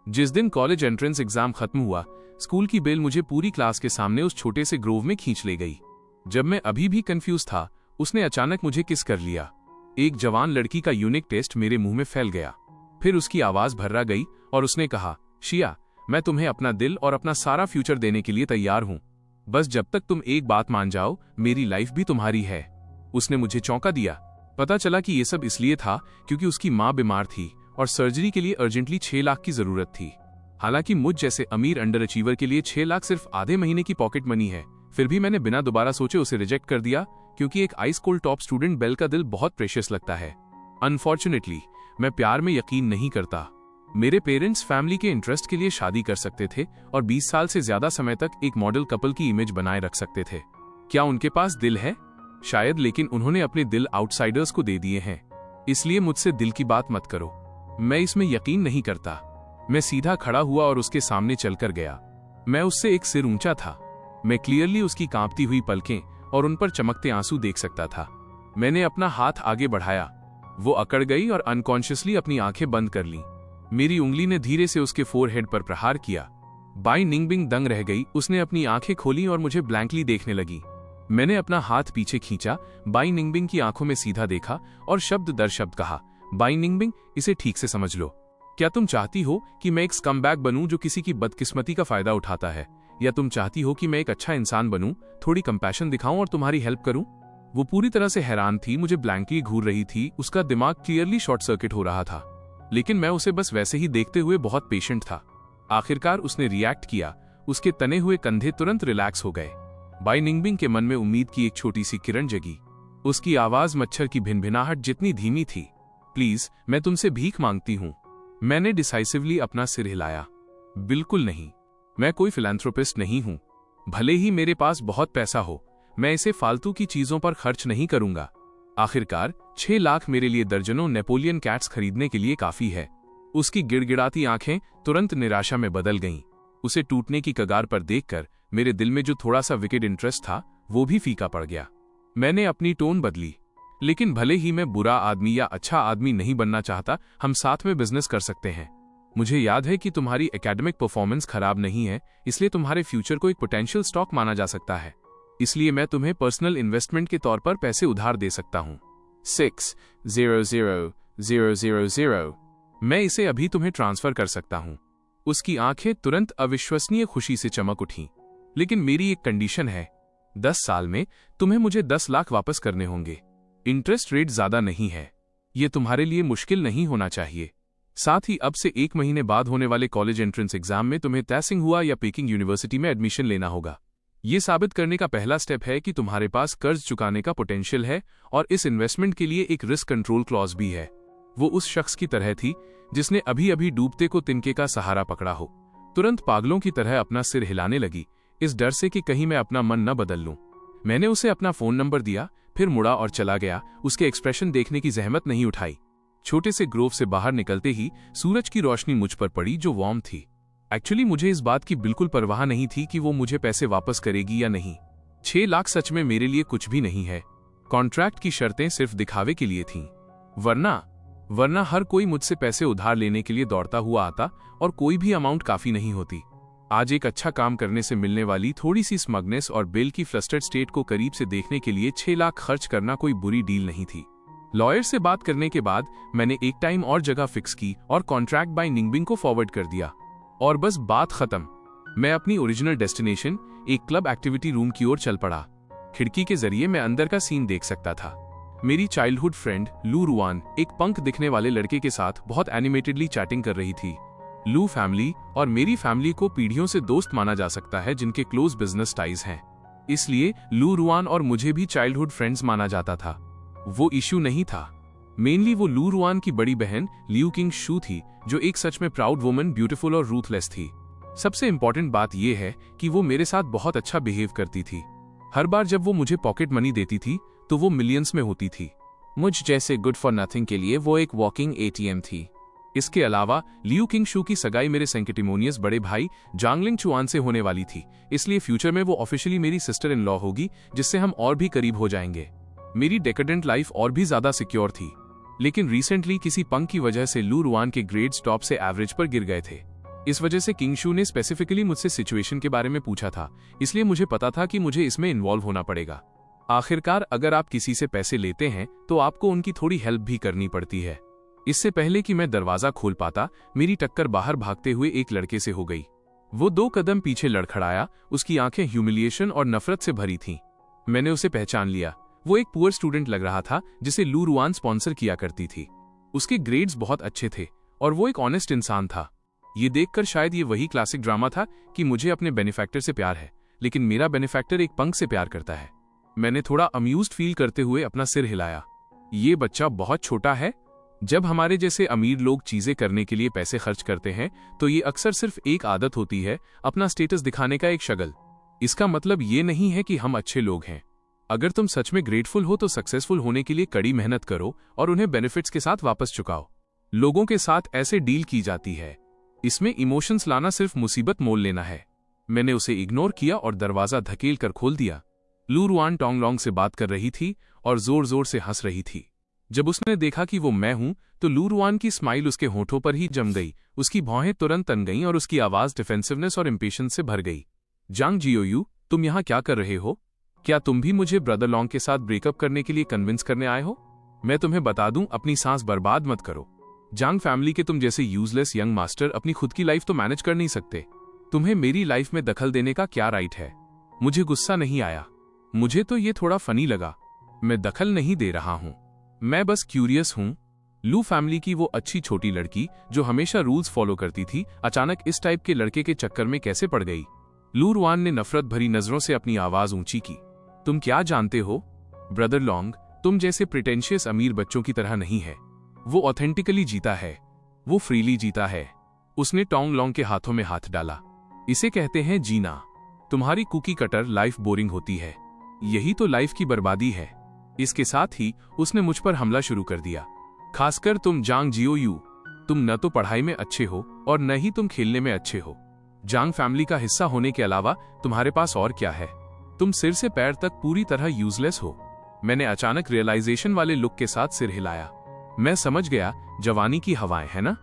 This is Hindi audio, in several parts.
जिस दिन कॉलेज एंट्रेंस एग्जाम खत्म हुआ, स्कूल की बेल मुझे पूरी क्लास के सामने उस छोटे से ग्रोव में खींच ले गई। जब मैं अभी भी कंफ्यूज था, उसने अचानक मुझे किस कर लिया। एक जवान लड़की का यूनिक टेस्ट मेरे मुंह में फैल गया। फिर उसकी आवाज भर्रा गई और उसने कहा, शिया, मैं तुम्हें अपना दिल और अपना सारा फ्यूचर देने के लिए तैयार हूं। बस जब तक तुम एक बात मान जाओ, मेरी लाइफ भी तुम्हारी है। उसने मुझे चौंका दिया। पता चला कि ये सब इसलिए था क्योंकि उसकी मां बीमार थी और सर्जरी के लिए अर्जेंटली 6 लाख की जरूरत थी। हालांकि मुझ जैसे अमीर अंडर अचीवर के लिए 6 लाख सिर्फ आधे महीने की पॉकेट मनी है। फिर भी मैंने बिना दोबारा सोचे उसे रिजेक्ट कर दिया, क्योंकि एक आइस कोल्ड टॉप स्टूडेंट बेल का दिल बहुत प्रेशियस लगता है। अनफॉर्चुनेटली मैं प्यार में यकीन नहीं करता। मेरे पेरेंट्स फैमिली के इंटरेस्ट के लिए शादी कर सकते थे और 20 साल से ज्यादा समय तक एक मॉडल कपल की इमेज बनाए रख सकते थे। क्या उनके पास दिल है? शायद, लेकिन उन्होंने अपने दिल आउटसाइडर्स को दे दिए हैं। इसलिए मुझसे दिल की बात मत करो। मैं इसमें यकीन नहीं करता। मैं सीधा खड़ा हुआ और उसके सामने चलकर गया। मैं उससे एक सिर ऊंचा था। मैं क्लियरली उसकी कांपती हुई पलकें और उन पर चमकते आंसू देख सकता था। मैंने अपना हाथ आगे बढ़ाया। वो अकड़ गई और अनकॉन्शियसली अपनी आंखें बंद कर लीं। मेरी उंगली ने धीरे से उसके फोरहेड पर प्रहार किया। बाई निंगबिंग दंग रह गई। उसने अपनी आंखें खोली और मुझे ब्लैंकली देखने लगी। मैंने अपना हाथ पीछे खींचा, बाई निंगबिंग की आंखों में सीधा देखा और शब्द दर शब्द कहा, बाई निंगबिंग, इसे ठीक से समझ लो। क्या तुम चाहती हो कि मैं एक स्कमबैग बनूं जो किसी की बदकिस्मती का फायदा उठाता है, या तुम चाहती हो कि मैं एक अच्छा इंसान बनूं, थोड़ी कंपैशन दिखाऊं और तुम्हारी हेल्प करूं? वो पूरी तरह से हैरान थी, मुझे ब्लैंकली घूर रही थी। उसका दिमाग क्लियरली शॉर्ट सर्किट हो रहा था, लेकिन मैं उसे बस वैसे ही देखते हुए बहुत पेशेंट था। आखिरकार उसने रिएक्ट किया। उसके तने हुए कंधे तुरंत रिलैक्स हो गए। बाई निंगबिंग के मन में उम्मीद की एक छोटी सी किरण जगी। उसकी आवाज मच्छर की भिनभिनाहट जितनी धीमी थी। प्लीज, मैं तुमसे भीख मांगती हूं। मैंने डिसाइसिवली अपना सिर हिलाया। बिल्कुल नहीं, मैं कोई फिलैंथ्रोपिस्ट नहीं हूं। भले ही मेरे पास बहुत पैसा हो, मैं इसे फालतू की चीजों पर खर्च नहीं करूंगा। आखिरकार 6 लाख मेरे लिए दर्जनों नेपोलियन कैट्स खरीदने के लिए काफी है। उसकी गिड़गिड़ाती आंखें तुरंत निराशा में बदल गईं। उसे टूटने की कगार पर देखकर मेरे दिल में जो थोड़ा सा विकेड इंटरेस्ट था, वो भी फीका पड़ गया। मैंने अपनी टोन बदली। लेकिन भले ही मैं बुरा आदमी या अच्छा आदमी नहीं बनना चाहता, हम साथ में बिजनेस कर सकते हैं। मुझे याद है कि तुम्हारी एकेडमिक परफॉर्मेंस खराब नहीं है, इसलिए तुम्हारे फ्यूचर को एक पोटेंशियल स्टॉक माना जा सकता है। इसलिए मैं तुम्हें पर्सनल इन्वेस्टमेंट के तौर पर पैसे उधार दे सकता हूं। 6,000,000। मैं इसे अभी तुम्हें ट्रांसफर कर सकता हूं। उसकी आंखें तुरंत अविश्वसनीय खुशी से चमक उठीं। लेकिन मेरी एक कंडीशन है। 10 साल में तुम्हें मुझे 10 लाख वापस करने होंगे। इंटरेस्ट रेट ज्यादा नहीं है। यह तुम्हारे लिए मुश्किल नहीं होना चाहिए। साथ ही अब से 1 महीने बाद होने वाले कॉलेज एंट्रेंस एग्जाम में तुम्हें तैसिंगहुआ या पेकिंग यूनिवर्सिटी में एडमिशन लेना होगा। ये साबित करने का पहला स्टेप है कि तुम्हारे पास कर्ज चुकाने का पोटेंशियल है, और इस इन्वेस्टमेंट के लिए एक रिस्क कंट्रोल क्लॉज भी है। वो उस शख्स की तरह थी जिसने अभी अभी डूबते को तिनके का सहारा पकड़ा हो। तुरंत पागलों की तरह अपना सिर हिलाने लगी, इस डर से कि कहीं मैं अपना मन न बदल लूं। मैंने उसे अपना फोन नंबर दिया, फिर मुड़ा और चला गया। उसके एक्सप्रेशन देखने की जहमत नहीं उठाई। छोटे से ग्रोव से बाहर निकलते ही सूरज की रोशनी मुझ पर पड़ी, जो वार्म थी। एक्चुअली मुझे इस बात की बिल्कुल परवाह नहीं थी कि वो मुझे पैसे वापस करेगी या नहीं। 6 लाख सच में मेरे लिए कुछ भी नहीं है। कॉन्ट्रैक्ट की शर्तें सिर्फ दिखावे के लिए थीं। वरना हर कोई मुझसे पैसे उधार लेने के लिए दौड़ता हुआ आता, और कोई भी अमाउंट काफी नहीं होती। आज एक अच्छा काम करने से मिलने वाली थोड़ी सी स्मगनेस और बिल की फ्लस्टर्ड स्टेट को करीब से देखने के लिए 6 लाख खर्च करना कोई बुरी डील नहीं थी। लॉयर से बात करने के बाद मैंने एक टाइम और जगह फिक्स की और कॉन्ट्रैक्ट बाय निंगबिंग को फॉरवर्ड कर दिया, और बस बात खत्म। मैं अपनी ओरिजिनल डेस्टिनेशन, एक क्लब एक्टिविटी रूम की ओर चल पड़ा। खिड़की के जरिए मैं अंदर का सीन देख सकता था। मेरी चाइल्डहुड फ्रेंड लू रुआन एक पंख दिखने वाले लड़के के साथ बहुत एनिमेटेडली चैटिंग कर रही थी। लू फैमिली और मेरी फैमिली को पीढ़ियों से दोस्त माना जा सकता है, जिनके क्लोज बिजनेस टाइज हैं। इसलिए लू रुआन और मुझे भी चाइल्डहुड फ्रेंड्स माना जाता था। वो इश्यू नहीं था। मेनली वो लू रुआन की बड़ी बहन लियू किंग शू थी, जो एक सच में प्राउड वुमन, ब्यूटीफुल और रूथलेस थी। सबसे इंपॉर्टेंट बात यह है कि वो मेरे साथ बहुत अच्छा बिहेव करती थी। हर बार जब वो मुझे पॉकेट मनी देती थी तो वो मिलियंस में होती थी। मुझ जैसे गुड फॉर नथिंग के लिए वो एक वॉकिंग ATM थी। इसके अलावा लियू किंग शू की सगाई मेरे सेंकिटिमोनियस बड़े भाई जांगलिंग चुआन से होने वाली थी, इसलिए फ्यूचर में वो ऑफिशियली मेरी सिस्टर इन लॉ होगी, जिससे हम और भी करीब हो जाएंगे। मेरी डेकेडेंट लाइफ और भी ज्यादा सिक्योर थी। लेकिन रिसेंटली किसी पंख की वजह से लू रुआन के ग्रेड्स टॉप से एवरेज पर गिर गए थे। इस वजह से किंग शू ने स्पेसिफिकली मुझसे सिचुएशन के बारे में पूछा था, इसलिए मुझे पता था कि मुझे इसमें इन्वॉल्व होना पड़ेगा। आखिरकार अगर आप किसी से पैसे लेते हैं तो आपको उनकी थोड़ी हेल्प भी करनी पड़ती है। इससे पहले कि मैं दरवाजा खोल पाता, मेरी टक्कर बाहर भागते हुए एक लड़के से हो गई। वो 2 कदम पीछे लड़खड़ाया, उसकी आंखें ह्यूमिलिएशन और नफरत से भरी थीं। मैंने उसे पहचान लिया। वो एक पुअर स्टूडेंट लग रहा था जिसे लू रुआन स्पॉन्सर किया करती थी। उसके ग्रेड्स बहुत अच्छे थे और वो एक ऑनेस्ट इंसान था। ये देखकर शायद ये वही क्लासिक ड्रामा था कि मुझे अपने बेनिफैक्टर से प्यार है, लेकिन मेरा बेनिफैक्टर एक पंक से प्यार करता है। मैंने थोड़ा अम्यूज्ड फील करते हुए अपना सिर हिलाया। ये बच्चा बहुत छोटा है। जब हमारे जैसे अमीर लोग चीजें करने के लिए पैसे खर्च करते हैं तो ये अक्सर सिर्फ एक आदत होती है, अपना स्टेटस दिखाने का एक शगल। इसका मतलब ये नहीं है कि हम अच्छे लोग हैं। अगर तुम सच में ग्रेटफुल हो तो सक्सेसफुल होने के लिए कड़ी मेहनत करो और उन्हें बेनिफिट्स के साथ वापस चुकाओ। लोगों के साथ ऐसे डील की जाती है। इसमें इमोशंस लाना सिर्फ मुसीबत मोल लेना है। मैंने उसे इग्नोर किया और दरवाजा धकेल कर खोल दिया। लू रुआन टोंगलोंग से बात कर रही थी और जोर जोर से हंस रही थी। जब उसने देखा कि वो मैं हूं तो लू रुआन की स्माइल उसके होठों पर ही जम गई। उसकी भौहें तुरंत तन गईं और उसकी आवाज डिफेंसिवनेस और इम्पेशंस से भर गई। जांग जियोयू, तुम यहां क्या कर रहे हो? क्या तुम भी मुझे ब्रदर लॉन्ग के साथ ब्रेकअप करने के लिए कन्विंस करने आए हो? मैं तुम्हें बता दूं, अपनी सांस बर्बाद मत करो। जांग फैमिली के तुम जैसे यूजलेस यंग मास्टर अपनी खुद की लाइफ तो मैनेज कर नहीं सकते। तुम्हें मेरी लाइफ में दखल देने का क्या राइट है? मुझे गुस्सा नहीं आया, मुझे तो ये थोड़ा फनी लगा। मैं दखल नहीं दे रहा हूं, मैं बस क्यूरियस हूं। लू फैमिली की वो अच्छी छोटी लड़की जो हमेशा रूल्स फॉलो करती थी, अचानक इस टाइप के लड़के के चक्कर में कैसे पड़ गई? लू रुआन ने नफरत भरी नजरों से अपनी आवाज ऊंची की। तुम क्या जानते हो? ब्रदर लॉन्ग तुम जैसे प्रिटेंशियस अमीर बच्चों की तरह नहीं है। वो ऑथेंटिकली जीता है, वो फ्रीली जीता है। उसने टोंगलोंग के हाथों में हाथ डाला। इसे कहते हैं जीना। तुम्हारी कुकी कटर लाइफ बोरिंग होती है, यही तो लाइफ की बर्बादी है। इसके साथ ही उसने मुझ पर हमला शुरू कर दिया। खासकर तुम जांग जियोयू, तुम न तो पढ़ाई में अच्छे हो और न ही तुम खेलने में अच्छे हो। जांग फैमिली का हिस्सा होने के अलावा तुम्हारे पास और क्या है? तुम सिर से पैर तक पूरी तरह यूजलेस हो। मैंने अचानक रियलाइजेशन वाले लुक के साथ सिर हिलाया। मैं समझ गया, जवानी की हवाएं है ना?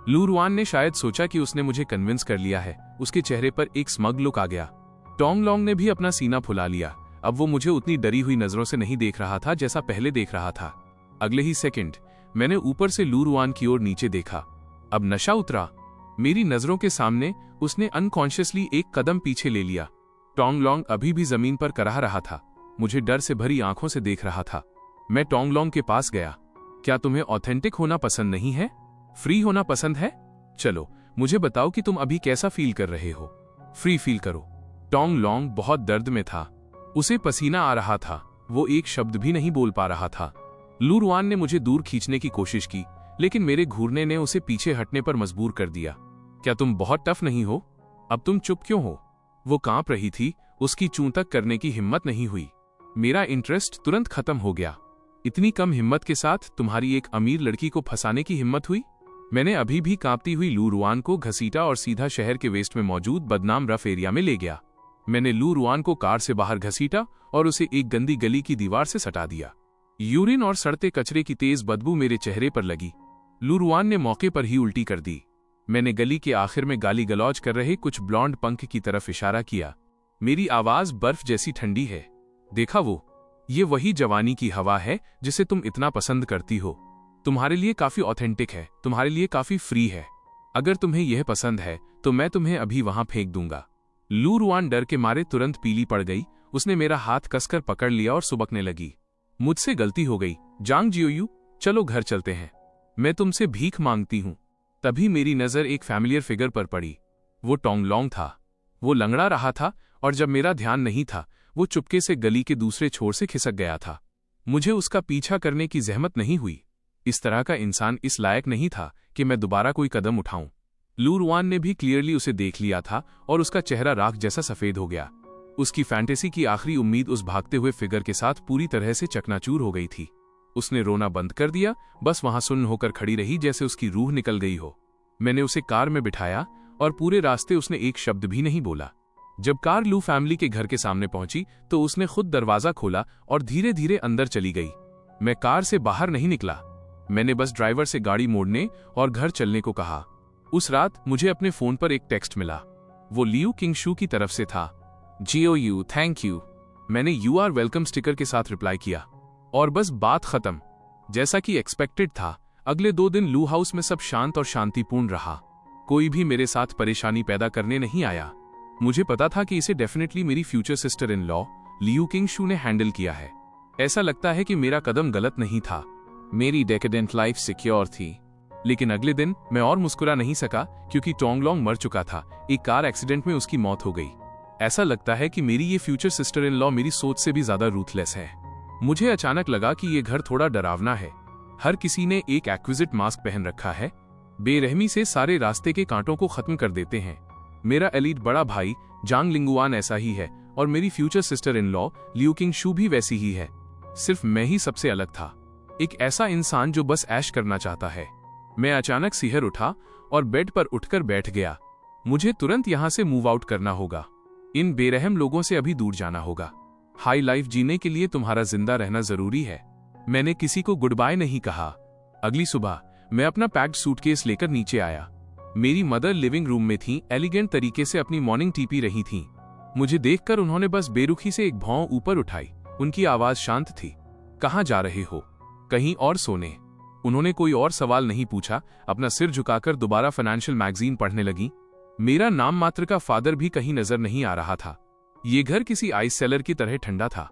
लू रुआन ने शायद सोचा कि उसने मुझे कन्विंस कर लिया है। उसके चेहरे पर एक स्मग लुक आ गया। टोंगलोंग ने भी अपना सीना फुला लिया। अब वो मुझे उतनी डरी हुई नजरों से नहीं देख रहा था जैसा पहले देख रहा था। अगले ही सेकंड मैंने ऊपर से लू रुआन की ओर नीचे देखा। अब नशा उतरा। मेरी नजरों के सामने उसने अनकॉन्शियसली एक कदम पीछे ले लिया। टोंगलोंग अभी भी जमीन पर कराह रहा था, मुझे डर से भरी आंखों से देख रहा था। मैं टोंगलोंग के पास गया। क्या तुम्हें ऑथेंटिक होना पसंद नहीं है? फ्री होना पसंद है? चलो मुझे बताओ कि तुम अभी कैसा फील कर रहे हो। फ्री फील करो। टोंगलोंग बहुत दर्द में था, उसे पसीना आ रहा था, वो एक शब्द भी नहीं बोल पा रहा था। लू रुआन ने मुझे दूर खींचने की कोशिश की, लेकिन मेरे घूरने ने उसे पीछे हटने पर मजबूर कर दिया। क्या तुम बहुत टफ नहीं हो? अब तुम चुप क्यों हो? वो कांप रही थी, उसकी चूं तक करने की हिम्मत नहीं हुई। मेरा इंटरेस्ट तुरंत खत्म हो गया। इतनी कम हिम्मत के साथ तुम्हारी एक अमीर लड़की को फंसाने की हिम्मत हुई? मैंने अभी भी कांपती हुई लू रुआन को घसीटा और सीधा शहर के वेस्ट में मौजूद बदनाम रफ एरिया में ले गया। मैंने लू रुआन को कार से बाहर घसीटा और उसे एक गंदी गली की दीवार से सटा दिया। यूरिन और सड़ते कचरे की तेज बदबू मेरे चेहरे पर लगी। लू रुआन ने मौके पर ही उल्टी कर दी। मैंने गली के आखिर में गाली गलौज कर रहे कुछ ब्लॉन्ड पंख की तरफ इशारा किया। मेरी आवाज बर्फ जैसी ठंडी है। देखा वो? ये वही जवानी की हवा है जिसे तुम इतना पसंद करती हो। तुम्हारे लिए काफी ऑथेंटिक है, तुम्हारे लिए काफी फ्री है। अगर तुम्हें यह पसंद है तो मैं तुम्हें अभी वहां फेंक दूंगा। लू रुआन डर के मारे तुरंत पीली पड़ गई। उसने मेरा हाथ कसकर पकड़ लिया और सुबकने लगी। मुझसे गलती हो गई। जांग जियोयू, चलो घर चलते हैं, मैं तुमसे भीख मांगती हूं। तभी मेरी नजर एक फैमिलियर फिगर पर पड़ी। वो टोंगलोंग था। वो लंगड़ा रहा था और जब मेरा ध्यान नहीं था वो चुपके से गली के दूसरे छोर से खिसक गया था। मुझे उसका पीछा करने की जहमत नहीं हुई। इस तरह का इंसान इस लायक नहीं था कि मैं दोबारा कोई कदम उठाऊं। लू रुआन ने भी क्लियरली उसे देख लिया था और उसका चेहरा राख जैसा सफेद हो गया। उसकी फैंटेसी की आखिरी उम्मीद उस भागते हुए फिगर के साथ पूरी तरह से चकनाचूर हो गई थी। उसने रोना बंद कर दिया, बस वहां सुन्न होकर खड़ी रही जैसे उसकी रूह निकल गई हो। मैंने उसे कार में बिठाया और पूरे रास्ते उसने एक शब्द भी नहीं बोला। जब कार लू फैमिली के घर के सामने पहुंची तो उसने खुद दरवाजा खोला और धीरे धीरे अंदर चली गई। मैं कार से बाहर नहीं निकला। मैंने बस ड्राइवर से गाड़ी मोड़ने और घर चलने को कहा। उस रात मुझे अपने फोन पर एक टेक्स्ट मिला। वो लियू किंगशू की तरफ से था। GOU thank you. मैंने यू आर वेलकम स्टिकर के साथ रिप्लाई किया और बस बात खत्म। जैसा कि एक्सपेक्टेड था, अगले 2 दिन लू हाउस में सब शांत और शांतिपूर्ण रहा। कोई भी मेरे साथ परेशानी पैदा करने नहीं आया। मुझे पता था कि इसे डेफिनेटली मेरी future sister in law Liu Qingshu ने हैंडल किया है। ऐसा लगता है कि मेरा कदम गलत नहीं था। मेरी डेकेडेंट लाइफ सिक्योर थी। लेकिन अगले दिन मैं और मुस्कुरा नहीं सका क्योंकि टोंगलोंग मर चुका था। एक कार एक्सीडेंट में उसकी मौत हो गई। ऐसा लगता है कि मेरी ये फ्यूचर सिस्टर इन लॉ मेरी सोच से भी ज्यादा रूथलेस है। मुझे अचानक लगा कि ये घर थोड़ा डरावना है। हर किसी ने एक एक्विजिट मास्क पहन रखा है। बेरहमी से सारे रास्ते के कांटों को खत्म कर देते हैं। मेरा एलीट बड़ा भाई जांग लिंगुआन ऐसा ही है और मेरी future sister in law Liu Qingshu भी वैसी ही है। सिर्फ मैं ही सबसे अलग था, एक ऐसा इंसान जो बस ऐश करना चाहता है। मैं अचानक सिहर उठा और बेड पर उठकर बैठ गया। मुझे तुरंत यहां से मूव आउट करना होगा। इन बेरहम लोगों से अभी दूर जाना होगा। हाई लाइफ जीने के लिए तुम्हारा जिंदा रहना जरूरी है। मैंने किसी को गुड बाय नहीं कहा। अगली सुबह मैं अपना पैक्ड सूटकेस लेकर नीचे आया। मेरी मदर लिविंग रूम में थी, एलिगेंट तरीके से अपनी मॉर्निंग टी पी रही थीं। मुझे देखकर उन्होंने बस बेरुखी से एक भौं ऊपर उठाई। उनकी आवाज शांत थी। कहाँ जा रहे हो? कहीं और सोने? उन्होंने कोई और सवाल नहीं पूछा। अपना सिर झुकाकर दोबारा फाइनेंशियल मैगजीन पढ़ने लगी। मेरा नाम मात्र का फादर भी कहीं नजर नहीं आ रहा था। ये घर किसी आइस सेलर की तरह ठंडा था।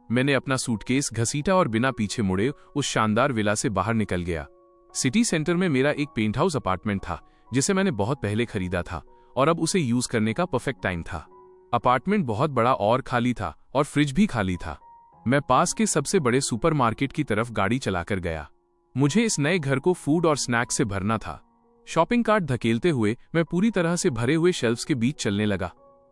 मैंने अपना सूटकेस घसीटा और बिना पीछे मुड़े उस शानदार विला से बाहर निकल गया। सिटी सेंटर में मेरा एक पेंट हाउस अपार्टमेंट था जिसे मैंने बहुत पहले खरीदा था और अब उसे यूज करने का परफेक्ट टाइम था। अपार्टमेंट बहुत बड़ा और खाली था और फ्रिज भी खाली था। मैं पास के सबसे बड़े सुपरमार्केट की तरफ गाड़ी चलाकर गया। मुझे इस नए घर को फूड और स्नैक्स से भरना था। शॉपिंग कार्ट धकेलते हुए मैं पूरी तरह से भरे हुए शेल्फ्स के बीच चलने लगा।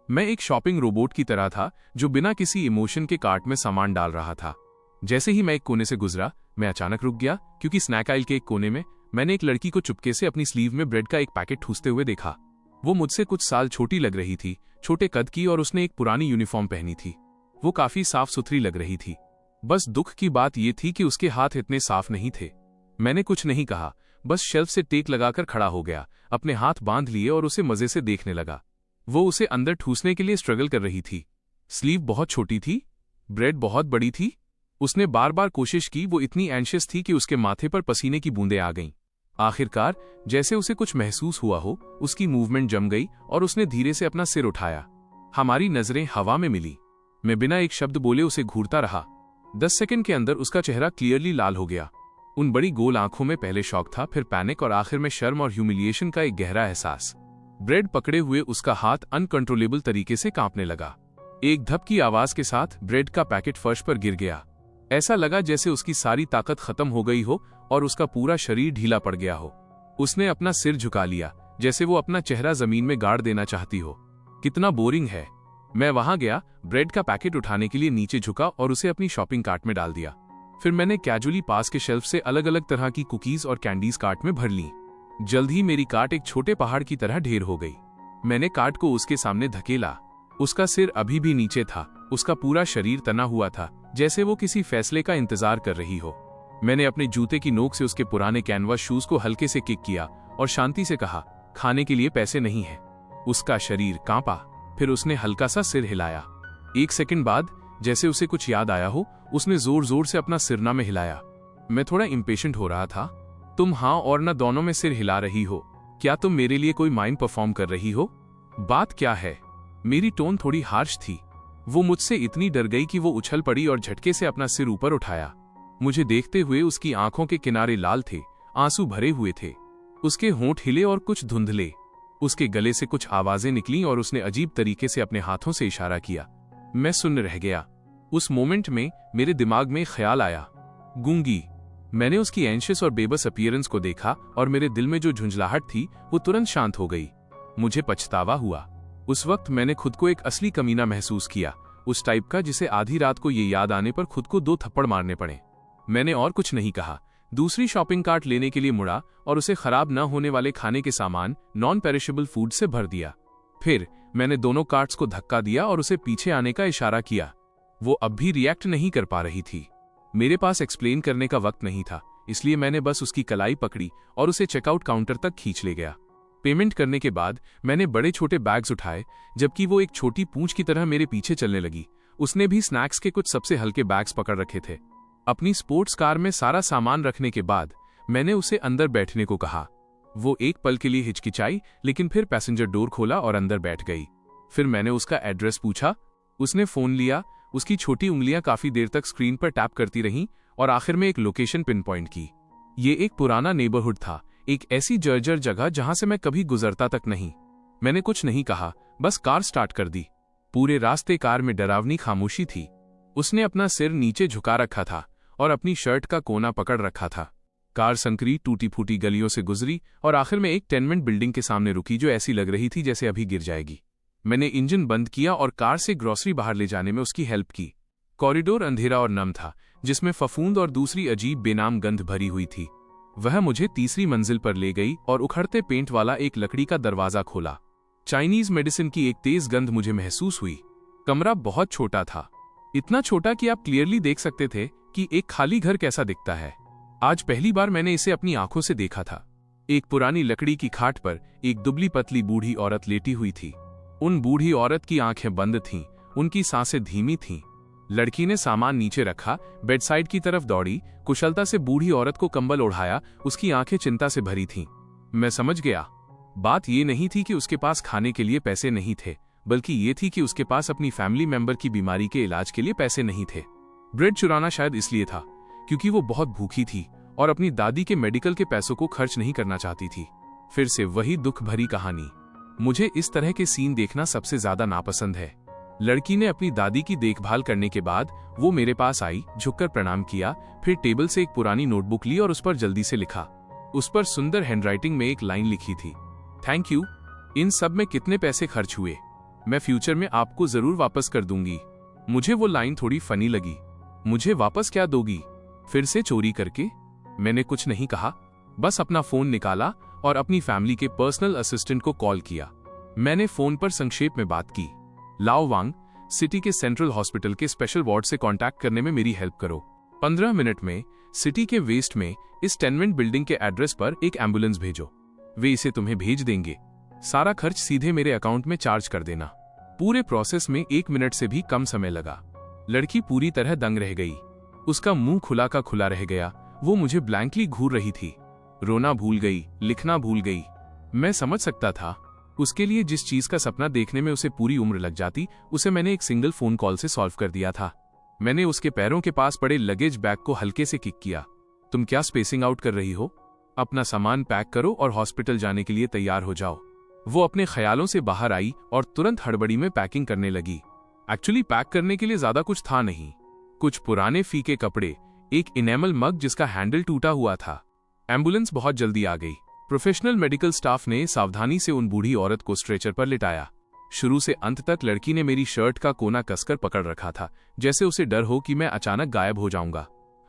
मैं एक शॉपिंग रोबोट की तरह था जो बिना किसी इमोशन के कार्ट में सामान डाल रहा था। जैसे ही मैं एक कोने से गुजरा, मैं अचानक रुक गया क्योंकि स्नैक आइल के एक कोने में मैंने एक लड़की को चुपके से अपनी स्लीव में ब्रेड का एक पैकेट ठूसते हुए देखा। वो मुझसे कुछ साल छोटी लग रही थी, छोटे कद की, और उसने एक पुरानी यूनिफॉर्म पहनी थी। वो काफी साफ सुथरी लग रही थी। बस दुख की बात यह थी कि उसके हाथ इतने साफ नहीं थे। मैंने कुछ नहीं कहा, बस शेल्फ से टेक लगाकर खड़ा हो गया, अपने हाथ बांध लिए और उसे मजे से देखने लगा। वो उसे अंदर ठूसने के लिए स्ट्रगल कर रही थी। स्लीव बहुत छोटी थी, ब्रेड बहुत बड़ी थी। उसने बार बार कोशिश की। वो इतनी एंशियस थी कि उसके माथे पर पसीने की बूंदें आ गईं। आखिरकार जैसे उसे कुछ महसूस हुआ हो, उसकी मूवमेंट जम गई और उसने धीरे से अपना सिर उठाया। हमारी नजरें हवा में मिली। मैं बिना एक शब्द बोले उसे घूरता रहा। 10 सेकंड के अंदर उसका चेहरा क्लियरली लाल हो गया। उन बड़ी गोल आंखों में पहले शॉक था, फिर पैनिक और आखिर में शर्म और ह्यूमिलिएशन का एक गहरा एहसास। ब्रेड पकड़े हुए उसका हाथ अनकंट्रोलेबल तरीके से कांपने लगा। एक धप की आवाज के साथ ब्रेड का पैकेट फर्श पर गिर गया। ऐसा लगा जैसे उसकी सारी ताकत खत्म हो गई हो और उसका पूरा शरीर ढीला पड़ गया हो। उसने अपना सिर झुका लिया, जैसे वो अपना चेहरा जमीन में गाड़ देना चाहती हो। कितना बोरिंग है। मैं वहां गया, ब्रेड का पैकेट उठाने के लिए नीचे झुका और उसे अपनी शॉपिंग कार्ट में डाल दिया। फिर मैंने कैजुअली पास के शेल्फ से अलग अलग तरह की कुकीज और कैंडीज कार्ट में भर ली। जल्द ही मेरी कार्ट एक छोटे पहाड़ की तरह ढेर हो गई। मैंने कार्ट को उसके सामने धकेला। उसका सिर अभी भी नीचे था, उसका पूरा शरीर तना हुआ था, जैसे वो किसी फैसले का इंतजार कर रही हो। मैंने अपने जूते की नोक से उसके पुराने कैनवास शूज को हल्के से किक किया और शांति से कहा, खाने के लिए पैसे नहीं है। उसका शरीर कांपा, फिर उसने हल्का सा सिर हिलाया। 1 सेकंड बाद, जैसे उसे कुछ याद आया हो, उसने जोर जोर से अपना सिरना में हिलाया। मैं थोड़ा इम्पेशेंट हो रहा था। तुम हाँ और न दोनों में सिर हिला रही हो। क्या तुम मेरे लिए कोई माइंड परफॉर्म कर रही हो? बात क्या है? मेरी टोन थोड़ी हार्श थी। वो मुझसे इतनी डर गई कि वो उछल पड़ी और झटके से अपना सिर ऊपर उठाया। मुझे देखते हुए उसकी आंखों के किनारे लाल थे, आंसू भरे हुए थे। उसके होंठ हिले और कुछ धुंधले। उसके गले से कुछ आवाजें निकलीं और उसने अजीब तरीके से अपने हाथों से इशारा किया। मैं सुन्न रह गया। उस मोमेंट में मेरे दिमाग में ख्याल आया, गूंगी। मैंने उसकी एंशियस और बेबस अपीयरेंस को देखा और मेरे दिल में जो झुंझलाहट थी वो तुरंत शांत हो गई। मुझे पछतावा हुआ। उस वक्त मैंने खुद को एक असली कमीना महसूस किया, उस टाइप का जिसे आधी रात को ये याद आने पर खुद को 2 थप्पड़ मारने पड़े। मैंने और कुछ नहीं कहा। दूसरी शॉपिंग कार्ट लेने के लिए मुड़ा और उसे खराब न होने वाले खाने के सामान, नॉन पेरिशेबल फूड से भर दिया। फिर मैंने दोनों कार्ट्स को धक्का दिया और उसे पीछे आने का इशारा किया। वो अब भी रिएक्ट नहीं कर पा रही थी। मेरे पास एक्सप्लेन करने का वक्त नहीं था, इसलिए मैंने बस उसकी कलाई पकड़ी और उसे चेकआउट काउंटर तक खींच ले गया। पेमेंट करने के बाद मैंने बड़े छोटे बैग्स उठाए, जबकि वो एक छोटी पूंछ की तरह मेरे पीछे चलने लगी। उसने भी स्नैक्स के कुछ सबसे हल्के बैग्स पकड़ रखे थे। अपनी स्पोर्ट्स कार में सारा सामान रखने के बाद मैंने उसे अंदर बैठने को कहा। वो एक पल के लिए हिचकिचाई, लेकिन फिर पैसेंजर डोर खोला और अंदर बैठ गई। फिर मैंने उसका एड्रेस पूछा। उसने फोन लिया। उसकी छोटी उंगलियां काफी देर तक स्क्रीन पर टैप करती रहीं और आखिर में एक लोकेशन पिन पॉइंट की। ये एक पुराना नेबरहुड था, एक ऐसी जर्जर जगह जहां से मैं कभी गुजरता तक नहीं। मैंने कुछ नहीं कहा, बस कार स्टार्ट कर दी। पूरे रास्ते कार में डरावनी खामोशी थी। उसने अपना सिर नीचे झुका रखा था और अपनी शर्ट का कोना पकड़ रखा था। कार संकरी टूटी फूटी गलियों से गुजरी और आखिर में एक टेनमेंट बिल्डिंग के सामने रुकी जो ऐसी लग रही थी जैसे अभी गिर जाएगी। मैंने इंजन बंद किया और कार से ग्रोसरी बाहर ले जाने में उसकी हेल्प की। कॉरिडोर अंधेरा और नम था, जिसमें फफूंद और दूसरी अजीब बेनाम गंध भरी हुई थी। वह मुझे तीसरी मंजिल पर ले गई और उखड़ते पेंट वाला एक लकड़ी का दरवाजा खोला। चाइनीज मेडिसिन की एक तेज गंध मुझे महसूस हुई। कमरा बहुत छोटा था, इतना छोटा कि आप क्लियरली देख सकते थे कि एक खाली घर कैसा दिखता है। आज पहली बार मैंने इसे अपनी आंखों से देखा था। एक पुरानी लकड़ी की खाट पर एक दुबली पतली बूढ़ी औरत लेटी हुई थी। उन बूढ़ी औरत की आंखें बंद थीं, उनकी सांसें धीमी थीं। लड़की ने सामान नीचे रखा, बेडसाइड की तरफ दौड़ी, कुशलता से बूढ़ी औरत को कंबल ओढ़ाया। उसकी आंखें चिंता से भरी थीं। मैं समझ गया। बात ये नहीं थी कि उसके पास खाने के लिए पैसे नहीं थे, बल्कि ये थी कि उसके पास अपनी फैमिली मेंबर की बीमारी के इलाज के लिए पैसे नहीं थे। ब्रेड चुराना शायद इसलिए था क्योंकि वो बहुत भूखी थी और अपनी दादी के मेडिकल के पैसों को खर्च नहीं करना चाहती थी। फिर से वही दुख भरी कहानी। मुझे इस तरह के सीन देखना सबसे ज्यादा नापसंद है। लड़की ने अपनी दादी की देखभाल करने के बाद वो मेरे पास आई, झुककर प्रणाम किया, फिर टेबल से एक पुरानी नोटबुक ली और उस पर जल्दी से लिखा। उस पर सुंदर हैंडराइटिंग में एक लाइन लिखी थी, थैंक यू। इन सब में कितने पैसे खर्च हुए, मैं फ्यूचर में आपको जरूर वापस कर दूंगी। मुझे वो लाइन थोड़ी फनी लगी। मुझे वापस क्या दोगी? फिर से चोरी करके? मैंने कुछ नहीं कहा, बस अपना फोन निकाला और अपनी फैमिली के पर्सनल असिस्टेंट को कॉल किया। मैंने फोन पर संक्षेप में बात की। लाओ वांग, सिटी के सेंट्रल हॉस्पिटल के स्पेशल वार्ड से कांटेक्ट करने में मेरी हेल्प करो। 15 मिनट में सिटी के वेस्ट में इस टेनमेंट बिल्डिंग के एड्रेस पर एक एम्बुलेंस भेजो। वे इसे तुम्हें भेज देंगे। सारा खर्च सीधे मेरे अकाउंट में चार्ज कर देना। पूरे प्रोसेस में 1 मिनट से भी कम समय लगा। लड़की पूरी तरह दंग रह गई। उसका मुंह खुला का खुला रह गया। वो मुझे ब्लैंकली घूर रही थी। रोना भूल गई, लिखना भूल गई। मैं समझ सकता था उसके लिए जिस चीज का सपना देखने में उसे पूरी उम्र लग जाती, उसे मैंने एक सिंगल फोन कॉल से सॉल्व कर दिया था। मैंने उसके पैरों के पास पड़े लगेज बैग को हल्के से किक किया। तुम क्या स्पेसिंग आउट कर रही हो? अपना सामान पैक करो और हॉस्पिटल जाने के लिए तैयार हो जाओ। वो अपने ख्यालों से बाहर आई और तुरंत हड़बड़ी में पैकिंग करने लगी। एक्चुअली पैक करने के लिए ज्यादा कुछ था नहीं। कुछ पुराने फीके कपड़े, एक इनेमल मग जिसका हैंडल टूटा हुआ था। एम्बुलेंस बहुत जल्दी आ गई। प्रोफेशनल मेडिकल स्टाफ ने सावधानी से उन बूढ़ी औरत को स्ट्रेचर पर लिटाया। शुरू से अंत तक लड़की ने मेरी शर्ट का कोना कसकर पकड़ रखा था, जैसे उसे डर हो कि मैं अचानक गायब हो जाऊंगा।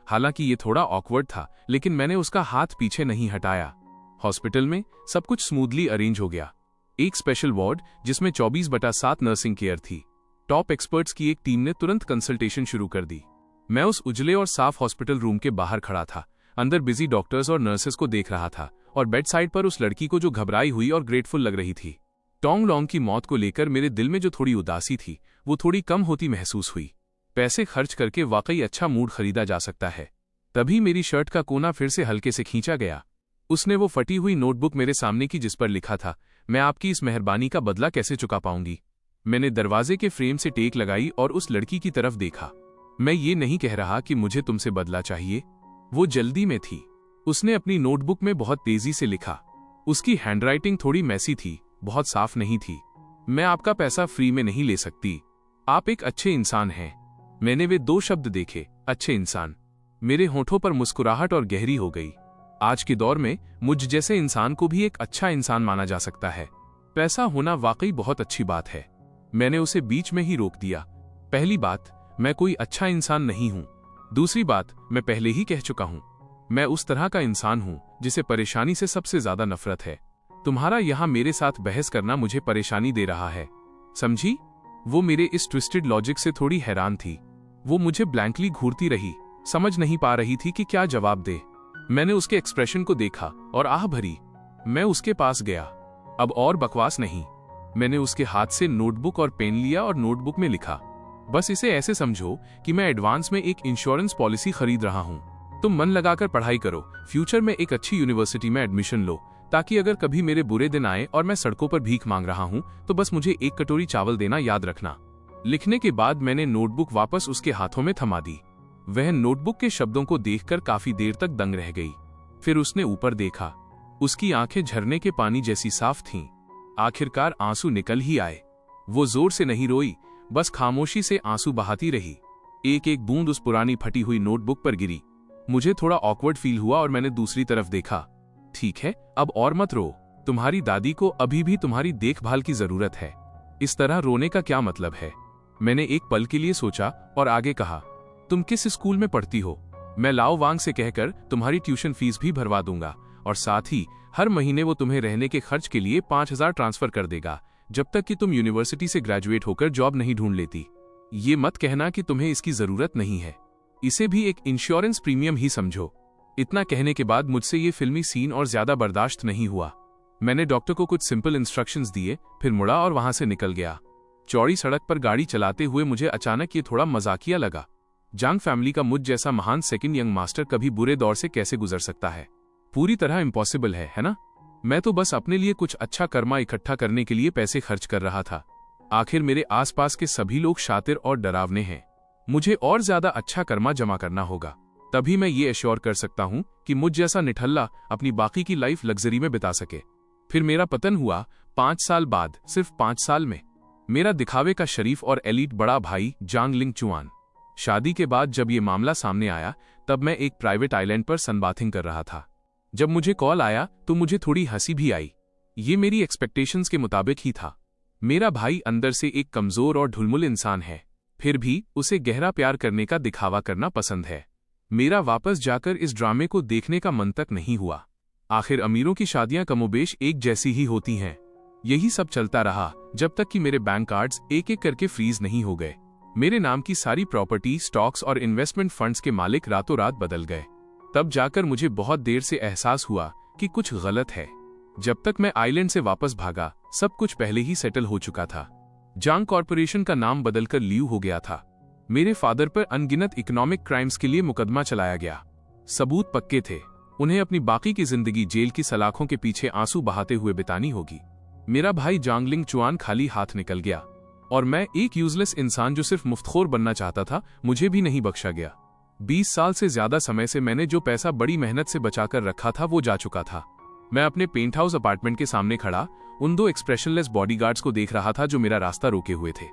हालांकि ये थोड़ा ऑकवर्ड था, लेकिन मैंने उसका हाथ पीछे नहीं हटाया। हॉस्पिटल में सब कुछ स्मूथली अरेंज हो गया। एक स्पेशल वार्ड जिसमें 24/7 नर्सिंग केयर थी। टॉप एक्सपर्ट्स की एक टीम ने तुरंत कंसल्टेशन शुरू कर दी। मैं उस उजले और साफ हॉस्पिटल रूम के बाहर खड़ा था, अंदर बिजी डॉक्टर्स और नर्सेस को देख रहा था और बेड साइड पर उस लड़की को जो घबराई हुई और ग्रेटफुल लग रही थी। टोंग लोंग की मौत को लेकर मेरे दिल में जो थोड़ी उदासी थी, वो थोड़ी कम होती महसूस हुई। पैसे खर्च करके वाकई अच्छा मूड खरीदा जा सकता है। तभी मेरी शर्ट का कोना फिर से हल्के से खींचा गया। उसने वो फटी हुई नोटबुक मेरे सामने की जिस पर लिखा था, मैं आपकी इस मेहरबानी का बदला कैसे चुका पाऊंगी। मैंने दरवाजे के फ्रेम से टेक लगाई और उस लड़की की तरफ देखा। मैं ये नहीं कह रहा कि मुझे तुमसे बदला चाहिए। वो जल्दी में थी। उसने अपनी नोटबुक में बहुत तेजी से लिखा। उसकी हैंडराइटिंग थोड़ी मैसी थी, बहुत साफ नहीं थी। मैं आपका पैसा फ्री में नहीं ले सकती। आप एक अच्छे इंसान हैं। मैंने वे 2 शब्द देखे, अच्छे इंसान। मेरे होठों पर मुस्कुराहट और गहरी हो गई। आज के दौर में मुझ जैसे इंसान को भी एक अच्छा इंसान माना जा सकता है। पैसा होना वाकई बहुत अच्छी बात है। मैंने उसे बीच में ही रोक दिया। पहली बात, मैं कोई अच्छा इंसान नहीं हूं। दूसरी बात, मैं पहले ही कह चुका हूं, मैं उस तरह का इंसान हूं जिसे परेशानी से सबसे ज्यादा नफरत है। तुम्हारा यहां मेरे साथ बहस करना मुझे परेशानी दे रहा है, समझी? वो मेरे इस ट्विस्टेड लॉजिक से थोड़ी हैरान थी। वो मुझे ब्लैंकली घूरती रही, समझ नहीं पा रही थी कि क्या जवाब दे। मैंने उसके एक्सप्रेशन को देखा और आह भरी। मैं उसके पास गया। अब और बकवास नहीं। मैंने उसके हाथ से नोटबुक और पेन लिया और नोटबुक में लिखा, बस इसे ऐसे समझो कि मैं एडवांस में एक इंश्योरेंस पॉलिसी खरीद रहा हूँ। तुम मन लगाकर पढ़ाई करो, फ्यूचर में एक अच्छी यूनिवर्सिटी में एडमिशन लो, ताकि अगर कभी मेरे बुरे दिन आए और मैं सड़कों पर भीख मांग रहा हूँ तो बस मुझे एक कटोरी चावल देना याद रखना। लिखने के बाद मैंने नोटबुक वापस उसके हाथों में थमा दी। वह नोटबुक के शब्दों को देखकर काफी देर तक दंग रह गई। फिर उसने ऊपर देखा। उसकी आंखें झरने के पानी जैसी साफ थीं। आखिरकार आंसू निकल ही आए। वो जोर से नहीं रोई, बस खामोशी से आंसू बहाती रही। एक एक बूंद उस पुरानी फटी हुई नोटबुक पर गिरी। मुझे थोड़ा ऑकवर्ड फील हुआ और मैंने दूसरी तरफ देखा। ठीक है, अब और मत रो। तुम्हारी दादी को अभी भी तुम्हारी देखभाल की जरूरत है। इस तरह रोने का क्या मतलब है? मैंने एक पल के लिए सोचा और आगे कहा, तुम किस स्कूल में पढ़ती हो? मैं लाओ वांग से कहकर तुम्हारी ट्यूशन फीस भी भरवा दूंगा और साथ ही हर महीने वो तुम्हें रहने के खर्च के लिए 5,000 ट्रांसफर कर देगा, जब तक कि तुम यूनिवर्सिटी से ग्रेजुएट होकर जॉब नहीं ढूंढ लेती। ये मत कहना कि तुम्हें इसकी जरूरत नहीं है। इसे भी एक इंश्योरेंस प्रीमियम ही समझो। इतना कहने के बाद मुझसे ये फिल्मी सीन और ज्यादा बर्दाश्त नहीं हुआ। मैंने डॉक्टर को कुछ सिंपल इंस्ट्रक्शंस दिए, फिर मुड़ा और वहां से निकल गया। चौड़ी सड़क पर गाड़ी चलाते हुए मुझे अचानक ये थोड़ा मजाकिया लगा। जांग फैमिली का मुझ जैसा महान सेकंड यंग मास्टर कभी बुरे दौर से कैसे गुजर सकता है? पूरी तरह इम्पॉसिबल है ना? मैं तो बस अपने लिए कुछ अच्छा कर्मा इकट्ठा करने के लिए पैसे खर्च कर रहा था। आखिर मेरे आसपास के सभी लोग शातिर और डरावने हैं। मुझे और ज्यादा अच्छा कर्मा जमा करना होगा, तभी मैं ये एश्योर कर सकता हूं कि मुझ जैसा निठल्ला अपनी बाकी की लाइफ लग्जरी में बिता सके। फिर मेरा पतन हुआ 5 साल बाद, सिर्फ 5 साल में। मेरा दिखावे का शरीफ और एलीट बड़ा भाई जांग लिंग चुआन। शादी के बाद जब ये मामला सामने आया, तब मैं एक प्राइवेट आइलैंड पर सनबाथिंग कर रहा था। जब मुझे कॉल आया तो मुझे थोड़ी हंसी भी आई। ये मेरी एक्सपेक्टेशंस के मुताबिक ही था। मेरा भाई अंदर से एक कमजोर और ढुलमुल इंसान है, फिर भी उसे गहरा प्यार करने का दिखावा करना पसंद है। मेरा वापस जाकर इस ड्रामे को देखने का मन तक नहीं हुआ। आखिर अमीरों की शादियां कमोबेश एक जैसी ही होती हैं। यही सब चलता रहा जब तक कि मेरे बैंक कार्ड्स एक एक करके फ्रीज नहीं हो गए। मेरे नाम की सारी प्रॉपर्टी, स्टॉक्स और इन्वेस्टमेंट फंड्स के मालिक रातों रात बदल गए। तब जाकर मुझे बहुत देर से एहसास हुआ कि कुछ गलत है। जब तक मैं आइलैंड से वापस भागा, सब कुछ पहले ही सेटल हो चुका था। जांग कॉरपोरेशन का नाम बदलकर लियू हो गया था। मेरे फादर पर अनगिनत इकोनॉमिक क्राइम्स के लिए मुकदमा चलाया गया। सबूत पक्के थे। उन्हें अपनी बाकी की जिंदगी जेल की सलाखों के पीछे आंसू बहाते हुए बितानी होगी। मेरा भाई जांगलिंग चुआन खाली हाथ निकल गया और मैं, एक यूजलेस इंसान जो सिर्फ मुफ्तखोर बनना चाहता था, मुझे भी नहीं बख्शा गया। 20 साल से ज्यादा समय से मैंने जो पैसा बड़ी मेहनत से बचाकर रखा था वो जा चुका था। मैं अपने पेंट हाउस अपार्टमेंट के सामने खड़ा उन 2 एक्सप्रेशनलेस बॉडीगार्ड्स को देख रहा था जो मेरा रास्ता रोके हुए थे।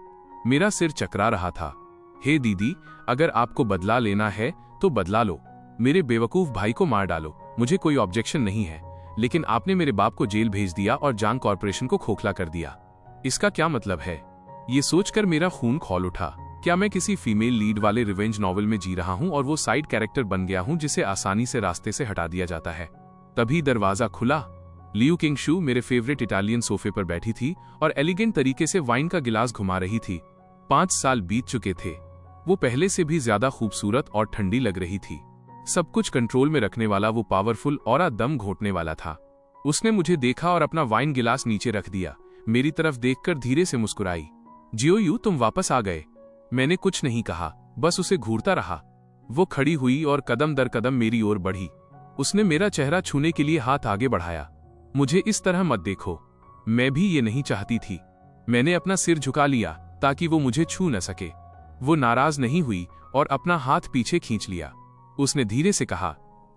मेरा सिर चकरा रहा था। हे दीदी, अगर आपको बदला लेना है तो बदला लो। मेरे बेवकूफ भाई को मार डालो, मुझे कोई ऑब्जेक्शन नहीं है, लेकिन आपने मेरे बाप को जेल भेज दिया और जांग कॉरपोरेशन को खोखला कर दिया। इसका क्या मतलब है? ये सोचकर मेरा खून खौल उठा। क्या मैं किसी फीमेल लीड वाले रिवेंज नॉवल में जी रहा हूं और वो साइड कैरेक्टर बन गया हूं जिसे आसानी से रास्ते से हटा दिया जाता है? तभी दरवाजा खुला। लियू किंग शू मेरे फेवरेट इटालियन सोफे पर बैठी थी और एलिगेंट तरीके से वाइन का गिलास घुमा रही थी। 5 साल बीत चुके थे। वो पहले से भी ज्यादा खूबसूरत और ठंडी लग रही थी। सब कुछ कंट्रोल में रखने वाला वो पावरफुल और दम घोटने वाला था। उसने मुझे देखा और अपना वाइन गिलास नीचे रख दिया। मेरी तरफ देखकर धीरे से मुस्कुराई। जियोयू, तुम वापस आ गए। मैंने कुछ नहीं कहा, बस उसे घूरता रहा। वो खड़ी हुई और कदम दर कदम मेरी ओर बढ़ी। उसने मेरा चेहरा छूने के लिए हाथ आगे बढ़ाया। मुझे इस तरह मत देखो, मैं भी ये नहीं चाहती थी। मैंने अपना सिर झुका लिया ताकि वो मुझे छू न सके। वो नाराज नहीं हुई और अपना हाथ पीछे खींच लिया। उसने धीरे से कहा,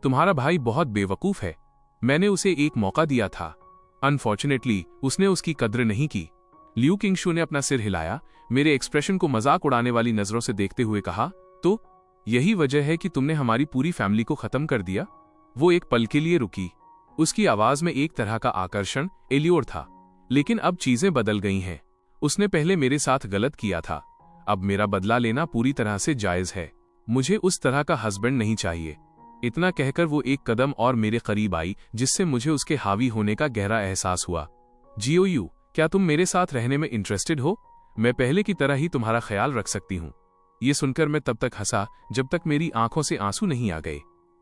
तुम्हारा भाई बहुत बेवकूफ है। मैंने उसे एक मौका दिया था। अनफॉर्चुनेटली उसने उसकी कद्र नहीं की। लियू किंगशू ने अपना सिर हिलाया, मेरे एक्सप्रेशन को मजाक उड़ाने वाली नजरों से देखते हुए कहा, तो यही वजह है कि तुमने हमारी पूरी फैमिली को खत्म कर दिया? वो एक पल के लिए रुकी। उसकी आवाज में एक तरह का आकर्षण, एलियोर था। लेकिन अब चीजें बदल गई हैं। उसने पहले मेरे साथ गलत किया था, अब मेरा बदला लेना पूरी तरह से जायज है। मुझे उस तरह का हस्बैंड नहीं चाहिए। इतना कहकर वो एक कदम और मेरे करीब आई, जिससे मुझे उसके हावी होने का गहरा एहसास हुआ। जियोयू, क्या तुम मेरे साथ रहने में इंटरेस्टेड हो? मैं पहले की तरह ही तुम्हारा ख्याल रख सकती हूँ। ये सुनकर मैं तब तक हंसा जब तक मेरी आंखों से आंसू नहीं आ गए।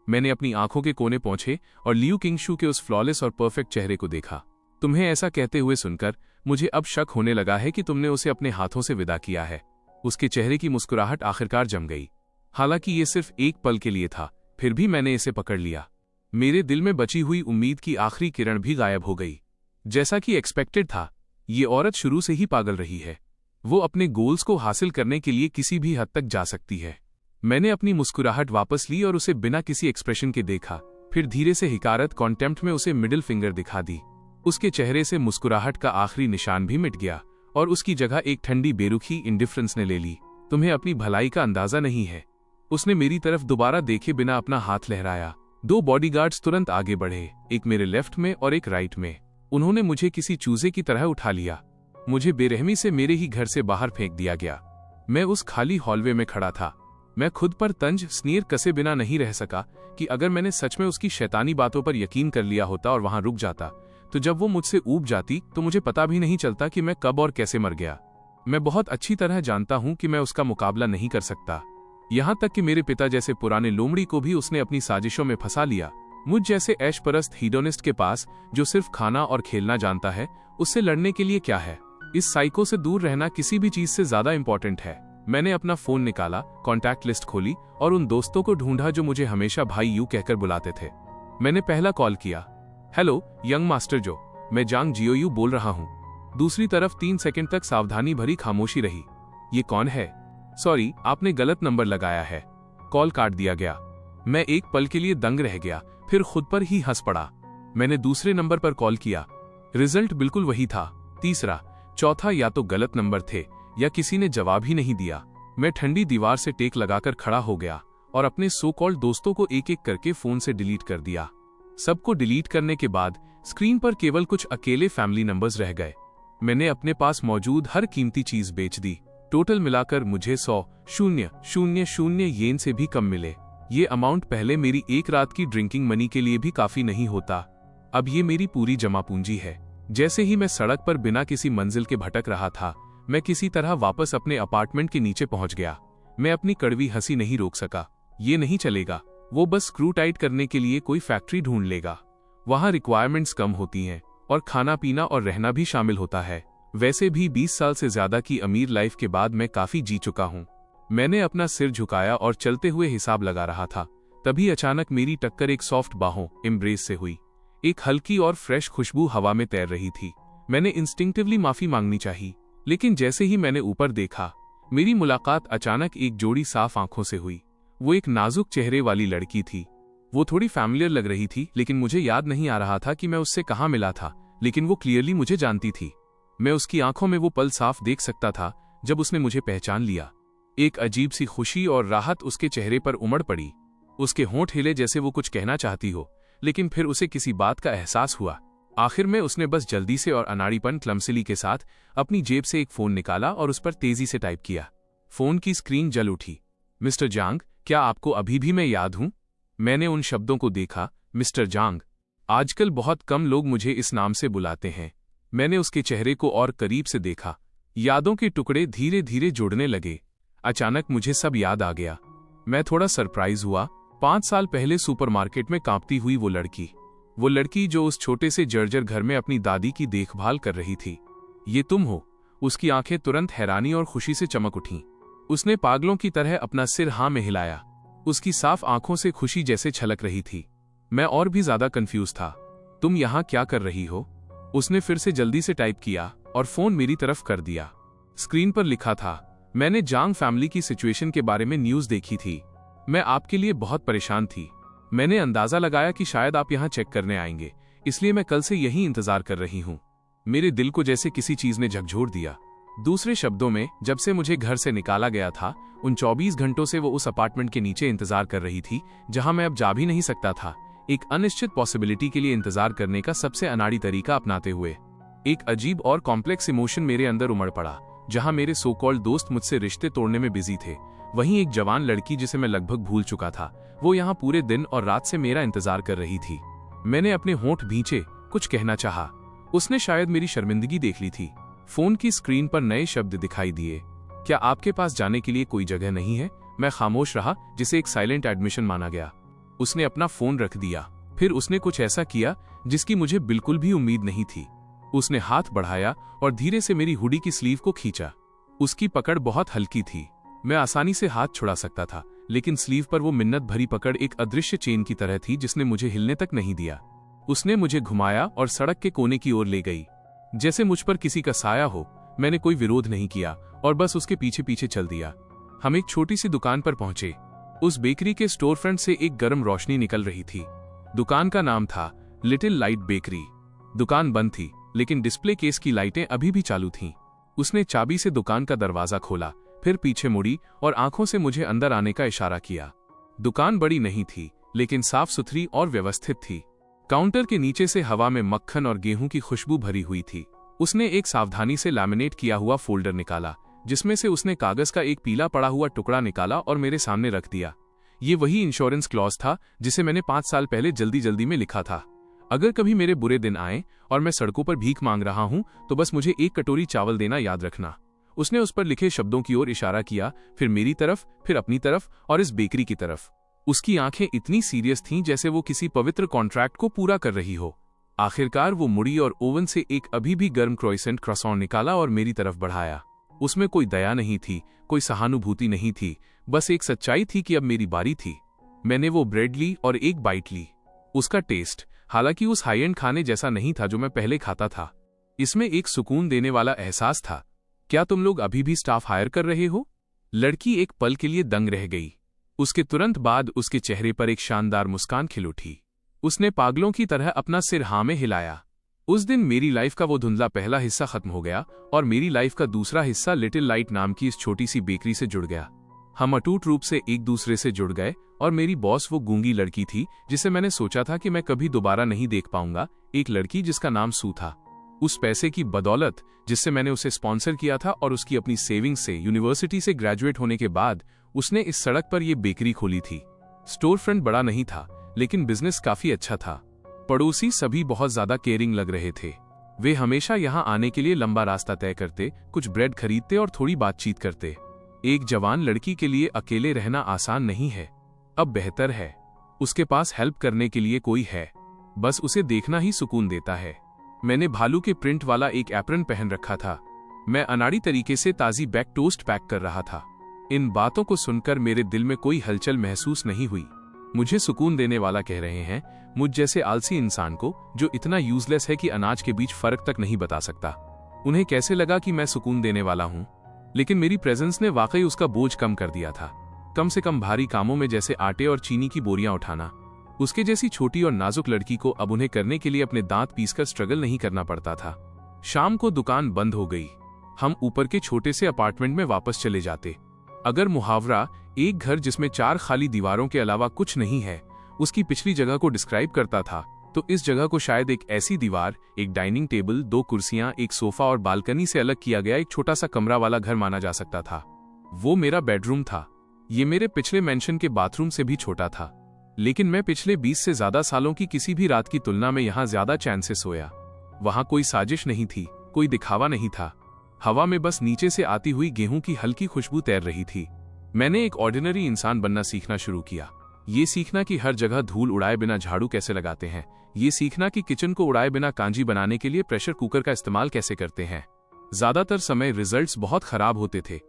मैंने अपनी आंखों के कोने पहुंचे और लियू किंगशू के उस फ्लॉलेस और परफेक्ट चेहरे को देखा। तुम्हें ऐसा कहते हुए सुनकर मुझे अब शक होने लगा है कि तुमने उसे अपने हाथों से विदा किया है। उसके चेहरे की मुस्कुराहट आखिरकार जम गई। हालांकि ये सिर्फ एक पल के लिए था, फिर भी मैंने इसे पकड़ लिया। मेरे दिल में बची हुई उम्मीद की आखिरी किरण भी गायब हो गई। जैसा कि एक्सपेक्टेड था, ये औरत शुरू से ही पागल रही है। वो अपने गोल्स को हासिल करने के लिए किसी भी हद तक जा सकती है। मैंने अपनी मुस्कुराहट वापस ली और उसे बिना किसी एक्सप्रेशन के देखा, फिर धीरे से हिकारत कॉन्टेम्प्ट में उसे मिडिल फिंगर दिखा दी। उसके चेहरे से मुस्कुराहट का आखिरी निशान भी मिट गया और उसकी जगह एक ठंडी बेरुखी इंडिफरेंस ने ले ली। तुम्हें अपनी भलाई का अंदाजा नहीं है। उसने मेरी तरफ दोबारा देखे बिना अपना हाथ लहराया। 2 बॉडीगार्ड्स तुरंत आगे बढ़े, एक मेरे लेफ्ट में और एक राइट में। उन्होंने मुझे किसी चूजे की तरह उठा लिया। मुझे बेरहमी से मेरे ही घर से बाहर फेंक दिया गया। मैं उस खाली हॉलवे में खड़ा था। मैं खुद पर तंज स्नीर कसे बिना नहीं रह सका कि अगर मैंने सच में उसकी शैतानी बातों पर यकीन कर लिया होता और वहां रुक जाता, तो जब वो मुझसे ऊब जाती तो मुझे पता भी नहीं चलता कि मैं कब और कैसे मर गया। मैं बहुत अच्छी तरह जानता हूं कि मैं उसका मुकाबला नहीं कर सकता। यहां तक कि मेरे पिता जैसे पुराने लोमड़ी को भी उसने अपनी साजिशों में फंसा लिया। मुझ जैसे ऐशपरस्त हीडोनिस्ट के पास, जो सिर्फ खाना और खेलना जानता है, उससे लड़ने के लिए क्या है? इस साइको से दूर रहना किसी भी चीज से ज्यादा इंपॉर्टेंट है। मैंने अपना फोन निकाला, कॉन्टैक्ट लिस्ट खोली और उन दोस्तों को ढूंढा जो मुझे हमेशा भाई यू कहकर बुलाते थे। मैंने पहला कॉल किया। हेलो यंग मास्टर जो, मैं जांग जियोयू बोल रहा हूँ। दूसरी तरफ 3 सेकंड तक सावधानी भरी खामोशी रही। ये कौन है? सॉरी, आपने गलत नंबर लगाया है। कॉल काट दिया गया। मैं एक पल के लिए दंग रह गया, फिर खुद पर ही हंस पड़ा। मैंने दूसरे नंबर पर कॉल किया। रिजल्ट बिल्कुल वही था। तीसरा, चौथा या तो गलत नंबर थे या किसी ने जवाब ही नहीं दिया। मैं ठंडी दीवार से टेक लगाकर खड़ा हो गया और अपने सो कॉल्ड दोस्तों को एक एक करके फोन से डिलीट कर दिया। सबको डिलीट करने के बाद स्क्रीन पर केवल कुछ अकेले फैमिली नंबर्स रह गए। मैंने अपने पास मौजूद हर कीमती चीज बेच दी। टोटल मिलाकर मुझे 100,000 येन से भी कम मिले। ये अमाउंट पहले मेरी एक रात की ड्रिंकिंग मनी के लिए भी काफी नहीं होता। अब ये मेरी पूरी जमा पूंजी है। जैसे ही मैं सड़क पर बिना किसी मंजिल के भटक रहा था, मैं किसी तरह वापस अपने अपार्टमेंट के नीचे पहुंच गया। मैं अपनी कड़वी हंसी नहीं रोक सका। ये नहीं चलेगा। वो बस स्क्रू टाइट करने के लिए कोई फैक्ट्री ढूंढ लेगा। वहां रिक्वायरमेंट्स कम होती हैं और खाना पीना और रहना भी शामिल होता है। वैसे भी 20 साल से ज्यादा की अमीर लाइफ के बाद मैं काफी जी चुका हूँ। मैंने अपना सिर झुकाया और चलते हुए हिसाब लगा रहा था। तभी अचानक मेरी टक्कर एक सॉफ्ट बाहों एम्ब्रेस से हुई। एक हल्की और फ्रेश खुशबू हवा में तैर रही थी। मैंने इंस्टिंक्टिवली माफी मांगनी चाहिए, लेकिन जैसे ही मैंने ऊपर देखा, मेरी मुलाकात अचानक एक जोड़ी साफ आंखों से हुई। वो एक नाजुक चेहरे वाली लड़की थी। वो थोड़ी फैमिलियर लग रही थी, लेकिन मुझे याद नहीं आ रहा था कि मैं उससे कहाँ मिला था, लेकिन वो क्लियरली मुझे जानती थी। मैं उसकी आंखों में वो पल साफ देख सकता था जब उसने मुझे पहचान लिया। एक अजीब सी खुशी और राहत उसके चेहरे पर उमड़ पड़ी। उसके होंठ हिले जैसे वो कुछ कहना चाहती हो, लेकिन फिर उसे किसी बात का एहसास हुआ। आखिर में उसने बस जल्दी से और अनाड़ीपन क्लमसिली के साथ अपनी जेब से एक फोन निकाला और उस पर तेजी से टाइप किया। फोन की स्क्रीन जल उठी। मिस्टर जांग, क्या आपको अभी भी मैं याद हूं? मैंने उन शब्दों को देखा। मिस्टर जांग। आजकल बहुत कम लोग मुझे इस नाम से बुलाते हैं। मैंने उसके चेहरे को और करीब से देखा। यादों के टुकड़े धीरे धीरे जुड़ने लगे। अचानक मुझे सब याद आ गया। मैं थोड़ा सरप्राइज हुआ। 5 साल पहले सुपरमार्केट में कांपती हुई वो लड़की जो उस छोटे से जर्जर घर में अपनी दादी की देखभाल कर रही थी। ये तुम हो? उसकी आंखें तुरंत हैरानी और खुशी से चमक उठीं। उसने पागलों की तरह अपना सिर हाँ में हिलाया। उसकी साफ आंखों से खुशी जैसे छलक रही थी। मैं और भी ज्यादा कंफ्यूज था। तुम यहाँ क्या कर रही हो? उसने फिर से जल्दी से टाइप किया और फोन मेरी तरफ कर दिया। स्क्रीन पर लिखा था, मैंने जांग फैमिली की सिचुएशन के बारे में न्यूज देखी थी। मैं आपके लिए बहुत परेशान थी। मैंने अंदाजा लगाया कि शायद आप यहाँ चेक करने आएंगे, इसलिए मैं कल से यही इंतजार कर रही हूँ। मेरे दिल को जैसे किसी चीज ने झकझोर दिया। दूसरे शब्दों में, जब से मुझे घर से निकाला गया था, उन 24 घंटों से वो उस अपार्टमेंट के नीचे इंतजार कर रही थी, जहां मैं अब जा भी नहीं सकता था। एक अनिश्चित पॉसिबिलिटी के लिए इंतजार करने का सबसे अनाड़ी तरीका अपनाते हुए। एक अजीब और कॉम्प्लेक्स इमोशन मेरे अंदर उमड़ पड़ा। जहां मेरे सो कॉल्ड दोस्त मुझसे रिश्ते तोड़ने में बिजी थे, वहीं एक जवान लड़की जिसे मैं लगभग भूल चुका था, वो यहाँ पूरे दिन और रात से मेरा इंतजार कर रही थी। मैंने अपने होंठ भींचे, कुछ कहना चाहा। उसने शायद मेरी शर्मिंदगी देख ली थी। फोन की स्क्रीन पर नए शब्द दिखाई दिए। क्या आपके पास जाने के लिए कोई जगह नहीं है? मैं खामोश रहा, जिसे एक साइलेंट एडमिशन माना गया। उसने अपना फोन रख दिया। फिर उसने कुछ ऐसा किया जिसकी मुझे बिल्कुल भी उम्मीद नहीं थी। उसने हाथ बढ़ाया और धीरे से मेरी हुडी की स्लीव को खींचा। उसकी पकड़ बहुत हल्की थी, मैं आसानी से हाथ छुड़ा सकता था, लेकिन स्लीव पर वो मिन्नत भरी पकड़ एक अदृश्य चेन की तरह थी जिसने मुझे हिलने तक नहीं दिया। उसने मुझे घुमाया और सड़क के कोने की ओर ले गई, जैसे मुझ पर किसी का साया हो। मैंने कोई विरोध नहीं किया और बस उसके पीछे पीछे चल दिया। हम एक छोटी सी दुकान पर पहुंचे। उस बेकरी के स्टोर फ्रंट से एक गर्म रोशनी निकल रही थी। दुकान का नाम था लिटिल लाइट बेकरी। दुकान बंद थी, लेकिन डिस्प्ले केस की लाइटें अभी भी चालू थीं। उसने चाबी से दुकान का दरवाजा खोला, फिर पीछे मुड़ी और आंखों से मुझे अंदर आने का इशारा किया। दुकान बड़ी नहीं थी, लेकिन साफ सुथरी और व्यवस्थित थी। काउंटर के नीचे से हवा में मक्खन और गेहूं की खुशबू भरी हुई थी। उसने एक सावधानी से लैमिनेट किया हुआ फोल्डर निकाला, जिसमें से उसने कागज का एक पीला पड़ा हुआ टुकड़ा निकाला और मेरे सामने रख दिया। ये वही इंश्योरेंस क्लॉज था जिसे मैंने 5 साल पहले जल्दी जल्दी में लिखा था। अगर कभी मेरे बुरे दिन आए और मैं सड़कों पर भीख मांग रहा हूं, तो बस मुझे एक कटोरी चावल देना याद रखना। उसने उस पर लिखे शब्दों की ओर इशारा किया, फिर मेरी तरफ, फिर अपनी तरफ और इस बेकरी की तरफ। उसकी आंखें इतनी सीरियस थीं जैसे वो किसी पवित्र कॉन्ट्रैक्ट को पूरा कर रही हो। आखिरकार वो मुड़ी और ओवन से एक अभी भी गर्म क्रोइसेंट क्रॉसॉन निकाला और मेरी तरफ बढ़ाया। उसमें कोई दया नहीं थी, कोई सहानुभूति नहीं थी, बस एक सच्चाई थी कि अब मेरी बारी थी। मैंने वो ब्रेड ली और एक बाइट ली। उसका टेस्ट, हालांकि उस हाई एंड खाने जैसा नहीं था जो मैं पहले खाता था, इसमें एक सुकून देने वाला एहसास था। क्या तुम लोग अभी भी स्टाफ हायर कर रहे हो? लड़की एक पल के लिए दंग रह गई। उसके तुरंत बाद उसके चेहरे पर एक शानदार मुस्कान खिल उठी। उसने पागलों की तरह अपना सिर हाँ में हिलाया। उस दिन मेरी लाइफ का वो धुंधला पहला हिस्सा खत्म हो गया और मेरी लाइफ का दूसरा हिस्सा लिटिल लाइट नाम की इस छोटी सी बेकरी से जुड़ गया। हम अटूट रूप से एक दूसरे से जुड़ गए और मेरी बॉस वो गूंगी लड़की थी जिसे मैंने सोचा था कि मैं कभी दोबारा नहीं देख पाऊंगा, एक लड़की जिसका नाम सू था। उस पैसे की बदौलत जिससे मैंने उसे स्पॉन्सर किया था और उसकी अपनी सेविंग्स से यूनिवर्सिटी से ग्रेजुएट होने के बाद उसने इस सड़क पर यह बेकरी खोली थी। स्टोर फ्रंट बड़ा नहीं था, लेकिन बिजनेस काफी अच्छा था। पड़ोसी सभी बहुत ज्यादा केयरिंग लग रहे थे। वे हमेशा यहाँ आने के लिए लंबा रास्ता तय करते, कुछ ब्रेड खरीदते और थोड़ी बातचीत करते। एक जवान लड़की के लिए अकेले रहना आसान नहीं है। अब बेहतर है, उसके पास हेल्प करने के लिए कोई है, बस उसे देखना ही सुकून देता है। मैंने भालू के प्रिंट वाला एक एप्रन पहन रखा था। मैं अनाड़ी तरीके से ताजी बैक टोस्ट पैक कर रहा था। इन बातों को सुनकर मेरे दिल में कोई हलचल महसूस नहीं हुई। मुझे सुकून देने वाला कह रहे हैं, मुझ जैसे आलसी इंसान को जो इतना यूजलेस है कि अनाज के बीच फर्क तक नहीं बता सकता। उन्हें कैसे लगा कि मैं सुकून देने वाला हूं? लेकिन मेरी प्रेजेंस ने वाकई उसका बोझ कम कर दिया था। कम से कम भारी कामों में, जैसे आटे और चीनी की बोरियां उठाना, उसके जैसी छोटी और नाजुक लड़की को अब उन्हें करने के लिए अपने दांत पीसकर स्ट्रगल नहीं करना पड़ता था। शाम को दुकान बंद हो गई। हम ऊपर के छोटे से अपार्टमेंट में वापस चले जाते। अगर मुहावरा एक घर जिसमें 4 खाली दीवारों के अलावा कुछ नहीं है उसकी पिछली जगह को डिस्क्राइब करता था, तो इस जगह को शायद एक ऐसी दीवार, एक डाइनिंग टेबल, 2 कुर्सियां, एक सोफा और बालकनी से अलग किया गया एक छोटा सा कमरा वाला घर माना जा सकता था। वो मेरा बेडरूम था। ये मेरे पिछले मेंशन के बाथरूम से भी छोटा था, लेकिन मैं पिछले 20 से ज्यादा सालों की किसी भी रात की तुलना में यहां ज्यादा चैन से सोया। वहां कोई साजिश नहीं थी, कोई दिखावा नहीं था। हवा में बस नीचे से आती हुई गेहूं की हल्की खुशबू तैर रही थी। मैंने एक ऑर्डिनरी इंसान बनना सीखना शुरू किया। ये सीखना कि हर जगह धूल उड़ाए बिना झाड़ू कैसे लगाते हैं। ये सीखना कि किचन को उड़ाए बिना कांजी बनाने के लिए प्रेशर कुकर का इस्तेमाल कैसे करते हैं। ज्यादातर समय रिजल्ट्स बहुत खराब होते थे।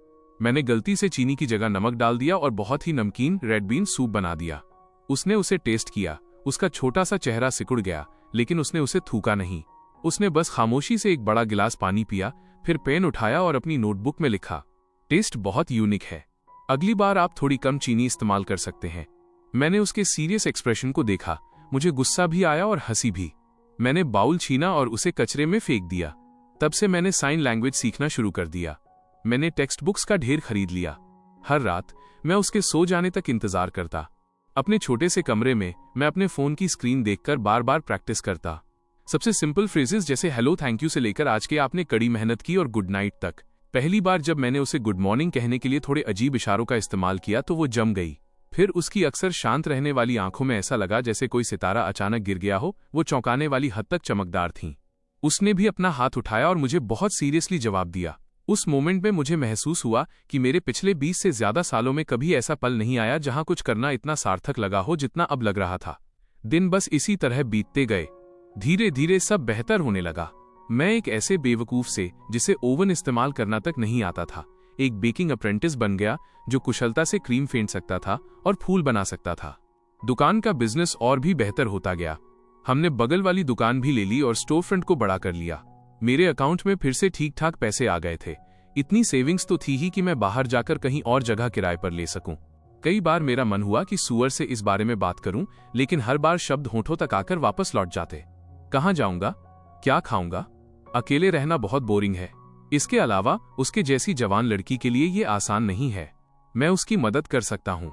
मैंने गलती से चीनी की जगह नमक डाल दिया और बहुत ही नमकीन रेड बीन सूप बना दिया। उसने उसे टेस्ट किया। उसका छोटा सा चेहरा सिकुड़ गया, लेकिन उसने उसे थूका नहीं। उसने बस खामोशी से एक बड़ा गिलास पानी पिया, फिर पेन उठाया और अपनी नोटबुक में लिखा, टेस्ट बहुत यूनिक है, अगली बार आप थोड़ी कम चीनी इस्तेमाल कर सकते हैं। मैंने उसके सीरियस एक्सप्रेशन को देखा। मुझे गुस्सा भी आया और हंसी भी। मैंने बाउल छीना और उसे कचरे में फेंक दिया। तब से मैंने साइन लैंग्वेज सीखना शुरू कर दिया। मैंने टेक्स्ट बुक्स का ढेर खरीद लिया। हर रात मैं उसके सो जाने तक इंतजार करता। अपने छोटे से कमरे में मैं अपने फोन की स्क्रीन देखकर बार बार प्रैक्टिस करता। सबसे सिंपल फ्रेजेस जैसे हेलो, थैंक यू से लेकर आज के आपने कड़ी मेहनत की और गुड नाइट तक। पहली बार जब मैंने उसे गुड मॉर्निंग कहने के लिए थोड़े अजीब इशारों का इस्तेमाल किया तो वो जम गई। फिर उसकी अक्सर शांत रहने वाली आंखों में ऐसा लगा जैसे कोई सितारा अचानक गिर गया हो। वो चौंकाने वाली हद तक चमकदार थीं। उसने भी अपना हाथ उठाया और मुझे बहुत सीरियसली जवाब दिया। उस मोमेंट में मुझे महसूस हुआ कि मेरे पिछले 20 से ज्यादा सालों में कभी ऐसा पल नहीं आया जहां कुछ करना इतना सार्थक लगा हो जितना अब लग रहा था। दिन बस इसी तरह बीतते गए। धीरे धीरे सब बेहतर होने लगा। मैं एक ऐसे बेवकूफ से जिसे ओवन इस्तेमाल करना तक नहीं आता था, एक बेकिंग अप्रेंटिस बन गया जो कुशलता से क्रीम फेंट सकता था और फूल बना सकता था। दुकान का बिजनेस और भी बेहतर होता गया। हमने बगल वाली दुकान भी ले ली और स्टोर फ्रंट को बड़ा कर लिया। मेरे अकाउंट में फिर से ठीक ठाक पैसे आ गए थे। इतनी सेविंग्स तो थी ही कि मैं बाहर जाकर कहीं और जगह किराए पर ले सकूं। कई बार मेरा मन हुआ कि सुअर से इस बारे में बात करूं, लेकिन हर बार शब्द होठों तक आकर वापस लौट जाते। कहां जाऊंगा, क्या खाऊंगा? अकेले रहना बहुत बोरिंग है। इसके अलावा उसके जैसी जवान लड़की के लिए ये आसान नहीं है। मैं उसकी मदद कर सकता हूं।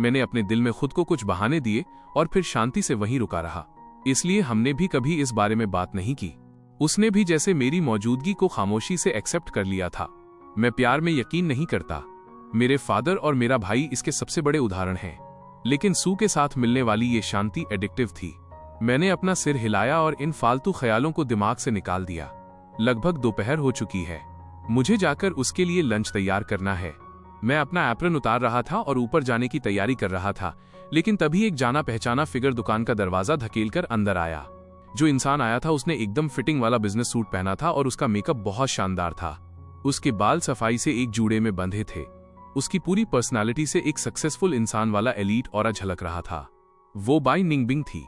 मैंने अपने दिल में खुद को कुछ बहाने दिए और फिर शांति से वहीं रुका रहा। इसलिए हमने भी कभी इस बारे में बात नहीं की। उसने भी जैसे मेरी मौजूदगी को खामोशी से एक्सेप्ट कर लिया था। मैं प्यार में यकीन नहीं करता। मेरे फादर और मेरा भाई इसके सबसे बड़े उदाहरण हैं। लेकिन सू के साथ मिलने वाली ये शांति एडिक्टिव थी। मैंने अपना सिर हिलाया और इन फालतू ख्यालों को दिमाग से निकाल दिया। लगभग दोपहर हो चुकी है। मुझे जाकर उसके लिए लंच तैयार करना है। मैं अपना एप्रन उतार रहा था और ऊपर जाने की तैयारी कर रहा था, लेकिन तभी एक जाना पहचाना फिगर दुकान का दरवाजा धकेलकर अंदर आया। जो इंसान आया था उसने एकदम फिटिंग वाला बिजनेस सूट पहना था और उसका मेकअप बहुत शानदार था। उसके बाल सफाई से एक जूड़े में बंधे थे। उसकी पूरी पर्सनालिटी से एक सक्सेसफुल इंसान वाला एलीट ऑरा झलक रहा था। वो बाई निंगबिंग थी।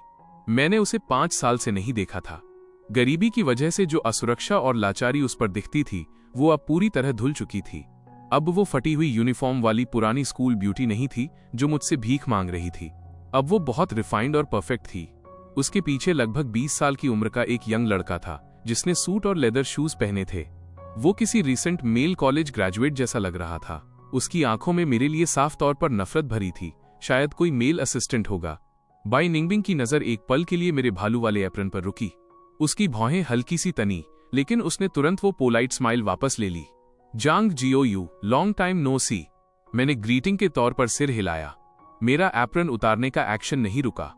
मैंने उसे 5 साल से नहीं देखा था। गरीबी की वजह से जो असुरक्षा और लाचारी उस पर दिखती थी, वो अब पूरी तरह धुल चुकी थी। अब वो फटी हुई यूनिफॉर्म वाली पुरानी स्कूल ब्यूटी नहीं थी जो मुझसे भीख मांग रही थी। अब वो बहुत रिफाइंड और परफेक्ट थी। उसके पीछे लगभग 20 साल की उम्र का एक यंग लड़का था जिसने सूट और लेदर शूज पहने थे। वो किसी रिसेंट मेल कॉलेज ग्रेजुएट जैसा लग रहा था। उसकी आंखों में मेरे लिए साफ तौर पर नफरत भरी थी। शायद कोई मेल असिस्टेंट होगा। बाई निंगबिंग की नजर एक पल के लिए मेरे भालू वाले एप्रन पर रुकी। उसकी भौहें हल्की सी तनी, लेकिन उसने तुरंत वो पोलाइट स्माइल वापस ले ली। जांग जियो यू, लॉन्ग टाइम नो सी। मैंने ग्रीटिंग के तौर पर सिर हिलाया। मेरा एप्रन उतारने का एक्शन नहीं रुका।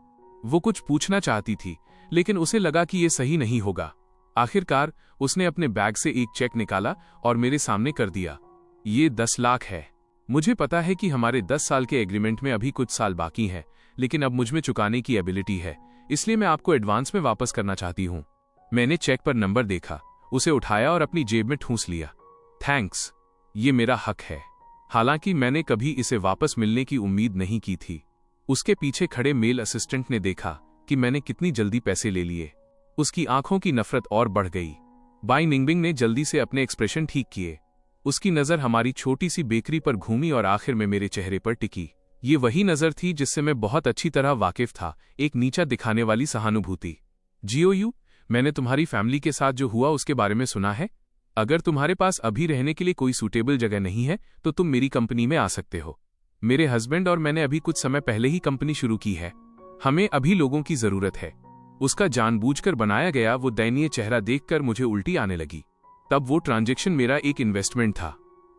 वो कुछ पूछना चाहती थी, लेकिन उसे लगा कि ये सही नहीं होगा। आखिरकार उसने अपने बैग से एक चेक निकाला और मेरे सामने कर दिया। ये 10 लाख है। मुझे पता है कि हमारे 10 साल के एग्रीमेंट में अभी कुछ साल बाकी हैं, लेकिन अब मुझमें चुकाने की एबिलिटी है, इसलिए मैं आपको एडवांस में वापस करना चाहती हूँ। मैंने चेक पर नंबर देखा, उसे उठाया और अपनी जेब में ठूंस लिया। थैंक्स, ये मेरा हक है। हालांकि मैंने कभी इसे वापस मिलने की उम्मीद नहीं की थी। उसके पीछे खड़े मेल असिस्टेंट ने देखा कि मैंने कितनी जल्दी पैसे ले लिए। उसकी आंखों की नफरत और बढ़ गई। बाई निंगबिंग ने जल्दी से अपने एक्सप्रेशन ठीक किए। उसकी नजर हमारी छोटी सी बेकरी पर घूमी और आखिर में मेरे चेहरे पर टिकी। ये वही नजर थी जिससे मैं बहुत अच्छी तरह वाकिफ था, एक नीचा दिखाने वाली सहानुभूति। जियो यू, मैंने तुम्हारी फैमिली के साथ जो हुआ उसके बारे में सुना है। अगर तुम्हारे पास अभी रहने के लिए कोई सूटेबल जगह नहीं है तो तुम मेरी कंपनी में आ सकते हो। मेरे हस्बैंड और मैंने अभी कुछ समय पहले ही कंपनी शुरू की है। हमें अभी लोगों की जरूरत है। उसका जानबूझकर बनाया गया वो दयनीय चेहरा देखकर मुझे उल्टी आने लगी। तब वो ट्रांजैक्शन मेरा एक इन्वेस्टमेंट था।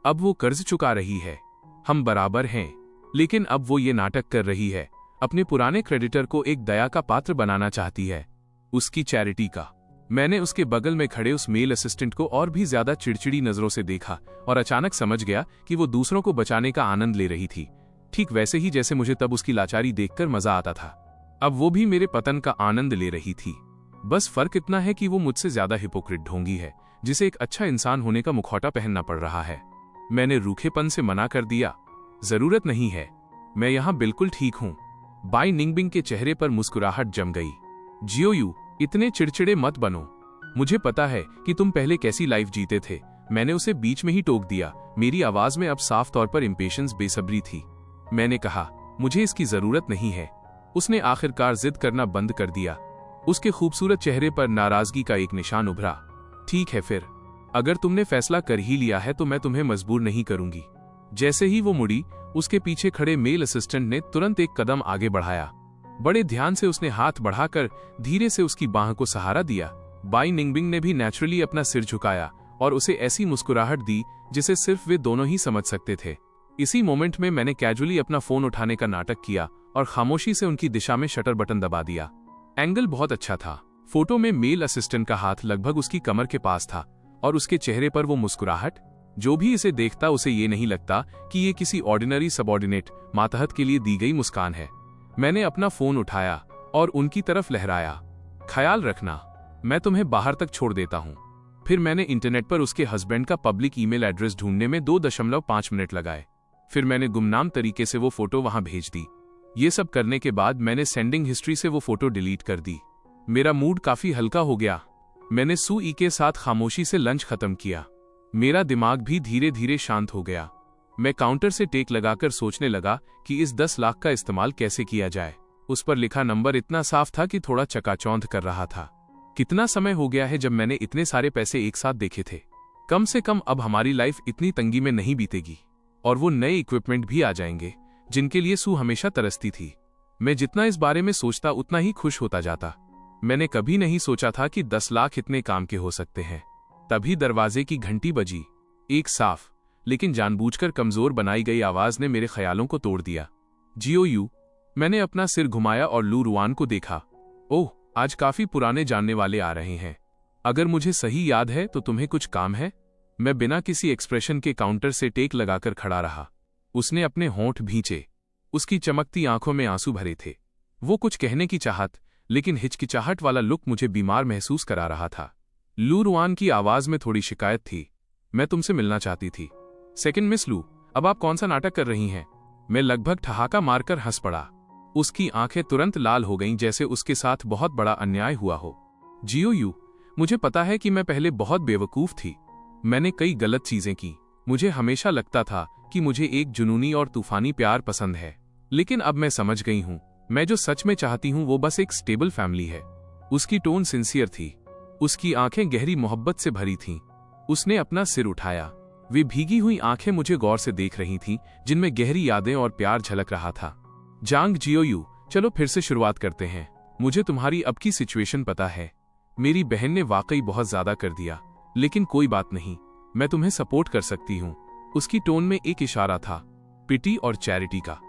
अब वो कर्ज चुका रही है। हम बराबर हैं। लेकिन अब वो ये नाटक कर रही है। अपने पुराने क्रेडिटर को एक दया का पात्र बनाना चाहती है, उसकी चैरिटी का। मैंने उसके बगल में खड़े उस मेल असिस्टेंट को और भी ज्यादा चिड़चिड़ी नजरों से देखा और अचानक समझ गया कि वो दूसरों को बचाने का आनंद ले रही थी, ठीक वैसे ही जैसे मुझे तब उसकी लाचारी देखकर मजा आता था। अब वो भी मेरे पतन का आनंद ले रही थी। बस फर्क इतना है कि वो मुझसे ज्यादा हिपोक्रेट ढोंगी है, जिसे एक अच्छा इंसान होने का मुखौटा पहनना पड़ रहा है। मैंने रूखेपन से मना कर दिया, जरूरत नहीं है, मैं यहां बिल्कुल ठीक हूं। बाई निंगबिंग के चेहरे पर मुस्कुराहट जम गई। जियो यू, इतने चिड़चिड़े मत बनो। मुझे पता है कि तुम पहले कैसी लाइफ जीते थे। मैंने उसे बीच में ही टोक दिया। मेरी आवाज में अब साफ तौर पर इम्पेशंस, बेसब्री थी। मैंने कहा, मुझे इसकी जरूरत नहीं है। उसने आखिरकार जिद करना बंद कर दिया। उसके खूबसूरत चेहरे पर नाराजगी का एक निशान उभरा। ठीक है फिर, अगर तुमने फैसला कर ही लिया है तो मैं तुम्हें मजबूर नहीं करूंगी। जैसे ही वो मुड़ी, उसके पीछे खड़े मेल असिस्टेंट ने तुरंत एक कदम आगे बढ़ाया। बड़े ध्यान से उसने हाथ बढ़ाकर धीरे से उसकी बाह को सहारा दिया। बाई निंगबिंग ने भी नेचुरली अपना सिर झुकाया और उसे ऐसी मुस्कुराहट दी जिसे सिर्फ वे दोनों ही समझ सकते थे। इसी मोमेंट में मैंने कैजुअली अपना फोन उठाने का नाटक किया और खामोशी से उनकी दिशा में शटर बटन दबा दिया। एंगल बहुत अच्छा था। फोटो में मेल असिस्टेंट का हाथ लगभग उसकी कमर के पास था और उसके चेहरे पर वो मुस्कुराहट। जो भी इसे देखता उसे ये नहीं लगता कि ये किसी ऑर्डिनरी सबऑर्डिनेट मातहत के लिए दी गई मुस्कान है। मैंने अपना फोन उठाया और उनकी तरफ लहराया। ख्याल रखना, मैं तुम्हें बाहर तक छोड़ देता हूं। फिर मैंने इंटरनेट पर उसके हस्बैंड का पब्लिक ईमेल एड्रेस ढूंढने में 2.5 मिनट लगाए। फिर मैंने गुमनाम तरीके से वो फोटो वहां भेज दी। ये सब करने के बाद मैंने सेंडिंग हिस्ट्री से वो फोटो डिलीट कर दी। मेरा मूड काफी हल्का हो गया। मैंने सुई के साथ खामोशी से लंच खत्म किया। मेरा दिमाग भी धीरे धीरे शांत हो गया। मैं काउंटर से टेक लगाकर सोचने लगा कि इस 10 लाख का इस्तेमाल कैसे किया जाए। उस पर लिखा नंबर इतना साफ था कि थोड़ा चकाचौंध कर रहा था। कितना समय हो गया है जब मैंने इतने सारे पैसे एक साथ देखे थे। कम से कम अब हमारी लाइफ इतनी तंगी में नहीं बीतेगी और वो नए इक्विपमेंट भी आ जाएंगे जिनके लिए सू हमेशा तरसती थी। मैं जितना इस बारे में सोचता उतना ही खुश होता जाता। मैंने कभी नहीं सोचा था कि 10 लाख इतने काम के हो सकते हैं। तभी दरवाजे की घंटी बजी। एक साफ लेकिन जानबूझकर कमजोर बनाई गई आवाज ने मेरे ख्यालों को तोड़ दिया। जियो। मैंने अपना सिर घुमाया और लू रुआन को देखा। ओह, आज काफी पुराने जानने वाले आ रहे हैं। अगर मुझे सही याद है तो तुम्हें कुछ काम है? मैं बिना किसी एक्सप्रेशन के काउंटर से टेक लगाकर खड़ा रहा। उसने अपने होंठ भींचे। उसकी चमकती आंखों में आंसू भरे थे। वो कुछ कहने की चाहत, लेकिन हिचकिचाहट वाला लुक मुझे बीमार महसूस करा रहा था। लू रुआन की आवाज में थोड़ी शिकायत थी। मैं तुमसे मिलना चाहती थी। सेकंड मिस लू, अब आप कौन सा नाटक कर रही हैं? मैं लगभग ठहाका मारकर हंस पड़ा। उसकी आंखें तुरंत लाल हो गईं जैसे उसके साथ बहुत बड़ा अन्याय हुआ हो। जियो, मुझे पता है कि मैं पहले बहुत बेवकूफ थी। मैंने कई गलत चीजें की। मुझे हमेशा लगता था कि मुझे एक जुनूनी और तूफानी प्यार पसंद है, लेकिन अब मैं समझ गई हूं, मैं जो सच में चाहती हूं वो बस एक स्टेबल फैमिली है। उसकी टोन सिंसियर थी। उसकी आंखें गहरी मोहब्बत से भरी थीं। उसने अपना सिर उठाया। वे भीगी हुई आंखें मुझे गौर से देख रही थीं, जिनमें गहरी यादें और प्यार झलक रहा था। जांग जियो, चलो फिर से शुरुआत करते हैं। मुझे तुम्हारी अब की सिचुएशन पता है। मेरी बहन ने वाकई बहुत ज्यादा कर दिया, लेकिन कोई बात नहीं, मैं तुम्हें सपोर्ट कर सकती हूँ। उसकी टोन में एक इशारा था, पिटी और चैरिटी का।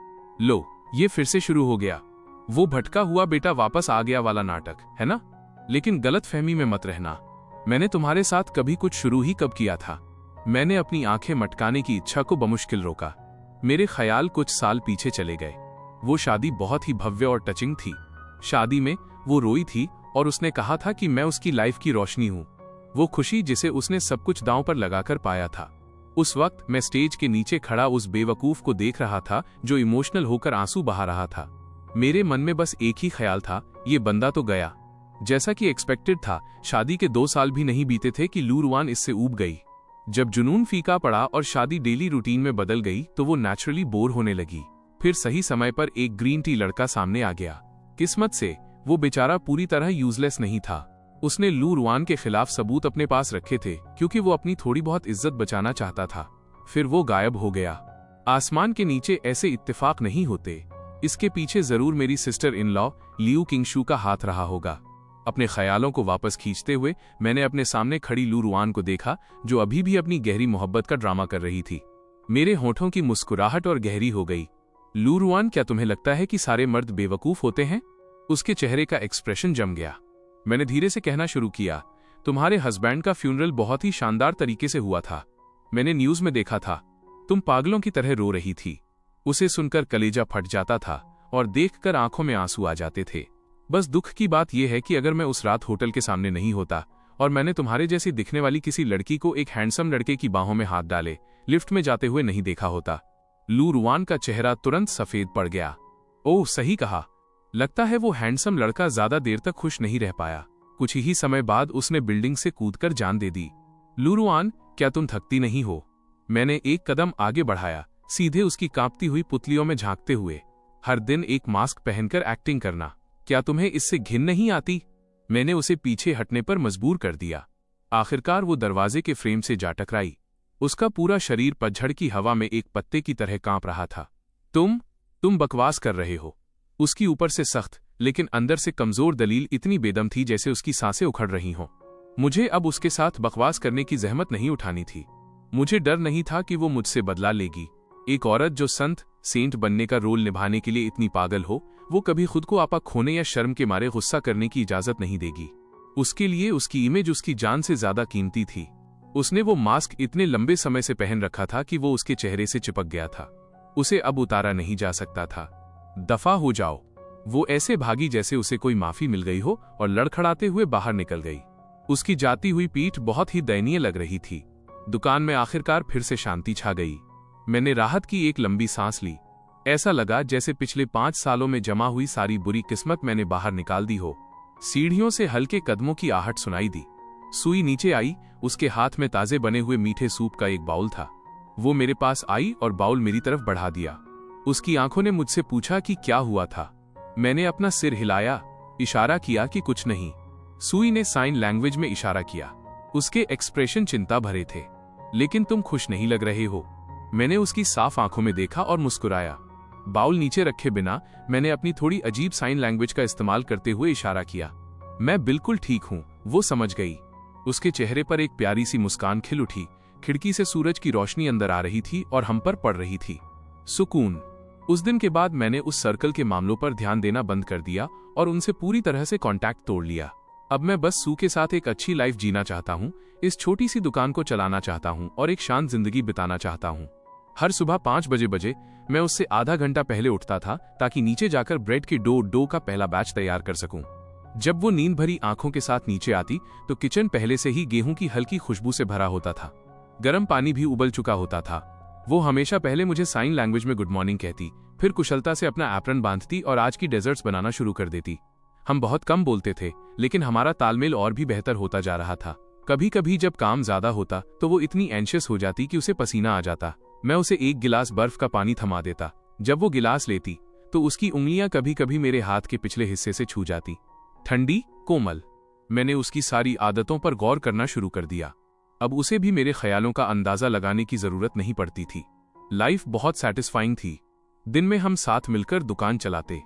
लो, ये फिर से शुरू हो गया। वो भटका हुआ बेटा वापस आ गया वाला नाटक, है ना? लेकिन गलत फहमी में मत रहना। मैंने तुम्हारे साथ कभी कुछ शुरू ही कब किया था? मैंने अपनी आंखें मटकाने की इच्छा को बमुश्किल रोका। मेरे ख्याल कुछ साल पीछे चले गए। वो शादी बहुत ही भव्य और टचिंग थी। शादी में वो रोई थी और उसने कहा था कि मैं उसकी लाइफ की रोशनी हूं। वो खुशी जिसे उसने सब कुछ दांव पर लगाकर पाया था। उस वक्त मैं स्टेज के नीचे खड़ा उस बेवकूफ को देख रहा था जो इमोशनल होकर आंसू बहा रहा था। मेरे मन में बस एक ही ख्याल था, ये बंदा तो गया। जैसा कि एक्सपेक्टेड था, शादी के 2 साल भी नहीं बीते थे कि लू रुआन इससे ऊब गई। जब जुनून फीका पड़ा और शादी डेली रूटीन में बदल गई तो वो नेचुरली बोर होने लगी। फिर सही समय पर एक ग्रीन टी लड़का सामने आ गया। किस्मत से वो बेचारा पूरी तरह यूजलेस नहीं था। उसने लू रुआन के खिलाफ सबूत अपने पास रखे थे क्योंकि वो अपनी थोड़ी बहुत इज्जत बचाना चाहता था। फिर वो गायब हो गया। आसमान के नीचे ऐसे इत्तेफाक नहीं होते। इसके पीछे जरूर मेरी सिस्टर इन लॉ लियू किंगशू का हाथ रहा होगा। अपने ख्यालों को वापस खींचते हुए मैंने अपने सामने खड़ी लू रुआन को देखा, जो अभी भी अपनी गहरी मोहब्बत का ड्रामा कर रही थी। मेरे होठों की मुस्कुराहट और गहरी हो गई। लू रुआन, क्या तुम्हें लगता है कि सारे मर्द बेवकूफ होते हैं? उसके चेहरे का एक्सप्रेशन जम गया। मैंने धीरे से कहना शुरू किया, तुम्हारे हस्बैंड का फ्यूनरल बहुत ही शानदार तरीके से हुआ था। मैंने न्यूज में देखा था, तुम पागलों की तरह रो रही थी। उसे सुनकर कलेजा फट जाता था और देखकर आंखों में आंसू आ जाते थे। बस दुख की बात यह है कि अगर मैं उस रात होटल के सामने नहीं होता और मैंने तुम्हारे जैसी दिखने वाली किसी लड़की को एक हैंडसम लड़के की बाहों में हाथ डाले लिफ्ट में जाते हुए नहीं देखा होता। लू रुआन का चेहरा तुरंत सफेद पड़ गया। ओह, सही कहा। लगता है वो हैंडसम लड़का ज्यादा देर तक खुश नहीं रह पाया। कुछ ही समय बाद उसने बिल्डिंग से कूदकर जान दे दी। लू रुआन, क्या तुम थकती नहीं हो? मैंने एक कदम आगे बढ़ाया, सीधे उसकी कांपती हुई पुतलियों में झांकते हुए। हर दिन एक मास्क पहनकर एक्टिंग करना, क्या तुम्हें इससे घिन नहीं आती? मैंने उसे पीछे हटने पर मजबूर कर दिया। आखिरकार वो दरवाजे के फ्रेम से जा टकराई। उसका पूरा शरीर पतझड़ की हवा में एक पत्ते की तरह कांप रहा था। तुम बकवास कर रहे हो। उसकी ऊपर से सख्त लेकिन अंदर से कमजोर दलील इतनी बेदम थी जैसे उसकी सांसें उखड़ रही हों। मुझे अब उसके साथ बकवास करने की जहमत नहीं उठानी थी। मुझे डर नहीं था कि वो मुझसे बदला लेगी। एक औरत जो सेंट बनने का रोल निभाने के लिए इतनी पागल हो, वो कभी खुद को आपा खोने या शर्म के मारे गुस्सा करने की इजाजत नहीं देगी। उसके लिए उसकी इमेज उसकी जान से ज्यादा कीमती थी। उसने वो मास्क इतने लंबे समय से पहन रखा था कि वो उसके चेहरे से चिपक गया था। उसे अब उतारा नहीं जा सकता था। दफा हो जाओ। वो ऐसे भागी जैसे उसे कोई माफी मिल गई हो और लड़खड़ाते हुए बाहर निकल गई। उसकी जाती हुई पीठ बहुत ही दयनीय लग रही थी। दुकान में आखिरकार फिर से शांति छा गई। मैंने राहत की एक लंबी सांस ली। ऐसा लगा जैसे पिछले 5 सालों में जमा हुई सारी बुरी किस्मत मैंने बाहर निकाल दी हो। सीढ़ियों से हल्के कदमों की आहट सुनाई दी। सुई नीचे आई। उसके हाथ में ताजे बने हुए मीठे सूप का एक बाउल था। वो मेरे पास आई और बाउल मेरी तरफ बढ़ा दिया। उसकी आंखों ने मुझसे पूछा कि क्या हुआ था। मैंने अपना सिर हिलाया, इशारा किया कि कुछ नहीं। सुई ने साइन लैंग्वेज में इशारा किया। उसके एक्सप्रेशन चिंता भरे थे। लेकिन तुम खुश नहीं लग रहे हो। मैंने उसकी साफ आंखों में देखा और मुस्कुराया। बाउल नीचे रखे बिना मैंने अपनी थोड़ी अजीब साइन लैंग्वेज का इस्तेमाल करते हुए इशारा किया। मैं बिल्कुल ठीक हूं, वो समझ गई। उसके चेहरे पर एक प्यारी सी मुस्कान खिल उठी। खिड़की से सूरज की रोशनी अंदर आ रही थी और हम पर पड़ रही थी। सुकून। उस दिन के बाद मैंने उस सर्कल के मामलों पर ध्यान देना बंद कर दिया और उनसे पूरी तरह से कांटेक्ट तोड़ लिया। अब मैं बस सू के साथ एक अच्छी लाइफ जीना चाहता हूँ, इस छोटी सी दुकान को चलाना चाहता हूँ और एक शांत जिंदगी बिताना चाहता हूँ। हर सुबह 5 बजे मैं उससे आधा घंटा पहले उठता था ताकि नीचे जाकर ब्रेड की डो का पहला बैच तैयार कर सकूं। जब वो नींद भरी आंखों के साथ नीचे आती तो किचन पहले से ही गेहूं की हल्की खुशबू से भरा होता था। गर्म पानी भी उबल चुका होता था। वो हमेशा पहले मुझे साइन लैंग्वेज में गुड मॉर्निंग कहती, फिर कुशलता से अपना एप्रन बांधती और आज की डेजर्ट्स बनाना शुरू कर देती। हम बहुत कम बोलते थे, लेकिन हमारा तालमेल और भी बेहतर होता जा रहा था। कभी कभी जब काम ज्यादा होता तो वो इतनी एंशियस हो जाती कि उसे पसीना आ जाता। मैं उसे एक गिलास बर्फ का पानी थमा देता। जब वो गिलास लेती तो उसकी उंगलियां कभी कभी मेरे हाथ के पिछले हिस्से से छू जाती। ठंडी, कोमल। मैंने उसकी सारी आदतों पर गौर करना शुरू कर दिया। अब उसे भी मेरे ख्यालों का अंदाजा लगाने की जरूरत नहीं पड़ती थी। लाइफ बहुत सैटिस्फाइंग थी। दिन में हम साथ मिलकर दुकान चलाते।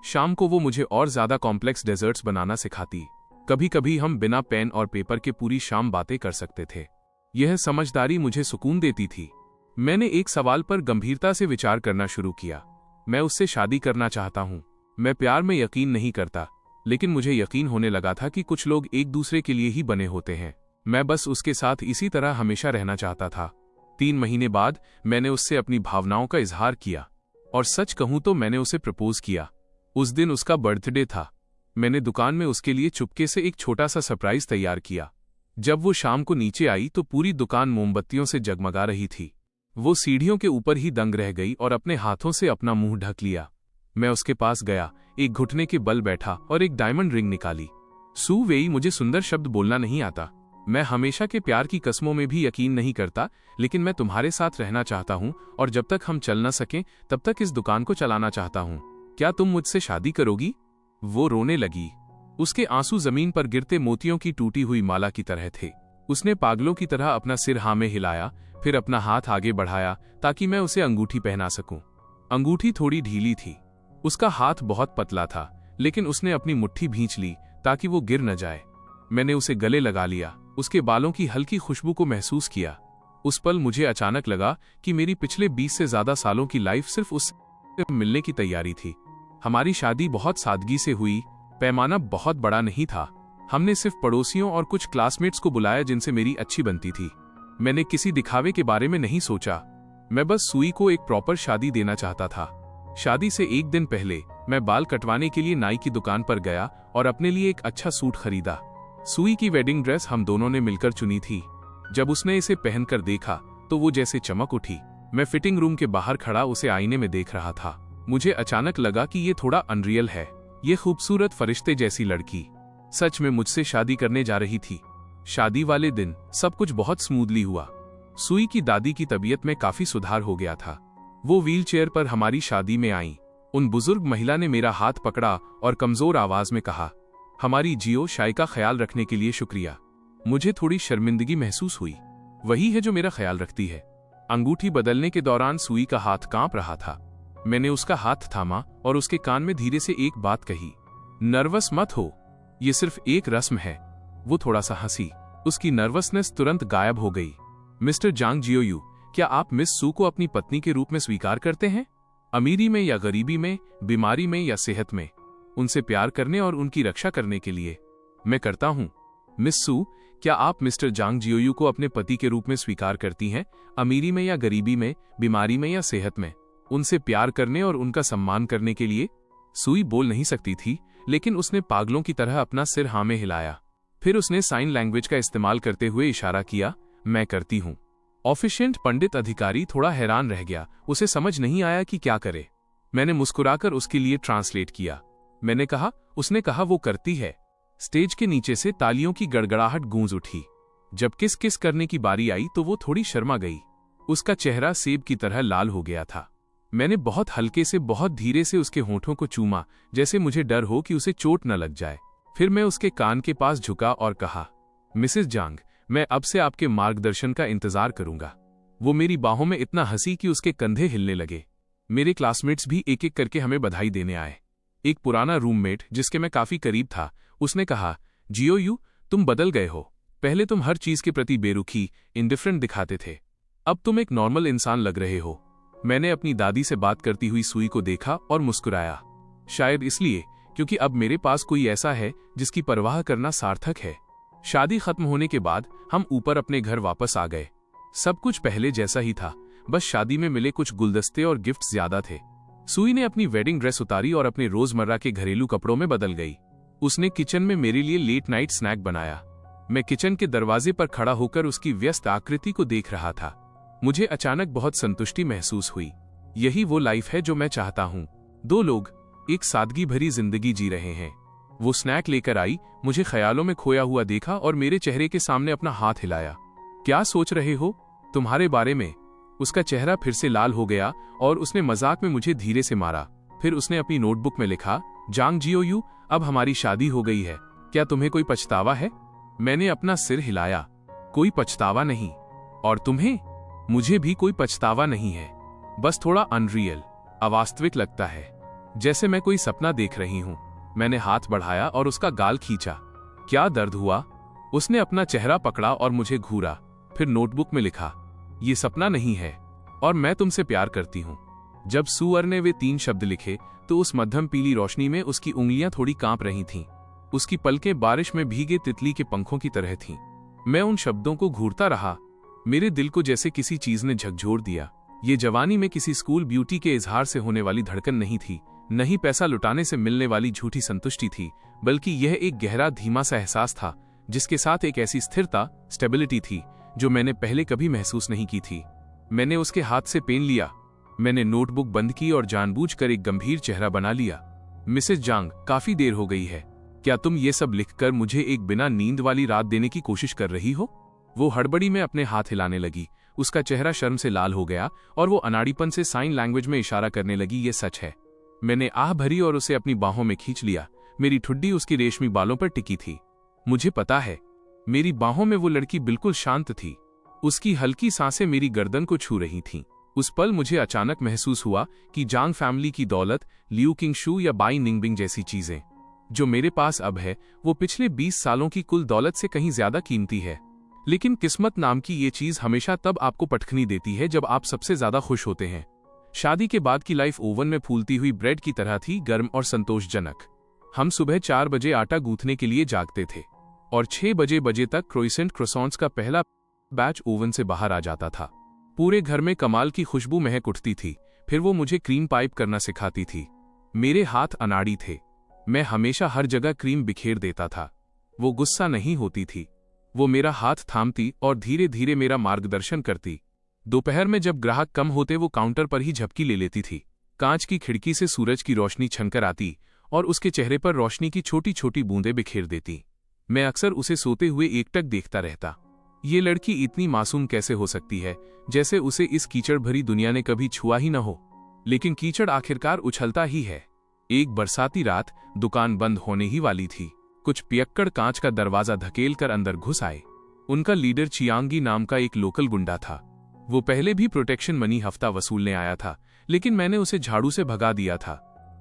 शाम को वो मुझे और ज्यादा कॉम्प्लेक्स डेजर्ट्स बनाना सिखाती। कभी कभी हम बिना पेन और पेपर के पूरी शाम बातें कर सकते थे। यह समझदारी मुझे सुकून देती थी। मैंने एक सवाल पर गंभीरता से विचार करना शुरू किया। मैं उससे शादी करना चाहता हूं। मैं प्यार में यकीन नहीं करता, लेकिन मुझे यकीन होने लगा था कि कुछ लोग एक दूसरे के लिए ही बने होते हैं। मैं बस उसके साथ इसी तरह हमेशा रहना चाहता था। 3 महीने बाद मैंने उससे अपनी भावनाओं का इजहार किया और सच कहूं तो मैंने उसे प्रपोज किया। उस दिन उसका बर्थडे था। मैंने दुकान में उसके लिए चुपके से एक छोटा सा सरप्राइज तैयार किया। जब वो शाम को नीचे आई तो पूरी दुकान मोमबत्तियों से जगमगा रही थी। वो सीढ़ियों के ऊपर ही दंग रह गई और अपने हाथों से अपना मुंह ढक लिया। मैं उसके पास गया, एक घुटने के बल बैठा और एक डायमंड रिंग निकाली। सू वेई, मुझे सुंदर शब्द बोलना नहीं आता। मैं हमेशा के प्यार की कस्मों में भी यकीन नहीं करता, लेकिन मैं तुम्हारे साथ रहना चाहता हूँ और जब तक हम चल न सकें तब तक इस दुकान को चलाना चाहता हूँ। क्या तुम मुझसे शादी करोगी? वो रोने लगी। उसके आंसू जमीन पर गिरते मोतियों की टूटी हुई माला की तरह थे। उसने पागलों की तरह अपना सिर हाँ में हिलाया, फिर अपना हाथ आगे बढ़ाया ताकि मैं उसे अंगूठी पहना सकूं। अंगूठी थोड़ी ढीली थी। उसका हाथ बहुत पतला था, लेकिन उसने अपनी मुट्ठी भींच ली ताकि वो गिर न जाए। मैंने उसे गले लगा लिया, उसके बालों की हल्की खुशबू को महसूस किया। उस पल मुझे अचानक लगा कि मेरी पिछले 20 से ज्यादा सालों की लाइफ सिर्फ उससे मिलने की तैयारी थी। हमारी शादी बहुत सादगी से हुई। पैमाना बहुत बड़ा नहीं था। हमने सिर्फ पड़ोसियों और कुछ क्लासमेट्स को बुलाया जिनसे मेरी अच्छी बनती थी। मैंने किसी दिखावे के बारे में नहीं सोचा। मैं बस सुई को एक प्रॉपर शादी देना चाहता था। शादी से एक दिन पहले मैं बाल कटवाने के लिए नाई की दुकान पर गया और अपने लिए एक अच्छा सूट खरीदा। सुई की वेडिंग ड्रेस हम दोनों ने मिलकर चुनी थी। जब उसने इसे पहनकर देखा तो वो जैसे चमक उठी। मैं फिटिंग रूम के बाहर खड़ा उसे आईने में देख रहा था। मुझे अचानक लगा कि ये थोड़ा अनरियल है। ये खूबसूरत फरिश्ते जैसी लड़की सच में मुझसे शादी करने जा रही थी। शादी वाले दिन सब कुछ बहुत स्मूथली हुआ। सुई की दादी की तबीयत में काफी सुधार हो गया था। वो व्हीलचेयर पर हमारी शादी में आई। उन बुजुर्ग महिला ने मेरा हाथ पकड़ा और कमजोर आवाज में कहा, हमारी जियो शाई का ख्याल रखने के लिए शुक्रिया। मुझे थोड़ी शर्मिंदगी महसूस हुई। वही है जो मेरा ख्याल रखती है। अंगूठी बदलने के दौरान सुई का हाथ कांप रहा था। मैंने उसका हाथ थामा और उसके कान में धीरे से एक बात कही, नर्वस मत हो, ये सिर्फ एक रस्म है। वो थोड़ा सा हंसी। उसकी नर्वसनेस तुरंत गायब हो गई। मिस्टर जांग जियोयू, क्या आप मिस सू को अपनी पत्नी के रूप में स्वीकार करते हैं? अमीरी में या गरीबी में, बीमारी में या सेहत में, उनसे प्यार करने और उनकी रक्षा करने के लिए? मैं करता हूँ। मिस सू, क्या आप मिस्टर जांग जियोयू को अपने पति के रूप में स्वीकार करती हैं, अमीरी में या गरीबी में, बीमारी में या सेहत में, उनसे प्यार करने और उनका सम्मान करने के लिए? सुई बोल नहीं सकती थी, लेकिन उसने पागलों की तरह अपना सिर हाँ में हिलाया। फिर उसने साइन लैंग्वेज का इस्तेमाल करते हुए इशारा किया, मैं करती हूं। ऑफिशिएंट पंडित अधिकारी थोड़ा हैरान रह गया, उसे समझ नहीं आया कि क्या करे। मैंने मुस्कुराकर उसके लिए ट्रांसलेट किया। मैंने कहा, उसने कहा वो करती है। स्टेज के नीचे से तालियों की गड़गड़ाहट गूंज उठी। जब किस किस करने की बारी आई तो वो थोड़ी शर्मा गई। उसका चेहरा सेब की तरह लाल हो गया था। मैंने बहुत हल्के से, बहुत धीरे से उसके होठों को चूमा, जैसे मुझे डर हो कि उसे चोट न लग जाए। फिर मैं उसके कान के पास झुका और कहा, मिसेस जांग, मैं अब से आपके मार्गदर्शन का इंतजार करूंगा। वो मेरी बाहों में इतना हंसी कि उसके कंधे हिलने लगे। मेरे क्लासमेट्स भी एक एक करके हमें बधाई देने आए। एक पुराना रूममेट जिसके मैं काफी करीब था, उसने कहा, जियो, तुम बदल गए हो। पहले तुम हर चीज के प्रति बेरुखी, इंडिफरेंट दिखाते थे, अब तुम एक नॉर्मल इंसान लग रहे हो। मैंने अपनी दादी से बात करती हुई सुई को देखा और मुस्कुराया। शायद इसलिए क्योंकि अब मेरे पास कोई ऐसा है जिसकी परवाह करना सार्थक है। शादी खत्म होने के बाद हम ऊपर अपने घर वापस आ गए। सब कुछ पहले जैसा ही था, बस शादी में मिले कुछ गुलदस्ते और गिफ्ट ज्यादा थे। सुई ने अपनी वेडिंग ड्रेस उतारी और अपने रोजमर्रा के घरेलू कपड़ों में बदल गई। उसने किचन में मेरे लिए लेट नाइट स्नैक बनाया। मैं किचन के दरवाजे पर खड़ा होकर उसकी व्यस्त आकृति को देख रहा था। मुझे अचानक बहुत संतुष्टि महसूस हुई। यही वो लाइफ है जो मैं चाहता हूँ। दो लोग एक सादगी भरी जिंदगी जी रहे हैं। वो स्नैक लेकर आई, मुझे ख्यालों में खोया हुआ देखा और मेरे चेहरे के सामने अपना हाथ हिलाया। क्या सोच रहे हो? तुम्हारे बारे में। उसका चेहरा फिर से लाल हो गया और उसने मजाक में मुझे धीरे से मारा। फिर उसने अपनी नोटबुक में लिखा, जांग जियो, अब हमारी शादी हो गई है। क्या तुम्हें कोई पछतावा है? मैंने अपना सिर हिलाया। कोई पछतावा नहीं। और तुम्हें? मुझे भी कोई पछतावा नहीं है, बस थोड़ा अनरियल, अवास्तविक लगता है, जैसे मैं कोई सपना देख रही हूं। मैंने हाथ बढ़ाया और उसका गाल खींचा। क्या दर्द हुआ? उसने अपना चेहरा पकड़ा और मुझे घूरा। फिर नोटबुक में लिखा, ये सपना नहीं है और मैं तुमसे प्यार करती हूं। जब सुअर ने वे 3 शब्द लिखे तो उस मध्यम पीली रोशनी में उसकी उंगलियां थोड़ी कांप रही थीं। उसकी पलकें बारिश में भीगे तितली के पंखों की तरह थीं। मैं उन शब्दों को घूरता रहा। मेरे दिल को जैसे किसी चीज ने झकझोर दिया। ये जवानी में किसी स्कूल ब्यूटी के इजहार से होने वाली धड़कन नहीं थी, न ही पैसा लुटाने से मिलने वाली झूठी संतुष्टि थी, बल्कि यह एक गहरा धीमा सा एहसास था जिसके साथ एक ऐसी स्थिरता, स्टेबिलिटी थी जो मैंने पहले कभी महसूस नहीं की थी। मैंने उसके हाथ से पेन लिया। मैंने नोटबुक बंद की और जानबूझकर एक गंभीर चेहरा बना लिया। मिसेस जांग, काफी देर हो गई है। क्या तुम ये सब लिखकर मुझे एक बिना नींद वाली रात देने की कोशिश कर रही हो? वो हड़बड़ी में अपने हाथ हिलाने लगी। उसका चेहरा शर्म से लाल हो गया और वो अनाड़ीपन से साइन लैंग्वेज में इशारा करने लगी, ये सच है। मैंने आह भरी और उसे अपनी बाहों में खींच लिया। मेरी ठुड्डी उसकी रेशमी बालों पर टिकी थी। मुझे पता है, मेरी बाहों में वो लड़की बिल्कुल शांत थी। उसकी हल्की सांसें मेरी गर्दन को छू रही थीं। उस पल मुझे अचानक महसूस हुआ कि जांग फैमिली की दौलत, लियू किंगशू या बाई निंगबिंग जैसी चीजें जो मेरे पास अब है, वो पिछले 20 सालों की कुल दौलत से कहीं ज्यादा कीमती है। लेकिन किस्मत नाम की ये चीज हमेशा तब आपको पटखनी देती है जब आप सबसे ज्यादा खुश होते हैं। शादी के बाद की लाइफ ओवन में फूलती हुई ब्रेड की तरह थी, गर्म और संतोषजनक। हम सुबह 4 बजे आटा गूंथने के लिए जागते थे और 6 बजे तक क्रोइसेंट क्रोसॉन्ट्स का पहला बैच ओवन से बाहर आ जाता था। पूरे घर में कमाल की खुशबू महक उठती थी। फिर वो मुझे क्रीम पाइप करना सिखाती थी। मेरे हाथ अनाड़ी थे। मैं हमेशा हर जगह क्रीम बिखेर देता था। वो गुस्सा नहीं होती थी। वो मेरा हाथ थामती और धीरे धीरे मेरा मार्गदर्शन करती। दोपहर में जब ग्राहक कम होते वो काउंटर पर ही झपकी ले लेती थी। कांच की खिड़की से सूरज की रोशनी छनकर आती और उसके चेहरे पर रोशनी की छोटी छोटी बूंदें बिखेर देती। मैं अक्सर उसे सोते हुए एकटक देखता रहता। ये लड़की इतनी मासूम कैसे हो सकती है, जैसे उसे इस कीचड़ भरी दुनिया ने कभी छुआ ही न हो। लेकिन कीचड़ आखिरकार उछलता ही है। एक बरसाती रात, दुकान बंद होने ही वाली थी। कुछ पियक्कड़ कांच का दरवाजा धकेल कर अंदर घुस आए। उनका लीडर चियांगी नाम का एक लोकल गुंडा था। वो पहले भी प्रोटेक्शन मनी हफ्ता वसूलने आया था, लेकिन मैंने उसे झाड़ू से भगा दिया था।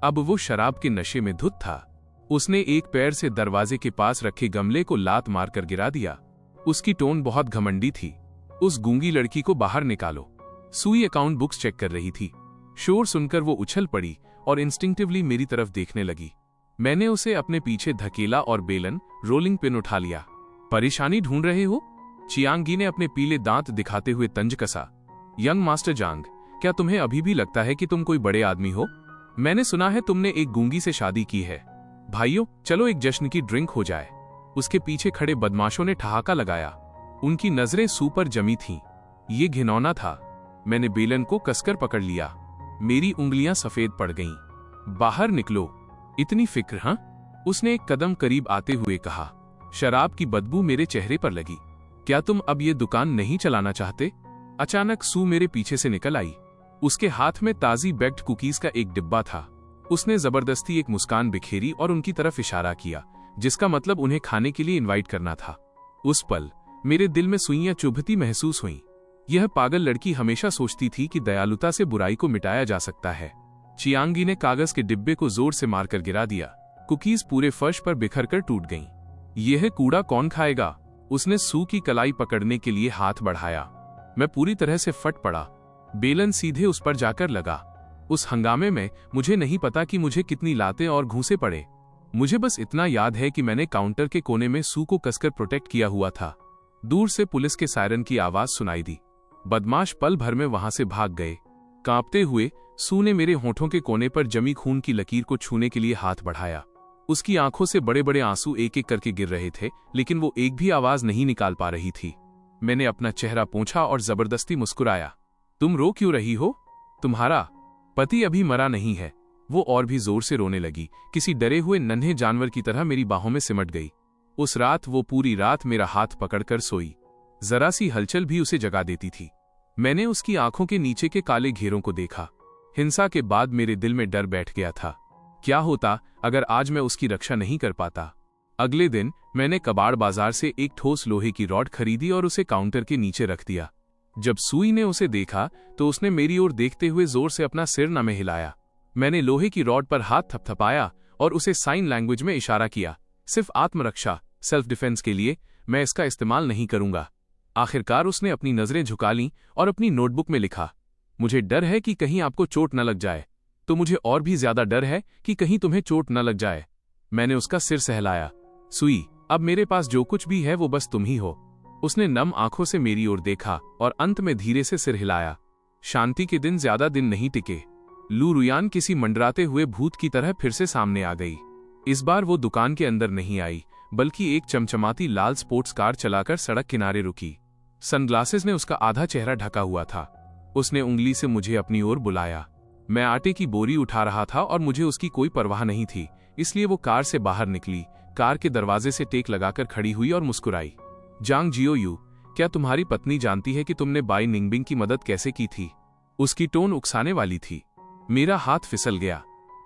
अब वो शराब के नशे में धुत था। उसने एक पैर से दरवाजे के पास रखे गमले को लात मारकर गिरा दिया। उसकी टोन बहुत घमंडी थी। उस गूंगी लड़की को बाहर निकालो। सुई अकाउंट बुक्स चेक कर रही थी। शोर सुनकर वो उछल पड़ी और इंस्टिंक्टिवली मेरी तरफ देखने लगी। मैंने उसे अपने पीछे धकेला और बेलन, रोलिंग पिन उठा लिया। परेशानी ढूंढ रहे हो? चियांगी ने अपने पीले दांत दिखाते हुए तंज कसा। यंग मास्टर जांग, क्या तुम्हें अभी भी लगता है कि तुम कोई बड़े आदमी हो? मैंने सुना है तुमने एक गूंगी से शादी की है। भाइयों, चलो एक जश्न की ड्रिंक हो जाए। उसके पीछे खड़े बदमाशों ने ठहाका लगाया। उनकी नजरें सू पर जमी थीं। ये घिनौना था। मैंने बेलन को कसकर पकड़ लिया। मेरी उंगलियां सफेद पड़ गईं। बाहर निकलो। इतनी फिक्र? हाँ? उसने एक कदम करीब आते हुए कहा। शराब की बदबू मेरे चेहरे पर लगी। क्या तुम अब ये दुकान नहीं चलाना चाहते? अचानक सू मेरे पीछे से निकल आई। उसके हाथ में ताजी बेक्ड कुकीज का एक डिब्बा था। उसने जबरदस्ती एक मुस्कान बिखेरी और उनकी तरफ इशारा किया, जिसका मतलब उन्हें खाने के लिए इनवाइट करना था। उस पल मेरे दिल में सुइयां चुभती महसूस हुईं। यह पागल लड़की हमेशा सोचती थी कि दयालुता से बुराई को मिटाया जा सकता है। चियांगी ने कागज के डिब्बे को जोर से मारकर गिरा दिया। कुकीज पूरे फर्श पर बिखरकर टूट गईं। यह कूड़ा कौन खाएगा? उसने सू की कलाई पकड़ने के लिए हाथ बढ़ाया। मैं पूरी तरह से फट पड़ा। बेलन सीधे उस पर जाकर लगा। उस हंगामे में मुझे नहीं पता कि मुझे कितनी लातें और घूंसे पड़े। मुझे बस इतना याद है कि मैंने काउंटर के कोने में सू को कसकर प्रोटेक्ट किया हुआ था। दूर से पुलिस के सायरन की आवाज सुनाई दी। बदमाश पल भर में वहां से भाग गए। कांपते हुए सू ने मेरे होठों के कोने पर जमी खून की लकीर को छूने के लिए हाथ बढ़ाया। उसकी आंखों से बड़े बड़े आंसू एक एक करके गिर रहे थे, लेकिन वो एक भी आवाज नहीं निकाल पा रही थी। मैंने अपना चेहरा पोंछा और जबरदस्ती मुस्कुराया। तुम रो क्यों रही हो? तुम्हारा पति अभी मरा नहीं है। वो और भी जोर से रोने लगी, किसी डरे हुए नन्हे जानवर की तरह मेरी बाहों में सिमट गई। उस रात वो पूरी रात मेरा हाथ पकड़कर सोई। जरा सी हलचल भी उसे जगा देती थी। मैंने उसकी आंखों के नीचे के काले घेरों को देखा। हिंसा के बाद मेरे दिल में डर बैठ गया था। क्या होता अगर आज मैं उसकी रक्षा नहीं कर पाता? अगले दिन मैंने कबाड़ बाजार से एक ठोस लोहे की रॉड खरीदी और उसे काउंटर के नीचे रख दिया। जब सुई ने उसे देखा तो उसने मेरी ओर देखते हुए जोर से अपना सिर न में हिलाया। मैंने लोहे की रॉड पर हाथ थपथपाया और उसे साइन लैंग्वेज में इशारा किया। सिर्फ आत्मरक्षा, सेल्फ डिफेंस के लिए। मैं इसका इस्तेमाल नहीं करूंगा। आखिरकार उसने अपनी नजरें झुका लीं और अपनी नोटबुक में लिखा, मुझे डर है कि कहीं आपको चोट न लग जाए। तो मुझे और भी ज्यादा डर है कि कहीं तुम्हें चोट न लग जाए। मैंने उसका सिर सहलाया। सुई, अब मेरे पास जो कुछ भी है वो बस तुम ही हो। उसने नम आंखों से मेरी ओर देखा और अंत में धीरे से सिर हिलाया। शांति के दिन ज्यादा दिन नहीं टिके। लू रुयान किसी मंडराते हुए भूत की तरह फिर से सामने आ गई। इस बार वो दुकान के अंदर नहीं आई, बल्कि एक चमचमाती लाल स्पोर्ट्स कार चलाकर सड़क किनारे रुकी। सनग्लासेस ने उसका आधा चेहरा ढका हुआ था। उसने उंगली से मुझे अपनी ओर बुलाया। मैं आटे की बोरी उठा रहा था और मुझे उसकी कोई परवाह नहीं थी, इसलिए वो कार से बाहर निकली, कार के दरवाजे से टेक लगाकर खड़ी हुई और मुस्कुराई। जांग जियोयू, क्या तुम्हारी पत्नी जानती है कि तुमने बाई निंगबिंग की मदद कैसे की थी? उसकी टोन उकसाने वाली थी। मेरा हाथ फिसल गया।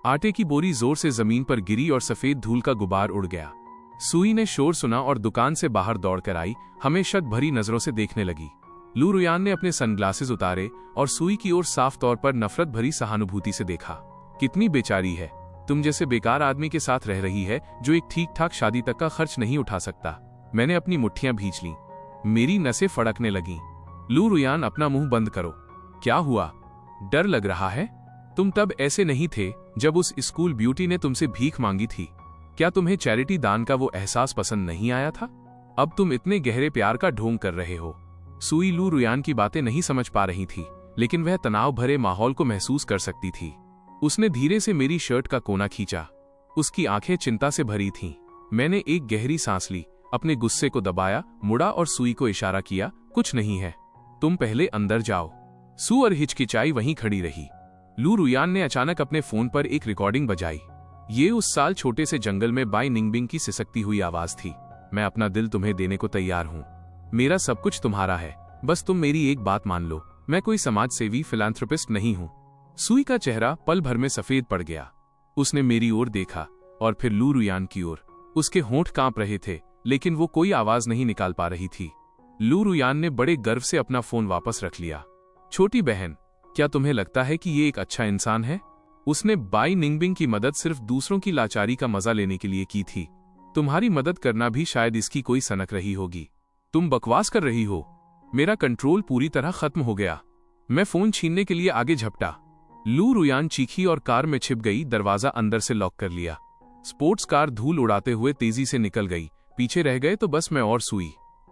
आटे की बोरी जोर से जमीन पर गिरी और सफेद धूल का गुबार उड़ गया। सुई ने शोर सुना और दुकान से बाहर दौड़कर आई, हमें शक भरी नजरों से देखने लगी। लू रुयान ने अपने सनग्लासेस उतारे और सुई की ओर साफ तौर पर नफरत भरी सहानुभूति से देखा। कितनी बेचारी है, तुम जैसे बेकार आदमी के साथ रह रही है जो एक ठीक ठाक शादी तक का खर्च नहीं उठा सकता। मैंने अपनी मुट्ठियां भींच लीं। मेरी नसें फड़कने लगीं। लू रुयान, अपना मुंह बंद करो। क्या हुआ? डर लग रहा है? तुम तब ऐसे नहीं थे जब उस स्कूल ब्यूटी ने तुमसे भीख मांगी थी। क्या तुम्हें चैरिटी दान का वो एहसास पसंद नहीं आया था? अब तुम इतने गहरे प्यार का ढोंग कर रहे हो। सुई लू रुयान की बातें नहीं समझ पा रही थी, लेकिन वह तनाव भरे माहौल को महसूस कर सकती थी। उसने धीरे से मेरी शर्ट का कोना खींचा। उसकी आंखें चिंता से भरी थीं। मैंने एक गहरी सांस ली, अपने गुस्से को दबाया, मुड़ा और सुई को इशारा किया, कुछ नहीं है, तुम पहले अंदर जाओ। सू और हिचकिचाई वहीं खड़ी रही। लू रुयान ने अचानक अपने फोन पर एक रिकॉर्डिंग बजाई। ये उस साल छोटे से जंगल में बाई निंगबिंग की सिसकती हुई आवाज थी। मैं अपना दिल तुम्हें देने को तैयार हूं। मेरा सब कुछ तुम्हारा है, बस तुम मेरी एक बात मान लो, मैं कोई समाज सेवी फिलैंथ्रोपिस्ट नहीं हूं। सुई का चेहरा पल भर में सफेद पड़ गया। उसने मेरी ओर देखा और फिर लू रुयान की ओर। उसके होंठ कांप रहे थे, लेकिन वो कोई आवाज नहीं निकाल पा रही थी। लू रुयान ने बड़े गर्व से अपना फोन वापस रख लिया। छोटी बहन, क्या तुम्हें लगता है कि ये एक अच्छा इंसान है? उसने बाई निंगबिंग की मदद सिर्फ दूसरों की लाचारी का मजा लेने के लिए की थी। तुम्हारी मदद करना भी शायद इसकी कोई सनक रही होगी। तुम बकवास कर रही हो। मेरा कंट्रोल पूरी तरह खत्म हो गया। मैं फोन छीनने के लिए आगे झपटा। लू रुयान चीखी और कार में छिप गई। दरवाजा अंदर से लॉक कर लिया। स्पोर्ट्स कार धूल उड़ाते हुए तेजी से निकल गई। पीछे रह गए तो बस मैं और सुई।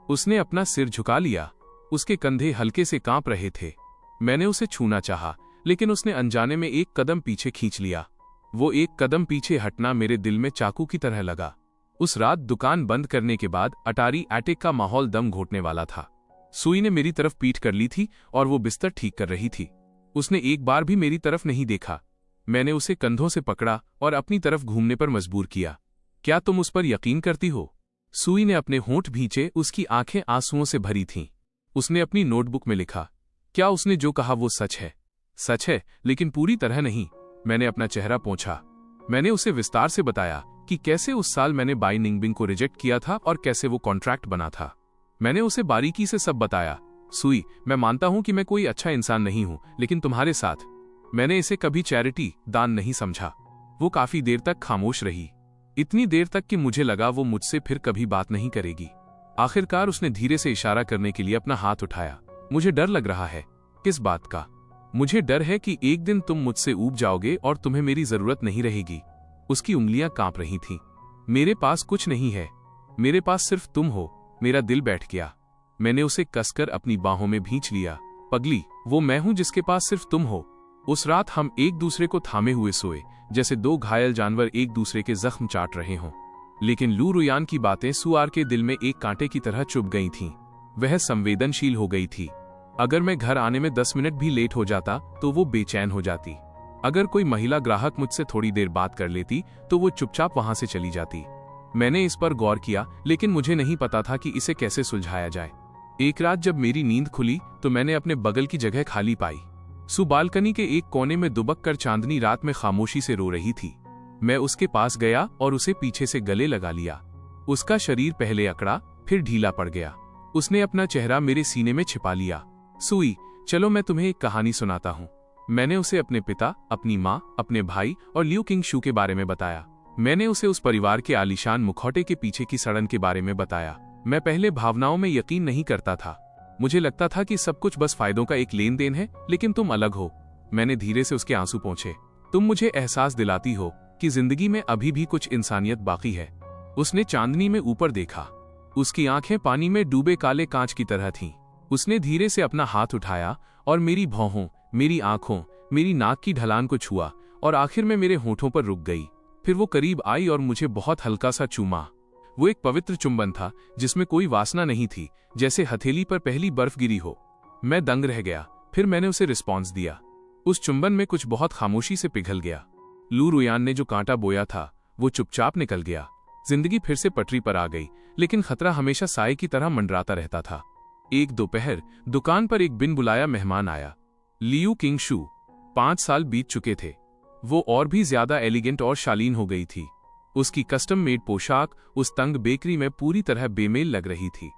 उसने अपना सिर झुका लिया। उसके कंधे हल्के से कांप रहे थे। मैंने उसे छूना चाहा, लेकिन उसने अनजाने में एक कदम पीछे खींच लिया। वो एक कदम पीछे हटना मेरे दिल में चाकू की तरह लगा। उस रात दुकान बंद करने के बाद अटारी अटैक का माहौल दम घोटने वाला था। सुई ने मेरी तरफ पीठ कर ली थी और वो बिस्तर ठीक कर रही थी। उसने एक बार भी मेरी तरफ नहीं देखा। मैंने उसे कंधों से पकड़ा और अपनी तरफ घूमने पर मजबूर किया। क्या तुम उस पर यकीन करती हो? सुई ने अपने होंठ भींचे, उसकी आंखें आंसुओं से भरी थीं। उसने अपनी नोटबुक में लिखा, क्या उसने जो कहा वो सच है? सच है, लेकिन पूरी तरह नहीं। मैंने अपना चेहरा पोंछा। मैंने उसे विस्तार से बताया कि कैसे उस साल मैंने बाई निंगबिंग को रिजेक्ट किया था और कैसे वो कॉन्ट्रैक्ट बना था। मैंने उसे बारीकी से सब बताया। सुई, मैं मानता हूं कि मैं कोई अच्छा इंसान नहीं हूं, लेकिन तुम्हारे साथ मैंने इसे कभी चैरिटी दान नहीं समझा। वो काफी देर तक खामोश रही, इतनी देर तक कि मुझे लगा वो मुझसे फिर कभी बात नहीं करेगी। आखिरकार उसने धीरे से इशारा करने के लिए अपना हाथ उठाया। मुझे डर लग रहा है। किस बात का? मुझे डर है कि एक दिन तुम मुझसे ऊब जाओगे और तुम्हें मेरी जरूरत नहीं रहेगी। उसकी उंगलियां कांप रही थीं। मेरे पास कुछ नहीं है, मेरे पास सिर्फ तुम हो। मेरा दिल बैठ गया। मैंने उसे कसकर अपनी बाहों में भींच लिया। पगली, वो मैं हूं जिसके पास सिर्फ तुम हो। उस रात हम एक दूसरे को थामे हुए सोए, जैसे दो घायल जानवर एक दूसरे के जख्म चाट रहे हों। लेकिन लू रुयान की बातें सुआर के दिल में एक कांटे की तरह चुभ गई थीं। वह संवेदनशील हो गई थी। अगर मैं घर आने में 10 मिनट भी लेट हो जाता तो वो बेचैन हो जाती। अगर कोई महिला ग्राहक मुझसे थोड़ी देर बात कर लेती तो वो चुपचाप वहां से चली जाती। मैंने इस पर गौर किया, लेकिन मुझे नहीं पता था कि इसे कैसे सुलझाया जाए। एक रात जब मेरी नींद खुली तो मैंने अपने बगल की जगह खाली पाई। सु बालकनी के एक कोने में दुबक कर चांदनी रात में खामोशी से रो रही थी। मैं उसके पास गया और उसे पीछे से गले लगा लिया। उसका शरीर पहले अकड़ा, फिर ढीला पड़ गया। उसने अपना चेहरा मेरे सीने में छिपा लिया। सुई, चलो मैं तुम्हें एक कहानी सुनाता हूँ। मैंने उसे अपने पिता, अपनी माँ, अपने भाई और लियू किंगशू के बारे में बताया। मैंने उसे उस परिवार के आलीशान मुखौटे के पीछे की सड़न के बारे में बताया। मैं पहले भावनाओं में यकीन नहीं करता था। मुझे लगता था कि सब कुछ बस फायदों का एक लेन देन है, लेकिन तुम अलग हो। मैंने धीरे से उसके आंसू पोंछे। तुम मुझे एहसास दिलाती हो कि जिंदगी में अभी भी कुछ इंसानियत बाकी है। उसने चांदनी में ऊपर देखा। उसकी आंखें पानी में डूबे काले कांच की तरह थीं। उसने धीरे से अपना हाथ उठाया और मेरी भौहों, मेरी आंखों, मेरी नाक की ढलान को छुआ और आखिर में मेरे होठों पर रुक गई। फिर वो करीब आई और मुझे बहुत हल्का सा चूमा। वो एक पवित्र चुंबन था जिसमें कोई वासना नहीं थी, जैसे हथेली पर पहली बर्फ गिरी हो। मैं दंग रह गया। फिर मैंने उसे रिस्पॉन्स दिया। उस चुंबन में कुछ बहुत खामोशी से पिघल गया। लू रुयान ने जो कांटा बोया था वो चुपचाप निकल गया। जिंदगी फिर से पटरी पर आ गई, लेकिन खतरा हमेशा साए की तरह मंडराता रहता था। एक दोपहर दुकान पर एक बिन बुलाया मेहमान आया। लियू किंगशू। 5 साल बीत चुके थे। वो और भी ज्यादा एलिगेंट और शालीन हो गई थी। उसकी कस्टम मेड पोशाक उस तंग बेकरी में पूरी तरह बेमेल लग रही थी।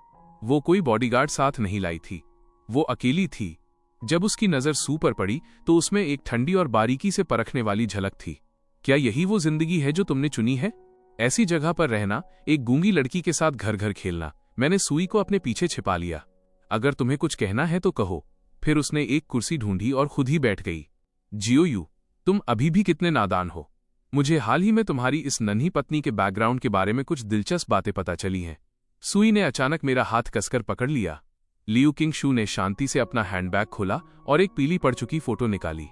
वो कोई बॉडीगार्ड साथ नहीं लाई थी। वो अकेली थी। जब उसकी नजर सू पर पड़ी तो उसमें एक ठंडी और बारीकी से परखने वाली झलक थी। क्या यही वो जिंदगी है जो तुमने चुनी है? ऐसी जगह पर रहना, एक गूंगी लड़की के साथ घर घर खेलना। मैंने सुई को अपने पीछे छिपा लिया। अगर तुम्हें कुछ कहना है तो कहो। फिर उसने एक कुर्सी ढूंढी और खुद ही बैठ गई। जियोयू, तुम अभी भी कितने नादान हो। मुझे हाल ही में तुम्हारी इस नन्ही पत्नी के बैकग्राउंड के बारे में कुछ दिलचस्प बातें पता चली हैं। सुई ने अचानक मेरा हाथ कसकर पकड़ लिया। लियू किंगशू ने शांति से अपना हैंडबैग खोला और एक पीली पड़ चुकी फोटो निकाली।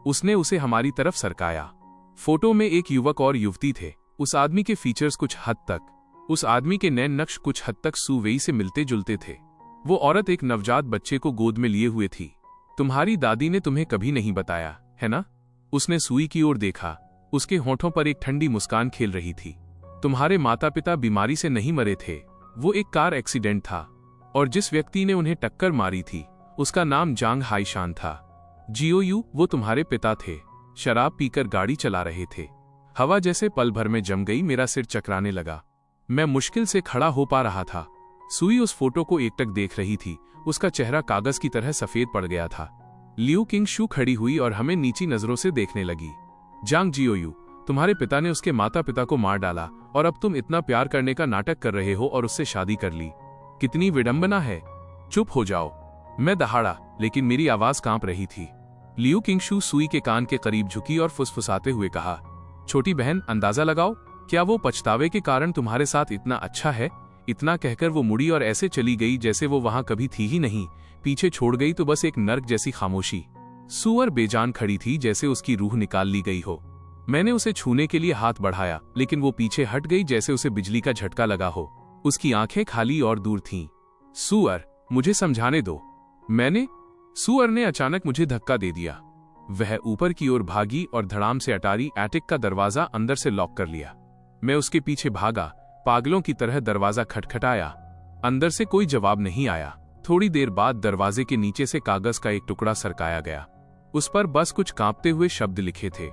उसने उसे हमारी तरफ सरकाया। फोटो में एक युवक और युवती थे। उस आदमी के फीचर्स कुछ हद तक, उस आदमी के नैन नक्श कुछ हद तक सु वेई से मिलते जुलते थे। वो औरत एक नवजात बच्चे को गोद में लिए हुए थी। तुम्हारी दादी ने तुम्हें कभी नहीं बताया, है ना? उसने सुई की ओर देखा। उसके होठों पर एक ठंडी मुस्कान खेल रही थी। तुम्हारे माता पिता बीमारी से नहीं मरे थे, वो एक कार एक्सीडेंट था। और जिस व्यक्ति ने उन्हें टक्कर मारी थी उसका नाम जांग हाईशान था। जियोयू, वो तुम्हारे पिता थे। शराब पीकर गाड़ी चला रहे थे। हवा जैसे पल भर में जम गई। मेरा सिर चकराने लगा। मैं मुश्किल से खड़ा हो पा रहा था। सुई उस फोटो को एकटक देख रही थी। उसका चेहरा कागज की तरह सफेद पड़ गया था। लियू किंगशू खड़ी हुई और हमें नीची नजरों से देखने लगी। जांग जियोयू, तुम्हारे पिता ने उसके माता पिता को मार डाला और अब तुम इतना प्यार करने का नाटक कर रहे हो और उससे शादी कर ली। कितनी विडंबना है। चुप हो जाओ। मैं दहाड़ा, लेकिन मेरी आवाज कांप रही थी। लियू किंगशू सुई के कान के करीब झुकी और फुसफुसाते हुए कहा, छोटी बहन, अंदाजा लगाओ, क्या वो पछतावे के कारण तुम्हारे साथ इतना अच्छा है? इतना कहकर वो मुड़ी और ऐसे चली गई जैसे वो वहां कभी थी ही नहीं। पीछे छोड़ गई तो बस एक नर्क जैसी खामोशी। सुअर बेजान खड़ी थी, जैसे उसकी रूह निकाल ली गई हो। मैंने उसे छूने के लिए हाथ बढ़ाया, लेकिन वो पीछे हट गई जैसे उसे बिजली का झटका लगा हो। उसकी आंखें खाली और दूर थीं। सुअर, मुझे समझाने दो। सुअर ने अचानक मुझे धक्का दे दिया। वह ऊपर की ओर भागी और धड़ाम से अटारी एटिक का दरवाजा अंदर से लॉक कर लिया। मैं उसके पीछे भागा, पागलों की तरह दरवाजा खटखटाया। अंदर से कोई जवाब नहीं आया। थोड़ी देर बाद दरवाजे के नीचे से कागज का एक टुकड़ा सरकाया गया। उस पर बस कुछ कांपते हुए शब्द लिखे थे,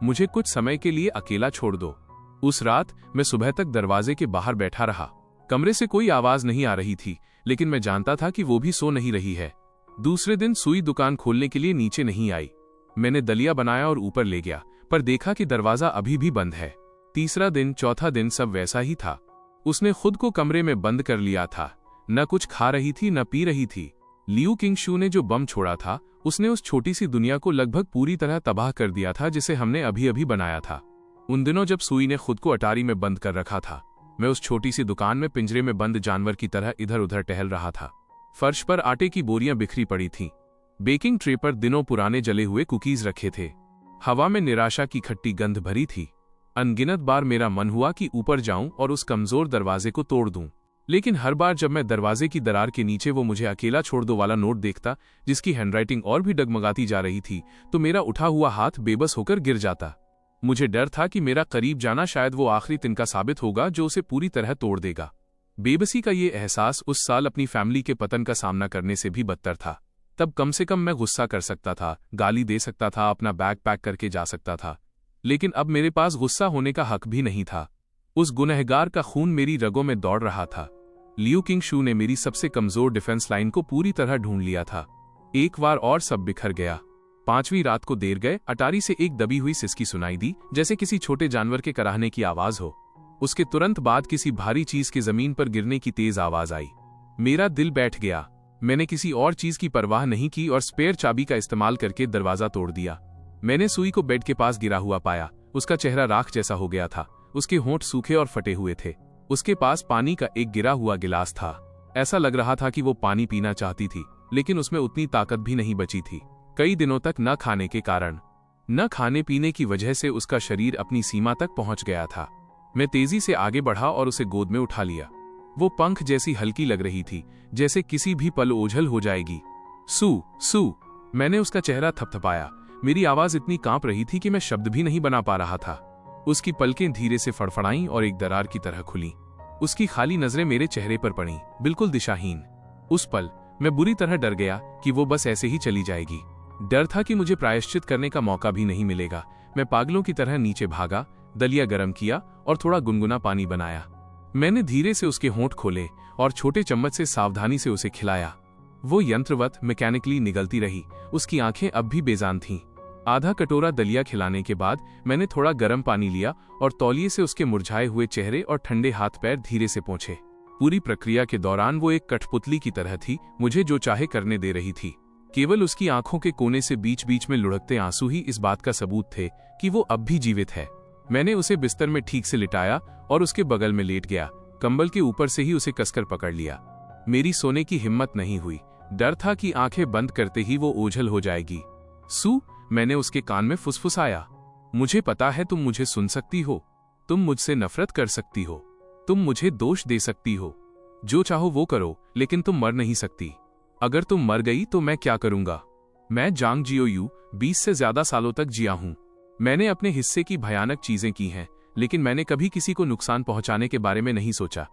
मुझे कुछ समय के लिए अकेला छोड़ दो। उस रात मैं सुबह तक दरवाजे के बाहर बैठा रहा। कमरे से कोई आवाज नहीं आ रही थी, लेकिन मैं जानता था कि वो भी सो नहीं रही है। दूसरे दिन सुई दुकान खोलने के लिए नीचे नहीं आई। मैंने दलिया बनाया और ऊपर ले गया, पर देखा कि दरवाजा अभी भी बंद है। तीसरा दिन, चौथा दिन सब वैसा ही था। उसने खुद को कमरे में बंद कर लिया था। न कुछ खा रही थी न पी रही थी। लियू किंगशू ने जो बम छोड़ा था, उसने उस छोटी सी दुनिया को लगभग पूरी तरह तबाह कर दिया था जिसे हमने अभी अभी बनाया था। उन दिनों जब सुई ने खुद को अटारी में बंद कर रखा था, मैं उस छोटी सी दुकान में पिंजरे में बंद जानवर की तरह इधर उधर टहल रहा था। फर्श पर आटे की बोरियां बिखरी पड़ी थीं। बेकिंग ट्रे पर दिनों पुराने जले हुए कुकीज रखे थे। हवा में निराशा की खट्टी गंध भरी थी। अनगिनत बार मेरा मन हुआ कि ऊपर जाऊं और उस कमजोर दरवाजे को तोड़ दूं, लेकिन हर बार जब मैं दरवाजे की दरार के नीचे वो मुझे अकेला छोड़ दो वाला नोट देखता, जिसकी हैंडराइटिंग और भी डगमगाती जा रही थी, तो मेरा उठा हुआ हाथ बेबस होकर गिर जाता। मुझे डर था कि मेरा करीब जाना शायद वो आखिरी तिनका साबित होगा जो उसे पूरी तरह तोड़ देगा। बेबसी का ये एहसास उस साल अपनी फैमिली के पतन का सामना करने से भी बदतर था। तब कम से कम मैं गुस्सा कर सकता था, गाली दे सकता था, अपना बैग पैक करके जा सकता था, लेकिन अब मेरे पास गुस्सा होने का हक भी नहीं था। उस गुनहगार का खून मेरी रगों में दौड़ रहा था। लियू किंगशू ने मेरी सबसे कमजोर डिफेंस लाइन को पूरी तरह ढूंढ लिया था। एक बार और सब बिखर गया। 5वीं रात को देर गए अटारी से एक दबी हुई सिसकी सुनाई दी, जैसे किसी छोटे जानवर के कराहने की आवाज हो। उसके तुरंत बाद किसी भारी चीज के जमीन पर गिरने की तेज आवाज आई। मेरा दिल बैठ गया। मैंने किसी और चीज की परवाह नहीं की और स्पेयर चाबी का इस्तेमाल करके दरवाजा तोड़ दिया। मैंने सुई को बेड के पास गिरा हुआ पाया। उसका चेहरा राख जैसा हो गया था। उसके होंठ सूखे और फटे हुए थे। उसके पास पानी का एक गिरा हुआ गिलास था। ऐसा लग रहा था कि वो पानी पीना चाहती थी, लेकिन उसमें उतनी ताकत भी नहीं बची थी। कई दिनों तक न खाने के कारण, न खाने पीने की वजह से उसका शरीर अपनी सीमा तक पहुंच गया था। मैं तेजी से आगे बढ़ा और उसे गोद में उठा लिया। वो पंख जैसी हल्की लग रही थी, जैसे किसी भी पल ओझल हो जाएगी। सू, मैंने उसका चेहरा थपथपाया। मेरी आवाज इतनी कांप रही थी कि मैं शब्द भी नहीं बना पा रहा था। उसकी पलकें धीरे से फड़फड़ाईं और एक दरार की तरह खुली। उसकी खाली नजरें मेरे चेहरे पर पड़ीं, बिल्कुल दिशाहीन। उस पल मैं बुरी तरह डर गया कि वो बस ऐसे ही चली जाएगी। डर था कि मुझे प्रायश्चित करने का मौका भी नहीं मिलेगा। मैं पागलों की तरह नीचे भागा, दलिया गरम किया और थोड़ा गुनगुना पानी बनाया। मैंने धीरे से उसके होंठ खोले और छोटे चम्मच से सावधानी से उसे खिलाया। वो यंत्रवत मैकेनिकली निगलती रही। उसकी आंखें अब भी बेजान थीं। आधा कटोरा दलिया खिलाने के बाद मैंने थोड़ा गर्म पानी लिया और तौलिए से उसके मुरझाए हुए चेहरे और ठंडे हाथ पैर धीरे से पोंछे। पूरी प्रक्रिया के दौरान वो एक कठपुतली की तरह थी, मुझे जो चाहे करने दे रही थी। केवल उसकी आंखों के कोने से बीच बीच में लुढ़कते आंसू ही इस बात का सबूत थे कि वो अब भी जीवित है। मैंने उसे बिस्तर में ठीक से लिटाया और उसके बगल में लेट गया। कंबल के ऊपर से ही उसे कसकर पकड़ लिया। मेरी सोने की हिम्मत नहीं हुई। डर था कि आंखें बंद करते ही वो ओझल हो जाएगी। सू, मैंने उसके कान में फुसफुसाया, मुझे पता है तुम मुझे सुन सकती हो। तुम मुझसे नफरत कर सकती हो। तुम मुझे दोष दे सकती हो। जो चाहो वो करो, लेकिन तुम मर नहीं सकती। अगर तुम मर गई तो मैं क्या करूंगा? मैं जांग जियोयू 20 से ज्यादा सालों तक जिया हूं। मैंने अपने हिस्से की भयानक चीजें की हैं, लेकिन मैंने कभी किसी को नुकसान पहुंचाने के बारे में नहीं सोचा।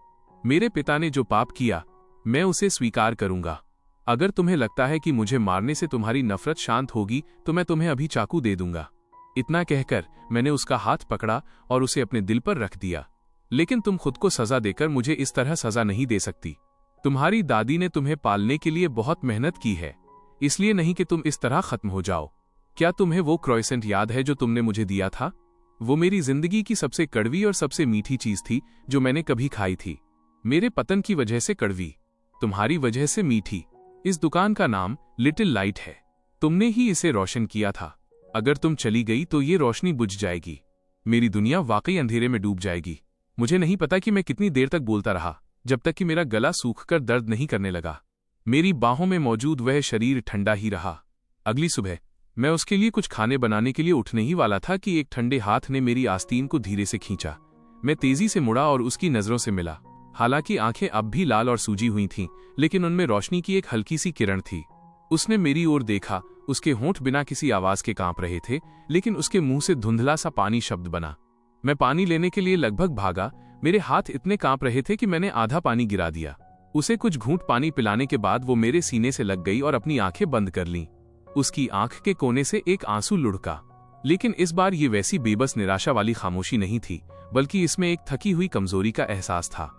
मेरे पिता ने जो पाप किया, मैं उसे स्वीकार करूंगा। अगर तुम्हें लगता है कि मुझे मारने से तुम्हारी नफरत शांत होगी, तो मैं तुम्हें अभी चाकू दे दूंगा। इतना कहकर मैंने उसका हाथ पकड़ा और उसे अपने दिल पर रख दिया। लेकिन तुम खुद को सजा देकर मुझे इस तरह सजा नहीं दे सकती। तुम्हारी दादी ने तुम्हें पालने के लिए बहुत मेहनत की है, इसलिए नहीं कि तुम इस तरह खत्म हो जाओ। क्या तुम्हें वो क्रोइसेंट याद है जो तुमने मुझे दिया था? वो मेरी जिंदगी की सबसे कड़वी और सबसे मीठी चीज थी जो मैंने कभी खाई थी। मेरे पतन की वजह से कड़वी, तुम्हारी वजह से मीठी। इस दुकान का नाम लिटिल लाइट है। तुमने ही इसे रोशन किया था। अगर तुम चली गई तो ये रोशनी बुझ जाएगी। मेरी दुनिया वाकई अंधेरे में डूब जाएगी। मुझे नहीं पता कि मैं कितनी देर तक बोलता रहा, जब तक कि मेरा गला सूखकर दर्द नहीं करने लगा। मेरी बाहों में मौजूद वह शरीर ठंडा ही रहा। अगली सुबह मैं उसके लिए कुछ खाने बनाने के लिए उठने ही वाला था कि एक ठंडे हाथ ने मेरी आस्तीन को धीरे से खींचा। मैं तेजी से मुड़ा और उसकी नजरों से मिला। हालांकि आंखें अब भी लाल और सूजी हुई थीं, लेकिन उनमें रोशनी की एक हल्की सी किरण थी। उसने मेरी ओर देखा। उसके होंठ बिना किसी आवाज के कांप रहे थे, लेकिन उसके मुंह से धुंधला सा पानी शब्द बना। मैं पानी लेने के लिए लगभग भागा। मेरे हाथ इतने कांप रहे थे कि मैंने आधा पानी गिरा दिया। उसे कुछ घूंट पानी पिलाने के बाद वो मेरे सीने से लग गई और अपनी आंखें बंद कर लीं। उसकी आंख के कोने से एक आंसू लुढ़का, लेकिन इस बार ये वैसी बेबस निराशा वाली खामोशी नहीं थी, बल्कि इसमें एक थकी हुई कमजोरी का एहसास था।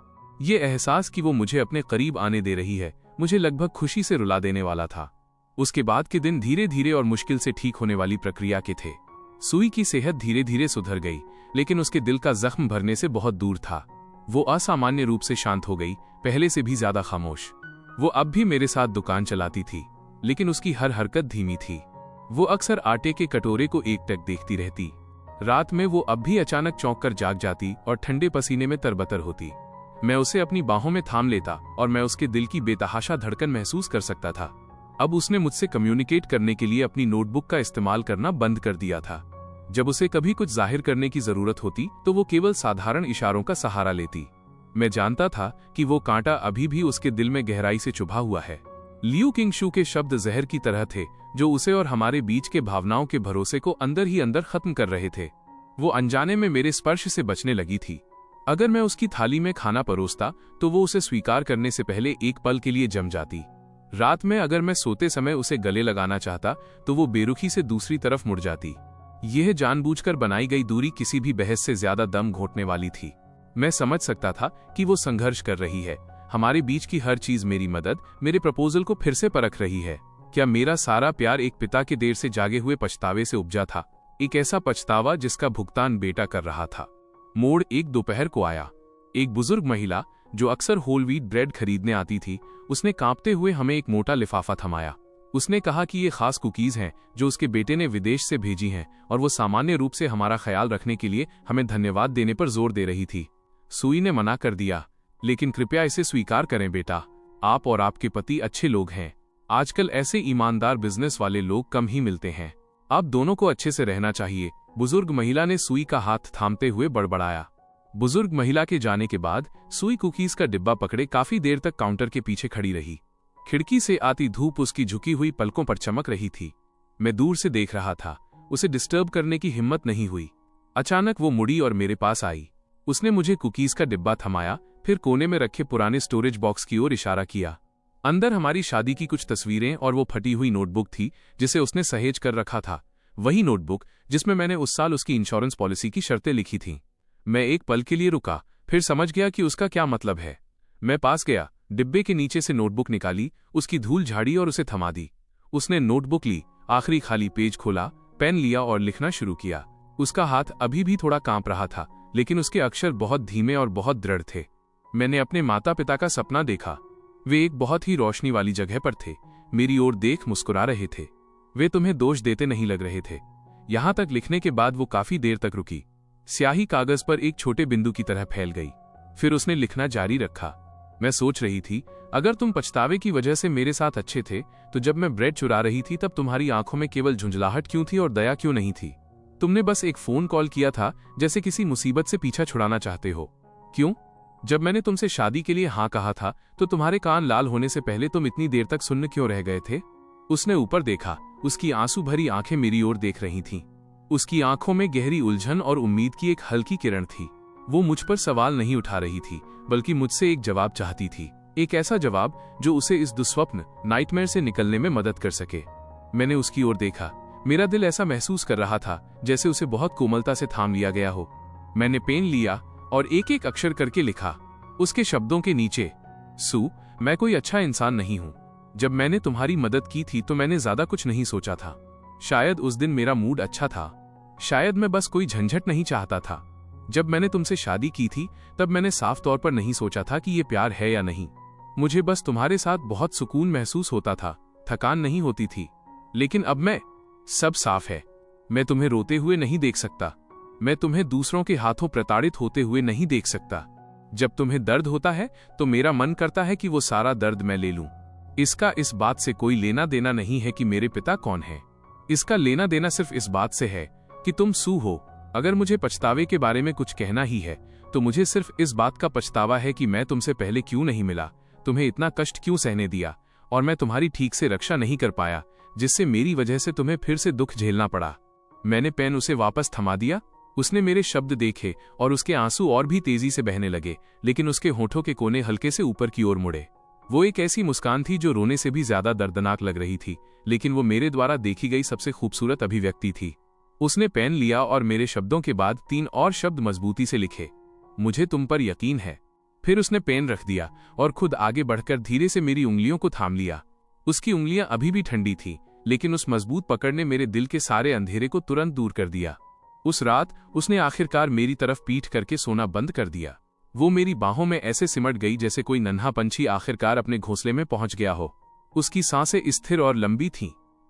ये एहसास कि वो मुझे अपने करीब आने दे रही है, मुझे लगभग खुशी से रुला देने वाला था। उसके बाद के दिन धीरे धीरे और मुश्किल से ठीक होने वाली प्रक्रिया के थे। सुई की सेहत धीरे धीरे सुधर गई, लेकिन उसके दिल का जख्म भरने से बहुत दूर था। वो असामान्य रूप से शांत हो गई, पहले से भी ज्यादा खामोश। वो अब भी मेरे साथ दुकान चलाती थी, लेकिन उसकी हर हरकत धीमी थी। वो अक्सर आटे के कटोरे को एकटक देखती रहती। रात में वो अब भी अचानक चौंक कर जाग जाती और ठंडे पसीने में तरबतर होती। मैं उसे अपनी बाहों में थाम लेता और मैं उसके दिल की बेतहाशा धड़कन महसूस कर सकता था। अब उसने मुझसे कम्युनिकेट करने के लिए अपनी नोटबुक का इस्तेमाल करना बंद कर दिया था। जब उसे कभी कुछ जाहिर करने की जरूरत होती तो वो केवल साधारण इशारों का सहारा लेती। मैं जानता था कि वो कांटा अभी भी उसके दिल में गहराई से चुभा हुआ है। लियू किंगशू के शब्द जहर की तरह थे, जो उसे और हमारे बीच के भावनाओं के भरोसे को अंदर ही अंदर खत्म कर रहे थे। वो अनजाने में मेरे स्पर्श से बचने लगी थी। अगर मैं उसकी थाली में खाना परोसता तो वो उसे स्वीकार करने से पहले एक पल के लिए जम जाती। रात में अगर मैं सोते समय उसे गले लगाना चाहता तो वो बेरुखी से दूसरी तरफ मुड़ जाती। यह जानबूझकर बनाई गई दूरी किसी भी बहस से ज्यादा दम घोंटने वाली थी। मैं समझ सकता था कि वो संघर्ष कर रही है। हमारे बीच की हर चीज, मेरी मदद, मेरे प्रपोजल को फिर से परख रही है। क्या मेरा सारा प्यार एक पिता के देर से जागे हुए पछतावे से उपजा था? एक ऐसा पछतावा जिसका भुगतान बेटा कर रहा था। मोड़ एक दोपहर को आया। एक बुजुर्ग महिला जो अक्सर होल व्हीट ब्रेड खरीदने आती थी, उसने कांपते हुए हमें एक मोटा लिफाफा थमाया। उसने कहा कि ये खास कुकीज हैं जो उसके बेटे ने विदेश से भेजी हैं और वो सामान्य रूप से हमारा ख्याल रखने के लिए हमें धन्यवाद देने पर जोर दे रही थी। सुई ने मना कर दिया, लेकिन कृपया इसे स्वीकार करें बेटा, आप और आपके पति अच्छे लोग हैं। आजकल ऐसे ईमानदार बिजनेस वाले लोग कम ही मिलते हैं। आप दोनों को अच्छे से रहना चाहिए, बुजुर्ग महिला ने सुई का हाथ थामते हुए बड़बड़ाया। बुजुर्ग महिला के जाने के बाद सुई कुकीज का डिब्बा पकड़े काफी देर तक काउंटर के पीछे खड़ी रही। खिड़की से आती धूप उसकी झुकी हुई पलकों पर चमक रही थी। मैं दूर से देख रहा था, उसे डिस्टर्ब करने की हिम्मत नहीं हुई। अचानक वो मुड़ी और मेरे पास आई। उसने मुझे कुकीज का डिब्बा थमाया, फिर कोने में रखे पुराने स्टोरेज बॉक्स की ओर इशारा किया। अंदर हमारी शादी की कुछ तस्वीरें और वो फटी हुई नोटबुक थी जिसे उसने सहेज कर रखा था। वही नोटबुक जिसमें मैंने उस साल उसकी इंश्योरेंस पॉलिसी की शर्तें लिखी थीं। मैं एक पल के लिए रुका, फिर समझ गया कि उसका क्या मतलब है। मैं पास गया, डिब्बे के नीचे से नोटबुक निकाली, उसकी धूल झाड़ी और उसे थमा दी। उसने नोटबुक ली, आखिरी खाली पेज खोला, पेन लिया और लिखना शुरू किया। उसका हाथ अभी भी थोड़ा कांप रहा था, लेकिन उसके अक्षर बहुत धीमे और बहुत दृढ़ थे। मैंने अपने माता पिता का सपना देखा। वे एक बहुत ही रोशनी वाली जगह पर थे, मेरी ओर देख मुस्कुरा रहे थे। वे तुम्हें दोष देते नहीं लग रहे थे। यहां तक लिखने के बाद वो काफी देर तक रुकी। स्याही कागज पर एक छोटे बिंदु की तरह फैल गई। फिर उसने लिखना जारी रखा। मैं सोच रही थी, अगर तुम पछतावे की वजह से मेरे साथ अच्छे थे, तो जब मैं ब्रेड चुरा रही थी तब तुम्हारी आंखों में केवल झुंझलाहट क्यों थी और दया क्यों नहीं थी? तुमने बस एक फोन कॉल किया था, जैसे किसी मुसीबत से पीछा छुड़ाना चाहते हो। क्यों? जब मैंने तुमसे शादी के लिए हाँ कहा था तो तुम्हारे कान लाल होने से पहले तुम इतनी देर तक सुन्न क्यों रह गए थे? उसने ऊपर देखा। उसकी आंसू भरी आंखें मेरी ओर देख रही थीं। उसकी आंखों में गहरी उलझन और उम्मीद की एक हल्की किरण थी। वो मुझ पर सवाल नहीं उठा रही थी, बल्कि मुझसे एक जवाब चाहती थी। एक ऐसा जवाब जो उसे इस दुस्वप्न, नाइटमेयर से निकलने में मदद कर सके। मैंने उसकी ओर देखा। मेरा दिल ऐसा महसूस कर रहा था जैसे उसे बहुत कोमलता से थाम लिया गया हो। मैंने पेन लिया और एक एक अक्षर करके लिखा। उसके शब्दों के नीचे, सू, मैं कोई अच्छा इंसान नहीं हूं। जब मैंने तुम्हारी मदद की थी तो मैंने ज्यादा कुछ नहीं सोचा था। शायद उस दिन मेरा मूड अच्छा था। शायद मैं बस कोई झंझट नहीं चाहता था। जब मैंने तुमसे शादी की थी तब मैंने साफ तौर पर नहीं सोचा था कि ये प्यार है या नहीं। मुझे बस तुम्हारे साथ बहुत सुकून महसूस होता था, थकान नहीं होती थी। लेकिन अब सब साफ है। मैं तुम्हें रोते हुए नहीं देख सकता। मैं तुम्हें दूसरों के हाथों प्रताड़ित होते हुए नहीं देख सकता। जब तुम्हें दर्द होता है तो मेरा मन करता है कि वो सारा दर्द मैं ले लूं। इसका इस बात से कोई लेना देना नहीं है कि मेरे पिता कौन है। इसका लेना देना सिर्फ इस बात से है कि तुम सू हो। अगर मुझे पछतावे के बारे में कुछ कहना ही है तो मुझे सिर्फ इस बात का पछतावा है कि मैं तुमसे पहले क्यों नहीं मिला, तुम्हें इतना कष्ट क्यों सहने दिया, और मैं तुम्हारी ठीक से रक्षा नहीं कर पाया, जिससे मेरी वजह से तुम्हें फिर से दुख झेलना पड़ा। मैंने पेन उसे वापस थमा दिया। उसने मेरे शब्द देखे और उसके आंसू और भी तेजी से बहने लगे, लेकिन उसके होठों के कोने हल्के से ऊपर की ओर मुड़े। वो एक ऐसी मुस्कान थी जो रोने से भी ज्यादा दर्दनाक लग रही थी, लेकिन वो मेरे द्वारा देखी गई सबसे खूबसूरत अभिव्यक्ति थी। उसने पेन लिया और मेरे शब्दों के बाद 3 और शब्द मजबूती से लिखे, मुझे तुम पर यकीन है। फिर उसने पेन रख दिया और खुद आगे बढ़कर धीरे से मेरी उंगलियों को थाम लिया। उसकी उंगलियां अभी भी ठंडी थी, लेकिन उस मजबूत पकड़ ने मेरे दिल के सारे अंधेरे को तुरंत दूर कर दिया। उस रात उसने आखिरकार मेरी तरफ पीठ करके सोना बंद कर दिया। वो मेरी बाहों में ऐसे सिमट गई जैसे कोई नन्हा पंछी आखिरकार अपने घोंसले में पहुंच गया हो। उसकी सांसें स्थिर और लंबी थीं।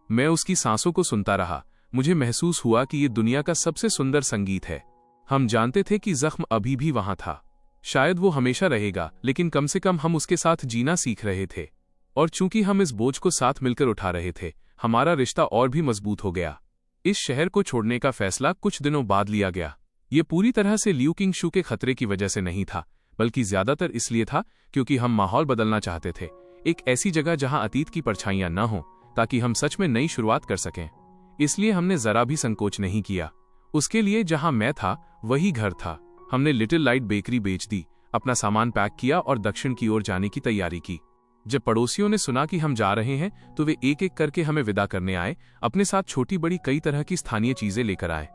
मैं उसकी सांसों को सुनता रहा। मुझे महसूस हुआ कि ये दुनिया का सबसे सुंदर संगीत है। हम जानते थे कि जख्म अभी भी वहां था। शायद वो हमेशा रहेगा, लेकिन कम से कम हम उसके साथ जीना सीख रहे थे। और चूंकि हम इस बोझ को साथ मिलकर उठा रहे थे, हमारा रिश्ता और भी मजबूत हो गया। इस शहर को छोड़ने का फैसला कुछ दिनों बाद लिया गया। ये पूरी तरह से लियू किंगशू के खतरे की वजह से नहीं था, बल्कि ज्यादातर इसलिए था क्योंकि हम माहौल बदलना चाहते थे। एक ऐसी जगह जहां अतीत की परछाइयां न हों, ताकि हम सच में नई शुरुआत कर सकें। इसलिए हमने जरा भी संकोच नहीं किया। उसके लिए जहां मैं था वही घर था। हमने लिटिल लाइट बेकरी बेच दी, अपना सामान पैक किया और दक्षिण की ओर जाने की तैयारी की। जब पड़ोसियों ने सुना कि हम जा रहे हैं तो वे एक एक करके हमें विदा करने आए। अपने साथ छोटी बड़ी कई तरह की स्थानीय चीजें लेकर आए।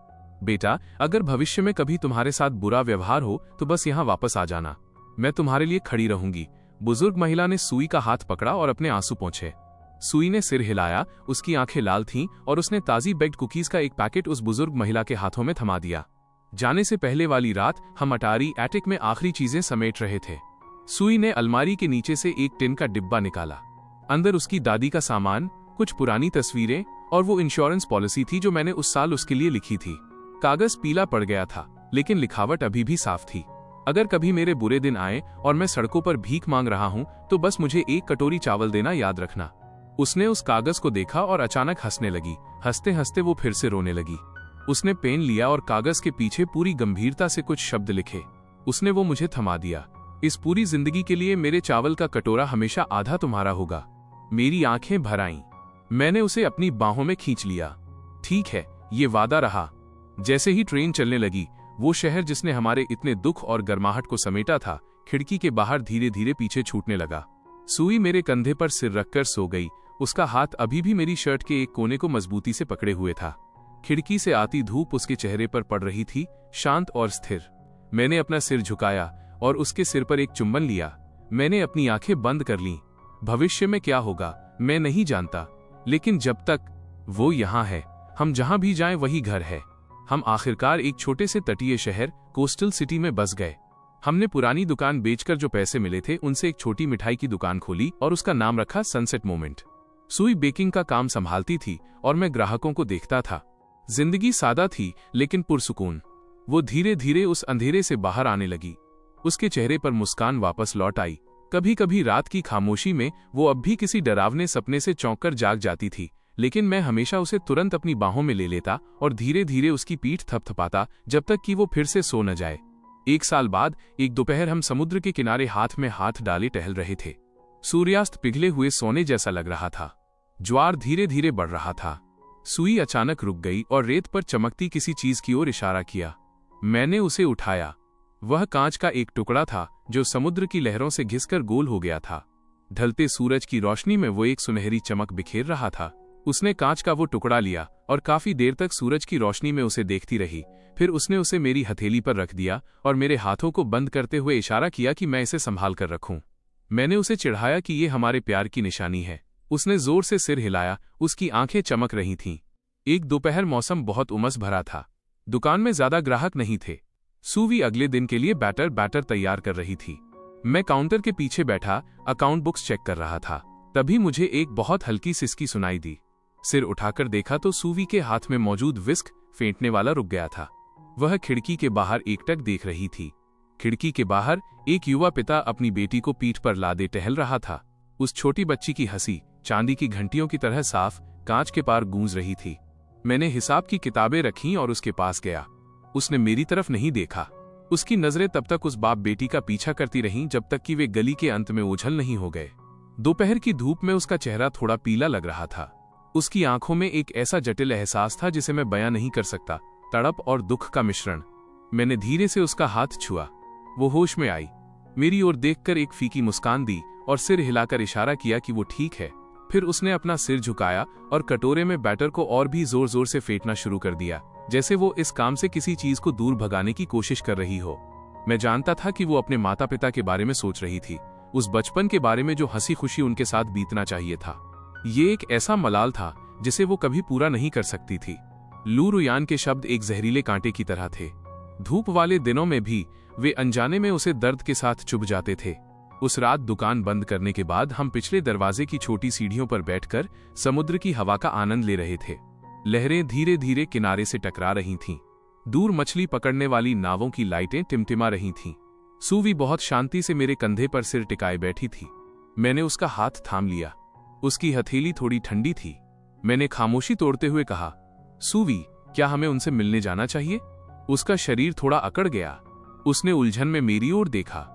बेटा, अगर भविष्य में कभी तुम्हारे साथ बुरा व्यवहार हो तो बस यहाँ वापस आ जाना, मैं तुम्हारे लिए खड़ी रहूंगी। बुजुर्ग महिला ने सुई का हाथ पकड़ा और अपने आंसू पोंछे। सुई ने सिर हिलाया, उसकी आंखें लाल थीं और उसने ताजी बेक्ड कुकीज का एक पैकेट उस बुजुर्ग महिला के हाथों में थमा दिया। जाने से पहले वाली रात हम अटारी एटिक में आखिरी चीजें समेट रहे थे। सुई ने अलमारी के नीचे से एक टिन का डिब्बा निकाला। अंदर उसकी दादी का सामान, कुछ पुरानी तस्वीरें और वो इंश्योरेंस पॉलिसी थी जो मैंने उस साल उसके लिए लिखी थी। कागज पीला पड़ गया था, लेकिन लिखावट अभी भी साफ थी। अगर कभी मेरे बुरे दिन आए और मैं सड़कों पर भीख मांग रहा हूं तो बस मुझे एक कटोरी चावल देना याद रखना। उसने उस कागज को देखा और अचानक हंसने लगी। हंसते हंसते वो फिर से रोने लगी। उसने पेन लिया और कागज के पीछे पूरी गंभीरता से कुछ शब्द लिखे। उसने वो मुझे थमा दिया। इस पूरी जिंदगी के लिए मेरे चावल का कटोरा हमेशा आधा तुम्हारा होगा। मेरी आंखें भर आईं। मैंने उसे अपनी बाहों में खींच लिया। ठीक है, ये वादा रहा। जैसे ही ट्रेन चलने लगी, वो शहर जिसने हमारे इतने दुख और गर्माहट को समेटा था, खिड़की के बाहर धीरे धीरे पीछे छूटने लगा। सुई मेरे कंधे पर सिर रखकर सो गई। उसका हाथ अभी भी मेरी शर्ट के एक कोने को मजबूती से पकड़े हुए था। खिड़की से आती धूप उसके चेहरे पर पड़ रही थी, शांत और स्थिर। मैंने अपना सिर झुकाया और उसके सिर पर एक चुंबन लिया। मैंने अपनी आंखें बंद कर लीं। भविष्य में क्या होगा मैं नहीं जानता, लेकिन जब तक वो यहाँ है, हम जहां भी जाएं वही घर है। हम आखिरकार एक छोटे से तटीय शहर कोस्टल सिटी में बस गए। हमने पुरानी दुकान बेचकर जो पैसे मिले थे उनसे एक छोटी मिठाई की दुकान खोली और उसका नाम रखा सनसेट मोमेंट। सुई बेकिंग का काम संभालती थी और मैं ग्राहकों को देखता था। जिंदगी सादा थी लेकिन पुरसुकून। वो धीरे धीरे उस अंधेरे से बाहर आने लगी। उसके चेहरे पर मुस्कान वापस लौट आई। कभी कभी रात की खामोशी में वो अब भी किसी डरावने सपने से चौंककर जाग जाती थी, लेकिन मैं हमेशा उसे तुरंत अपनी बाहों में ले लेता और धीरे धीरे उसकी पीठ थपथपाता जब तक कि वो फिर से सो न जाए। 1 साल बाद एक दोपहर हम समुद्र के किनारे हाथ में हाथ डाले टहल रहे थे। सूर्यास्त पिघले हुए सोने जैसा लग रहा था। ज्वार धीरे धीरे बढ़ रहा था। सुई अचानक रुक गई और रेत पर चमकती किसी चीज की ओर इशारा किया। मैंने उसे उठाया। वह कांच का एक टुकड़ा था जो समुद्र की लहरों से घिसकर गोल हो गया था। ढलते सूरज की रोशनी में वो एक सुनहरी चमक बिखेर रहा था। उसने कांच का वो टुकड़ा लिया और काफी देर तक सूरज की रोशनी में उसे देखती रही। फिर उसने उसे मेरी हथेली पर रख दिया और मेरे हाथों को बंद करते हुए इशारा किया कि मैं इसे संभाल कर रखूं। मैंने उसे चिढ़ाया कि ये हमारे प्यार की निशानी है। उसने जोर से सिर हिलाया। उसकी आंखें चमक रही थीं। एक दोपहर मौसम बहुत उमस भरा था। दुकान में ज्यादा ग्राहक नहीं थे। सुवी अगले दिन के लिए बैटर तैयार कर रही थी। मैं काउंटर के पीछे बैठा अकाउंट बुक्स चेक कर रहा था। तभी मुझे एक बहुत हल्की सिसकी सुनाई दी। सिर उठाकर देखा तो सुवी के हाथ में मौजूद विस्क फेंटने वाला रुक गया था। वह खिड़की के बाहर एकटक देख रही थी। खिड़की के बाहर एक युवा पिता अपनी बेटी को पीठ पर लादे टहल रहा था। उस छोटी बच्ची की हंसी चांदी की घंटियों की तरह साफ कांच के पार गूंज रही थी। मैंने हिसाब की किताबें रखीं और उसके पास गया। उसने मेरी तरफ नहीं देखा। उसकी नजरें तब तक उस बाप बेटी का पीछा करती रहीं जब तक कि वे गली के अंत में ओझल नहीं हो गए। दोपहर की धूप में उसका चेहरा थोड़ा पीला लग रहा था। उसकी आंखों में एक ऐसा जटिल एहसास था जिसे मैं बयां नहीं कर सकता, तड़प और दुख का मिश्रण। मैंने धीरे से उसका हाथ छुआ। वो होश में आई, मेरी ओर देखकर एक फीकी मुस्कान दी और सिर हिलाकर इशारा किया कि वो ठीक है। फिर उसने अपना सिर झुकाया और कटोरे में बैटर को और भी जोर जोर से फेंटना शुरू कर दिया, जैसे वो इस काम से किसी चीज को दूर भगाने की कोशिश कर रही हो। मैं जानता था कि वो अपने माता पिता के बारे में सोच रही थी, उस बचपन के बारे में जो हंसी खुशी उनके साथ बीतना चाहिए था। ये एक ऐसा मलाल था जिसे वो कभी पूरा नहीं कर सकती थी। लू रुयान के शब्द एक जहरीले कांटे की तरह थे। धूप वाले दिनों में भी वे अनजाने में उसे दर्द के साथ चुभ जाते थे। उस रात दुकान बंद करने के बाद हम पिछले दरवाजे की छोटी सीढ़ियों पर बैठकर समुद्र की हवा का आनंद ले रहे थे। लहरें धीरे धीरे किनारे से टकरा रही थीं। दूर मछली पकड़ने वाली नावों की लाइटें टिमटिमा रही थीं। सूवी बहुत शांति से मेरे कंधे पर सिर टिकाए बैठी थी। मैंने उसका हाथ थाम लिया। उसकी हथेली थोड़ी ठंडी थी। मैंने खामोशी तोड़ते हुए कहा, सूवी, क्या हमें उनसे मिलने जाना चाहिए? उसका शरीर थोड़ा अकड़ गया। उसने उलझन में मेरी ओर देखा।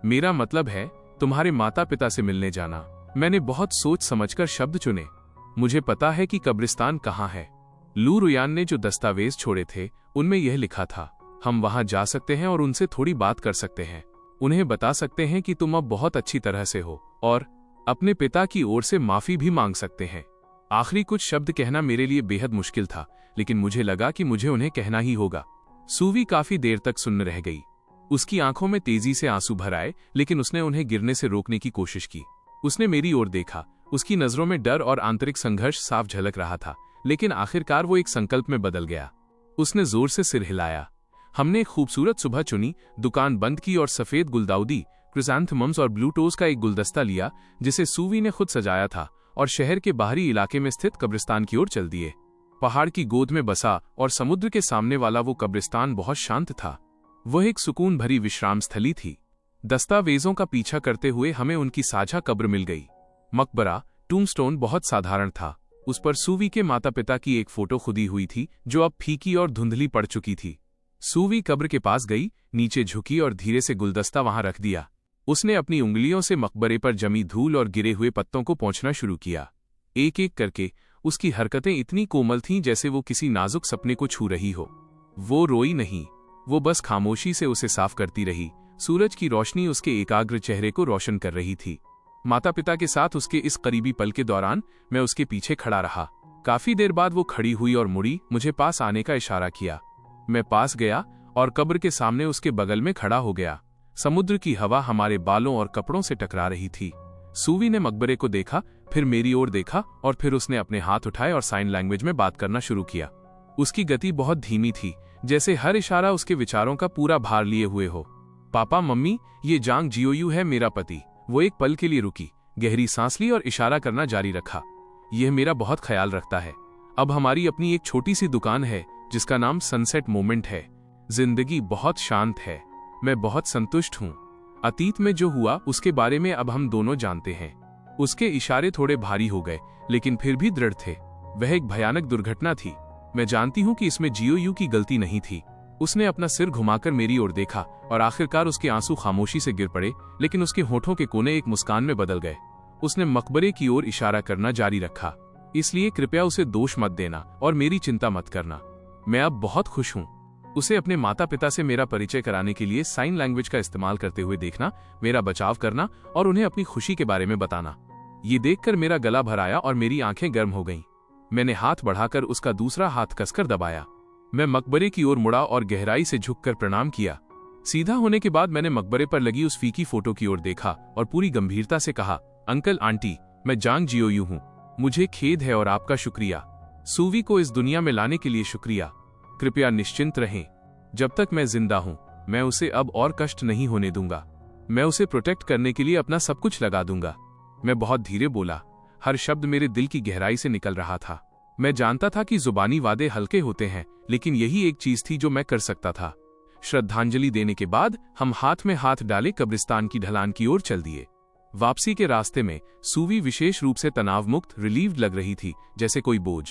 मेरा मतलब है तुम्हारे माता पिता से मिलने जाना। मैंने बहुत सोच समझकर शब्द चुने। मुझे पता है कि कब्रिस्तान कहाँ है। लू रुयान ने जो दस्तावेज छोड़े थे उनमें यह लिखा था, हम वहां जा सकते हैं और उनसे थोड़ी बात कर सकते हैं। उन्हें बता सकते हैं कि तुम अब बहुत अच्छी तरह से हो और अपने पिता की ओर से माफी भी मांग सकते हैं। आखिरी कुछ शब्द कहना मेरे लिए बेहद मुश्किल था, लेकिन मुझे लगा कि मुझे उन्हें कहना ही होगा। सूवी काफी देर तक सुन्न रह गई। उसकी आंखों में तेजी से आंसू भर आए, लेकिन उसने उन्हें गिरने से रोकने की कोशिश की। उसने मेरी ओर देखा। उसकी नजरों में डर और आंतरिक संघर्ष साफ झलक रहा था, लेकिन आखिरकार वो एक संकल्प में बदल गया। उसने जोर से सिर हिलाया। हमने एक खूबसूरत सुबह चुनी, दुकान बंद की और सफेद गुलदाउदी, क्रिसैंथेमम्स और ब्लूटोज का एक गुलदस्ता लिया जिसे सूवी ने खुद सजाया था, और शहर के बाहरी इलाके में स्थित कब्रिस्तान की ओर चल दिए। पहाड़ की गोद में बसा और समुद्र के सामने वाला वो कब्रिस्तान बहुत शांत था। वह एक सुकून भरी विश्राम स्थली थी। दस्तावेजों का पीछा करते हुए हमें उनकी साझा कब्र मिल गई। मकबरा, टूमस्टोन बहुत साधारण था। उस पर सूवी के माता पिता की एक फोटो खुदी हुई थी जो अब फीकी और धुंधली पड़ चुकी थी। सूवी कब्र के पास गई, नीचे झुकी और धीरे से गुलदस्ता वहां रख दिया। उसने अपनी उंगलियों से मकबरे पर जमी धूल और गिरे हुए पत्तों को पोंछना शुरू किया। एक एक करके उसकी हरकतें इतनी कोमल थीं जैसे वो किसी नाजुक सपने को छू रही हो। वो रोई नहीं, वो बस खामोशी से उसे साफ करती रही। सूरज की रोशनी उसके एकाग्र चेहरे को रोशन कर रही थी। माता पिता के साथ उसके इस करीबी पल के दौरान मैं उसके पीछे खड़ा रहा। काफी देर बाद वो खड़ी हुई और मुड़ी, मुझे पास आने का इशारा किया। मैं पास गया और कब्र के सामने उसके बगल में खड़ा हो गया। समुद्र की हवा हमारे बालों और कपड़ों से टकरा रही थी। सूवी ने मकबरे को देखा, फिर मेरी ओर देखा और फिर उसने अपने हाथ उठाए और साइन लैंग्वेज में बात करना शुरू किया। उसकी गति बहुत धीमी थी, जैसे हर इशारा उसके विचारों का पूरा भार लिए हुए हो। पापा, मम्मी, ये जांग जियोयू है, मेरा पति। वो एक पल के लिए रुकी, गहरी सांस ली और इशारा करना जारी रखा। यह मेरा बहुत ख्याल रखता है। अब हमारी अपनी एक छोटी सी दुकान है जिसका नाम सनसेट मोमेंट है। जिंदगी बहुत शांत है। मैं बहुत संतुष्ट हूँ। अतीत में जो हुआ उसके बारे में अब हम दोनों जानते हैं। उसके इशारे थोड़े भारी हो गए, लेकिन फिर भी दृढ़ थे। वह एक भयानक दुर्घटना थी। मैं जानती हूँ कि इसमें जियोयू की गलती नहीं थी। उसने अपना सिर घुमाकर मेरी ओर देखा और आखिरकार उसके आंसू खामोशी से गिर पड़े, लेकिन उसके होठों के कोने एक मुस्कान में बदल गए। उसने मकबरे की ओर इशारा करना जारी रखा। इसलिए कृपया उसे दोष मत देना और मेरी चिंता मत करना। मैं अब बहुत खुश हूँ। उसे अपने माता पिता से मेरा परिचय कराने के लिए साइन लैंग्वेज का इस्तेमाल करते हुए देखना, मेरा बचाव करना और उन्हें अपनी खुशी के बारे में बताना। ये देखकर मेरा गला भर आया और मेरी आंखें गर्म हो गईं। मैंने हाथ बढ़ाकर उसका दूसरा हाथ कसकर दबाया। मैं मकबरे की ओर मुड़ा और गहराई से झुककर प्रणाम किया। सीधा होने के बाद मैंने मकबरे पर लगी उस फीकी फोटो की ओर देखा और पूरी गंभीरता से कहा, अंकल आंटी, मैं जांग जियोयू हूँ। मुझे खेद है और आपका शुक्रिया। सूवी को इस दुनिया में लाने के लिए शुक्रिया। कृपया निश्चिंत रहें। जब तक मैं जिंदा हूँ, मैं उसे अब और कष्ट नहीं होने दूंगा। मैं उसे प्रोटेक्ट करने के लिए अपना सब कुछ लगा दूंगा। मैं बहुत धीरे बोला। हर शब्द मेरे दिल की गहराई से निकल रहा था। मैं जानता था कि जुबानी वादे हल्के होते हैं, लेकिन यही एक चीज थी जो मैं कर सकता था। श्रद्धांजलि देने के बाद हम हाथ में हाथ डाले कब्रिस्तान की ढलान की ओर चल दिए। वापसी के रास्ते में सूवी विशेष रूप से तनाव मुक्त, रिलीव्ड लग रही थी, जैसे कोई बोझ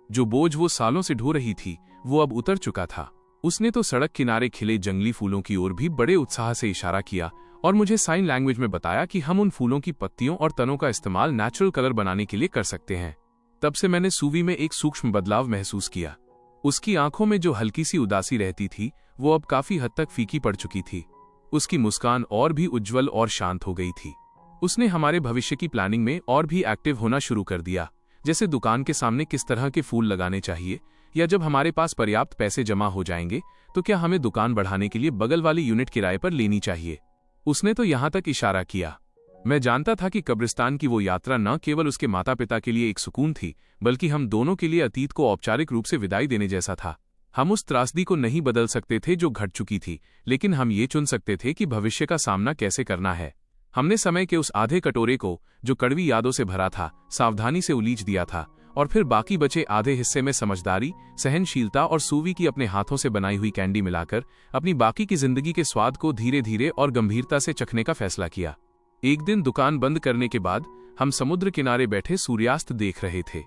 जो बोझ वो सालों से ढो रही थी वो अब उतर चुका था। उसने तो सड़क किनारे खिले जंगली फूलों की ओर भी बड़े उत्साह से इशारा किया और मुझे साइन लैंग्वेज में बताया कि हम उन फूलों की पत्तियों और तनों का इस्तेमाल नेचुरल कलर बनाने के लिए कर सकते हैं। तब से मैंने सूवी में एक सूक्ष्म बदलाव महसूस किया। उसकी आंखों में जो हल्की सी उदासी रहती थी वो अब काफी हद तक फीकी पड़ चुकी थी। उसकी मुस्कान और भी उज्ज्वल और शांत हो गई थी। उसने हमारे भविष्य की प्लानिंग में और भी एक्टिव होना शुरू कर दिया, जैसे दुकान के सामने किस तरह के फूल लगाने चाहिए, या जब हमारे पास पर्याप्त पैसे जमा हो जाएंगे तो क्या हमें दुकान बढ़ाने के लिए बगल वाली यूनिट किराए पर लेनी चाहिए। उसने तो यहां तक इशारा किया। मैं जानता था कि कब्रिस्तान की वो यात्रा न केवल उसके माता पिता के लिए एक सुकून थी, बल्कि हम दोनों के लिए अतीत को औपचारिक रूप से विदाई देने जैसा था। हम उस त्रासदी को नहीं बदल सकते थे जो घट चुकी थी, लेकिन हम ये चुन सकते थे कि भविष्य का सामना कैसे करना है। हमने समय के उस आधे कटोरे को, जो कड़वी यादों से भरा था, सावधानी से उलीच दिया था और फिर बाकी बचे आधे हिस्से में समझदारी, सहनशीलता और सूवी की अपने हाथों से बनाई हुई कैंडी मिलाकर अपनी बाकी की जिंदगी के स्वाद को धीरे धीरे और गंभीरता से चखने का फैसला किया। एक दिन दुकान बंद करने के बाद हम समुद्र किनारे बैठे सूर्यास्त देख रहे थे।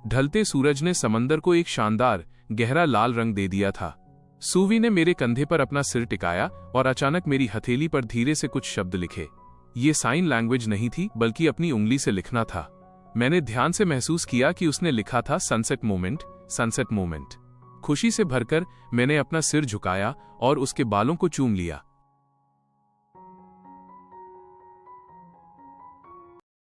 ढलते सूरज ने समंदर को एक शानदार गहरा लाल रंग दे दिया था। सूवी ने मेरे कंधे पर अपना सिर टिकाया और अचानक मेरी हथेली पर धीरे से कुछ शब्द लिखे। ये साइन लैंग्वेज नहीं थी, बल्कि अपनी उंगली से लिखना था। मैंने ध्यान से महसूस किया कि उसने लिखा था सनसेट मोमेंट, सनसेट मोमेंट। खुशी से भरकर मैंने अपना सिर झुकाया और उसके बालों को चूम लिया।